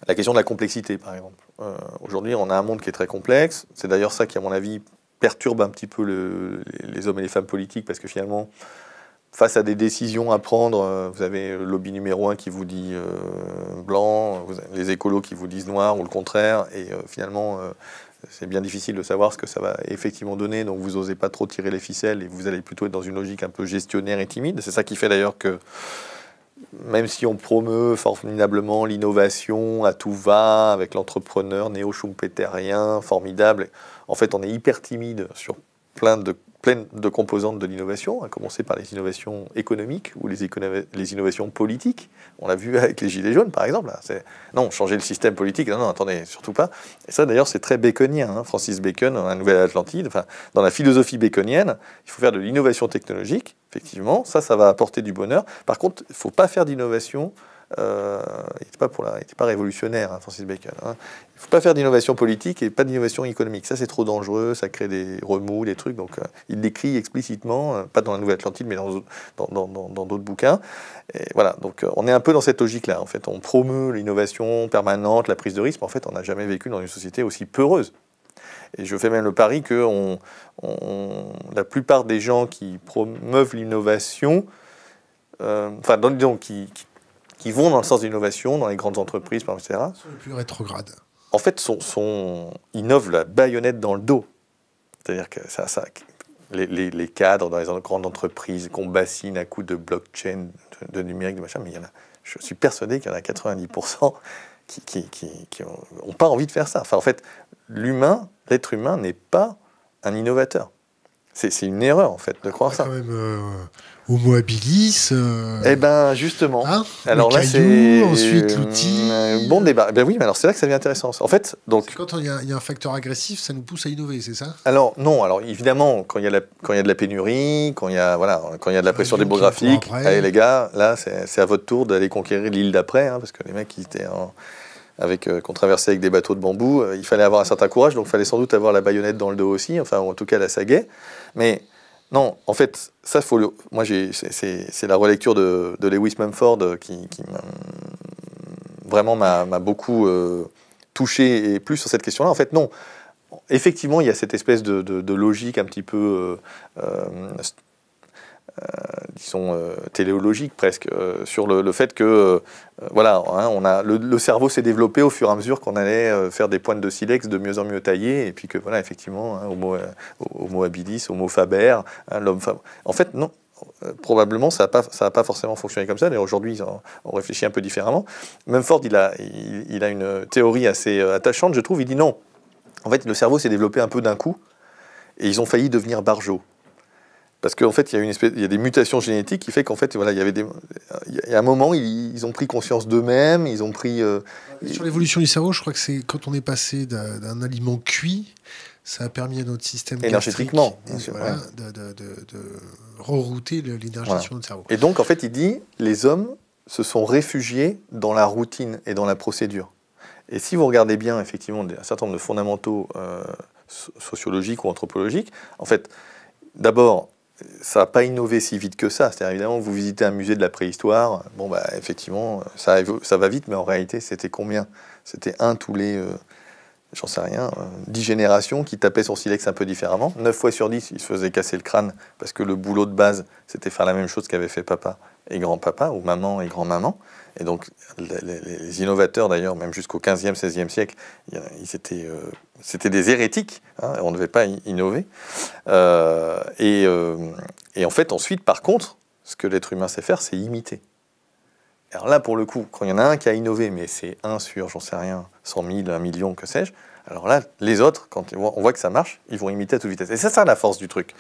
la complexité, par exemple. Aujourd'hui, on a un monde qui est très complexe. C'est d'ailleurs ça qui, à mon avis, perturbe un petit peu les hommes et les femmes politiques, parce que finalement, face à des décisions à prendre, vous avez le lobby numéro 1 qui vous dit blanc, les écolos qui vous disent noir ou le contraire, et finalement c'est bien difficile de savoir ce que ça va effectivement donner, donc vous n'osez pas trop tirer les ficelles et vous allez plutôt être dans une logique un peu gestionnaire et timide. C'est ça qui fait d'ailleurs que même si on promeut formidablement l'innovation à tout va, avec l'entrepreneur néo-schumpeterien formidable, en fait on est hyper timide sur plein de composantes de l'innovation, à commencer par les innovations économiques ou les innovations politiques. On l'a vu avec les Gilets jaunes, par exemple. Non, changer le système politique, non, attendez, surtout pas. Et ça, d'ailleurs, c'est très baconien. Hein. Francis Bacon, dans la Nouvelle-Atlantide, dans la philosophie baconienne, il faut faire de l'innovation technologique, effectivement. Ça va apporter du bonheur. Par contre, il ne faut pas faire d'innovation. Il n'était pas révolutionnaire, hein, Francis Bacon. Hein. Il ne faut pas faire d'innovation politique et pas d'innovation économique. Ça, c'est trop dangereux, ça crée des remous, des trucs. Donc, il l'écrit explicitement, pas dans la Nouvelle-Atlantide, mais dans d'autres bouquins. Et voilà, donc on est un peu dans cette logique-là. En fait, on promeut l'innovation permanente, la prise de risque, mais en fait, on n'a jamais vécu dans une société aussi peureuse. Et je fais même le pari que la plupart des gens qui promeuvent l'innovation, qui vont dans le sens de l'innovation, dans les grandes entreprises, etc.,
sont les plus rétrogrades.
En fait, innovent la baïonnette dans le dos. C'est-à-dire que les cadres dans les grandes entreprises qu'on bassine à coups de blockchain, de numérique, de machin, mais je suis persuadé qu'il y en a 90% qui n'ont pas envie de faire ça. Enfin, en fait, l'être humain n'est pas un innovateur. C'est une erreur, en fait, de croire ça.
Quand même, Homo habilis.
Eh ben, justement.
Hein,
alors là,
c'est ensuite l'outil.
Bon débat. Ben oui, mais alors c'est là que ça devient intéressant. En fait, donc.
Quand il y a un facteur agressif, ça nous pousse à innover, c'est ça?
Alors non. Alors évidemment, quand il y a de la pénurie, quand il y a de la pression démographique, allez les gars, là, c'est à votre tour d'aller conquérir l'île d'après, hein, parce que les mecs qui étaient qu'on traversait avec des bateaux de bambou, il fallait avoir un certain courage, donc il fallait sans doute avoir la baïonnette dans le dos aussi, enfin en tout cas la sagaie. Mais non, en fait, ça moi c'est la relecture de Lewis Mumford qui vraiment m'a beaucoup touché, et plus sur cette question-là. En fait, non. Effectivement, il y a cette espèce de logique un petit peu disons téléologique presque, sur le fait que voilà, hein, le cerveau s'est développé au fur et à mesure qu'on allait faire des pointes de silex de mieux en mieux taillées, et puis que voilà, effectivement, hein, Homo habilis, Homo faber, hein, l'homme faber. En fait, non. Probablement, ça n'a pas forcément fonctionné comme ça. D'ailleurs, aujourd'hui, on réfléchit un peu différemment. Mumford, il a une théorie assez attachante, je trouve. Il dit non. En fait, le cerveau s'est développé un peu d'un coup, et ils ont failli devenir barjots. Parce qu'en fait, il y a des mutations génétiques qui fait qu'en fait, voilà, il y a un moment, ils ont pris conscience d'eux-mêmes, ils ont pris...
Sur l'évolution du cerveau, je crois que c'est quand on est passé d'un aliment cuit, ça a permis à notre système
énergétiquement,
gastrique, voilà, de rerouter l'énergie sur notre cerveau.
Et donc, en fait, il dit, les hommes se sont réfugiés dans la routine et dans la procédure. Et si vous regardez bien, effectivement, un certain nombre de fondamentaux sociologiques ou anthropologiques, en fait, d'abord, ça n'a pas innové si vite que ça. C'est-à-dire, évidemment, vous visitez un musée de la préhistoire, bon, bah, effectivement, ça va vite, mais en réalité, c'était combien? C'était un tous les, j'en sais rien, 10 générations qui tapaient son silex un peu différemment. 9 fois sur 10, ils se faisaient casser le crâne, parce que le boulot de base, c'était faire la même chose qu'avaient fait papa et grand-papa, ou maman et grand-maman. Et donc, les innovateurs, d'ailleurs, même jusqu'au 15e, 16e siècle, c'était des hérétiques, hein, on ne devait pas innover. Et en fait, ensuite, par contre, ce que l'être humain sait faire, c'est imiter. Alors là, pour le coup, quand il y en a un qui a innové, mais c'est 1 sur, j'en sais rien, 100 000, 1 million, que sais-je, alors là, les autres, quand on voit que ça marche, ils vont imiter à toute vitesse. Et c'est ça la force du truc.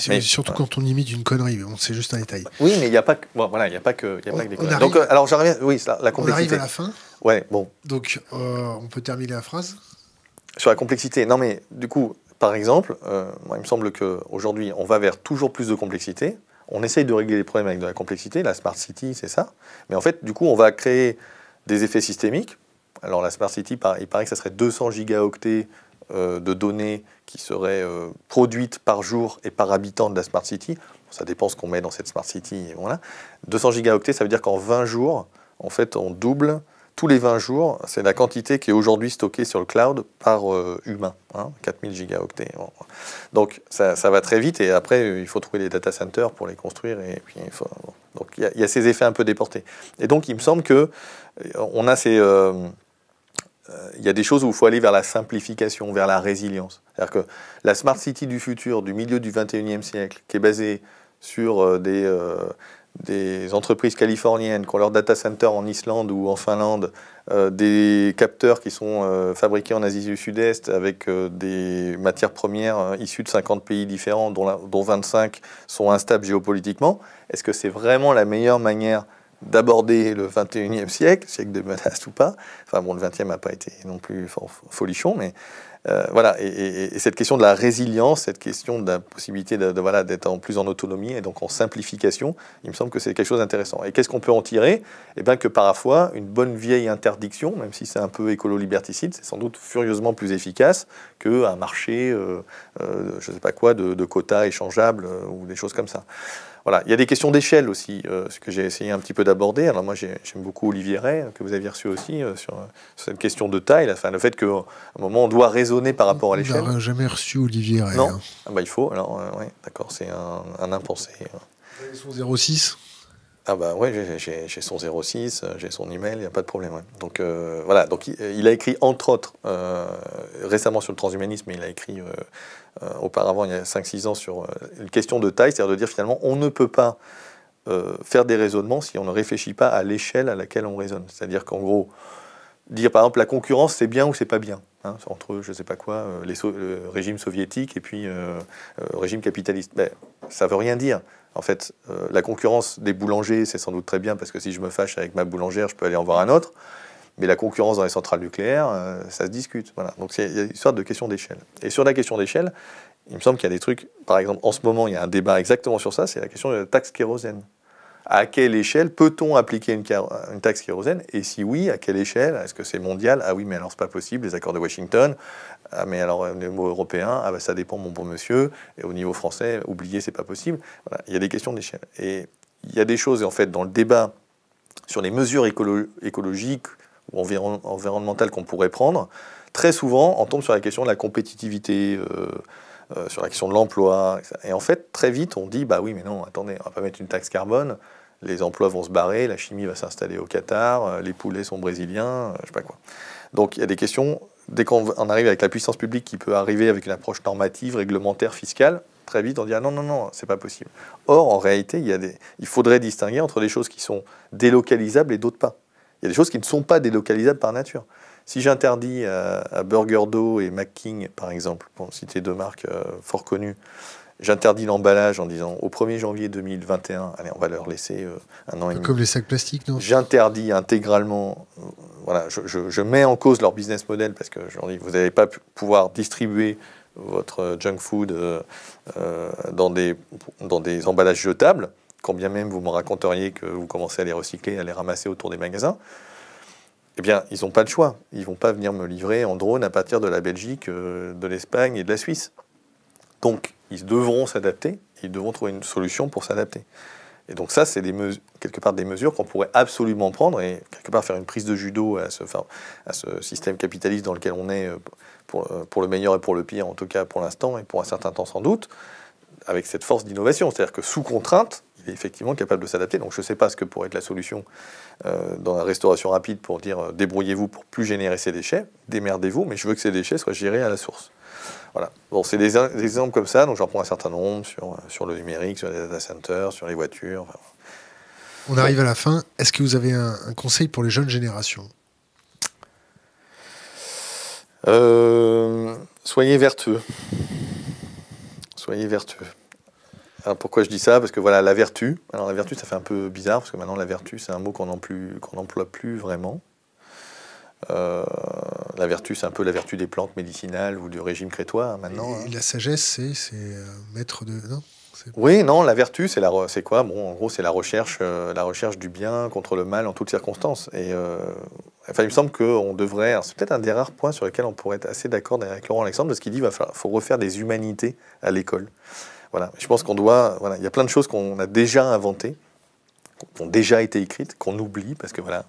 Mais surtout quand on imite une connerie, c'est juste un détail.
Oui, mais il n'y a pas que, bon, voilà, il y a pas que des conneries. Donc, alors j'en reviens, oui, la complexité.
On arrive à la fin.
Ouais, bon.
Donc, on peut terminer la phrase.
Sur la complexité. Non, mais du coup, par exemple, moi, il me semble qu'aujourd'hui, on va vers toujours plus de complexité. On essaye de régler les problèmes avec de la complexité. La Smart City, c'est ça. Mais en fait, du coup, on va créer des effets systémiques. Alors, la Smart City, il paraît que ça serait 200 gigaoctets de données qui seraient produites par jour et par habitant de la Smart City. Ça dépend ce qu'on met dans cette Smart City. Et voilà. 200 gigaoctets, ça veut dire qu'en 20 jours, en fait, on double. Tous les 20 jours, c'est la quantité qui est aujourd'hui stockée sur le cloud par humain, hein, 4000 gigaoctets. Bon. Donc ça va très vite, et après il faut trouver les data centers pour les construire, et puis bon. Donc il y a ces effets un peu déportés. Et donc il me semble que on a il y a des choses où il faut aller vers la simplification, vers la résilience. C'est-à-dire que la Smart City du futur, du milieu du 21e siècle, qui est basée sur des entreprises californiennes qui ont leur data center en Islande ou en Finlande, des capteurs qui sont fabriqués en Asie du Sud-Est avec des matières premières issues de 50 pays différents, dont 25 sont instables géopolitiquement. Est-ce que c'est vraiment la meilleure manière d'aborder le 21e siècle de menace ou pas? Enfin bon, le 20e n'a pas été non plus folichon, mais voilà. Et cette question de la résilience, cette question de la possibilité voilà, d'être plus en autonomie et donc en simplification, il me semble que c'est quelque chose d'intéressant. Et qu'est-ce qu'on peut en tirer? Eh bien que parfois, une bonne vieille interdiction, même si c'est un peu écolo-liberticide, c'est sans doute furieusement plus efficace qu'un marché, je ne sais pas quoi, de quotas échangeables ou des choses comme ça. Voilà, il y a des questions d'échelle aussi, ce que j'ai essayé un petit peu d'aborder. Alors moi, j'aime beaucoup Olivier Ray, que vous aviez reçu aussi, sur cette question de taille, enfin, le fait qu'à un moment, on doit raisonner par rapport à l'échelle.
On n'a jamais reçu Olivier Ray.
Non,
hein.
Ah bah, il faut, alors, oui, d'accord, c'est un impensé.
Son 06.
Ah bah ouais, j'ai son 06, j'ai son email, il n'y a pas de problème. Ouais. Donc voilà, donc il a écrit entre autres, récemment sur le transhumanisme, mais il a écrit auparavant, il y a 5-6 ans, sur une question de taille, c'est-à-dire de dire finalement, on ne peut pas faire des raisonnements si on ne réfléchit pas à l'échelle à laquelle on raisonne. C'est-à-dire qu'en gros, dire par exemple la concurrence c'est bien ou c'est pas bien, hein, entre je sais pas quoi, le régime soviétique et puis le régime capitaliste. Ben, ça veut rien dire. En fait, la concurrence des boulangers, c'est sans doute très bien parce que si je me fâche avec ma boulangère, je peux aller en voir un autre. Mais la concurrence dans les centrales nucléaires, ça se discute. Voilà. Donc il y a une histoire de question d'échelle. Et sur la question d'échelle, il me semble qu'il y a des trucs, par exemple, en ce moment, il y a un débat exactement sur ça, c'est la question de la taxe kérosène. À quelle échelle peut-on appliquer une taxe kérosène? Et si oui, à quelle échelle? Est-ce que c'est mondial? Ah oui, mais alors c'est pas possible, les accords de Washington. Ah mais alors au niveau européen, ah bah ça dépend mon bon monsieur. Et au niveau français, oubliez, c'est pas possible. Voilà, il y a des questions d'échelle. Et il y a des choses en fait dans le débat sur les mesures écologiques ou environnementales qu'on pourrait prendre. Très souvent, on tombe sur la question de la compétitivité. Sur la question de l'emploi. Et en fait, très vite, on dit, bah oui, mais non, attendez, on va pas mettre une taxe carbone, les emplois vont se barrer, la chimie va s'installer au Qatar, les poulets sont brésiliens, je sais pas quoi. Donc il y a des questions, dès qu'on arrive avec la puissance publique qui peut arriver avec une approche normative, réglementaire, fiscale, très vite on dit, ah non, non, non, c'est pas possible. Or, en réalité, il faudrait distinguer entre des choses qui sont délocalisables et d'autres pas. Il y a des choses qui ne sont pas délocalisables par nature. Si j'interdis à Burger Dough et McKing, par exemple, pour citer deux marques fort connues, j'interdis l'emballage en disant au 1er janvier 2021, allez, on va leur laisser un an et demi.
Comme les sacs plastiques, non?
J'interdis intégralement, voilà, je mets en cause leur business model parce que je leur dis, vous n'allez pas pouvoir distribuer votre junk food dans des emballages jetables, quand bien même vous me raconteriez que vous commencez à les recycler, à les ramasser autour des magasins. Eh bien, ils n'ont pas le choix. Ils ne vont pas venir me livrer en drone à partir de la Belgique, de l'Espagne et de la Suisse. Donc, ils devront s'adapter. Ils devront trouver une solution pour s'adapter. Et donc ça, c'est quelque part des mesures qu'on pourrait absolument prendre et quelque part faire une prise de judo à ce système capitaliste dans lequel on est pour le meilleur et pour le pire, en tout cas pour l'instant et pour un certain temps sans doute, avec cette force d'innovation. C'est-à-dire que sous contrainte, il est effectivement capable de s'adapter. Donc je ne sais pas ce que pourrait être la solution dans la restauration rapide pour dire débrouillez-vous pour plus générer ces déchets, démerdez-vous, mais je veux que ces déchets soient gérés à la source. Voilà. Bon, c'est des exemples comme ça, donc j'en prends un certain nombre sur le numérique, sur les data centers, sur les voitures. Enfin,
on arrive à la fin. Est-ce que vous avez un conseil pour les jeunes générations?
Soyez vertueux. Soyez vertueux. Alors pourquoi je dis ça? Parce que voilà, la vertu. Alors la vertu, ça fait un peu bizarre, parce que maintenant la vertu, c'est un mot qu'on n'emploie plus vraiment. La vertu, c'est un peu la vertu des plantes médicinales ou du régime crétois maintenant.
Et la sagesse, c'est maître de... Non,
oui, non, la vertu, c'est quoi? Bon, en gros, c'est la recherche du bien contre le mal en toutes circonstances. Et enfin, il me semble qu'on devrait... C'est peut-être un des rares points sur lesquels on pourrait être assez d'accord avec Laurent Alexandre, parce qu'il dit qu'il faut refaire des humanités à l'école. Voilà. Je pense qu'on doit... Voilà, il y a plein de choses qu'on a déjà inventées, qui ont déjà été écrites, qu'on oublie, parce que voilà,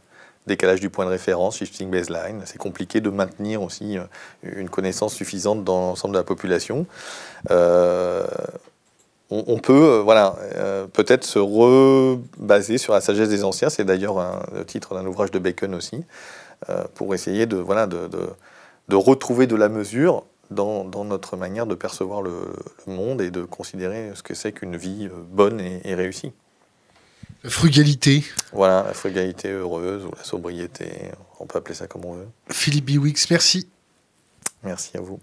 décalage du point de référence, shifting baseline, c'est compliqué de maintenir aussi une connaissance suffisante dans l'ensemble de la population. On peut peut-être se rebaser sur la sagesse des anciens, c'est d'ailleurs le titre d'un ouvrage de Bacon aussi, pour essayer de retrouver de la mesure dans notre manière de percevoir le monde et de considérer ce que c'est qu'une vie bonne et réussie.
La frugalité.
Voilà, la frugalité heureuse ou la sobriété, on peut appeler ça comme on veut.
Philippe Biwix, merci.
Merci à vous.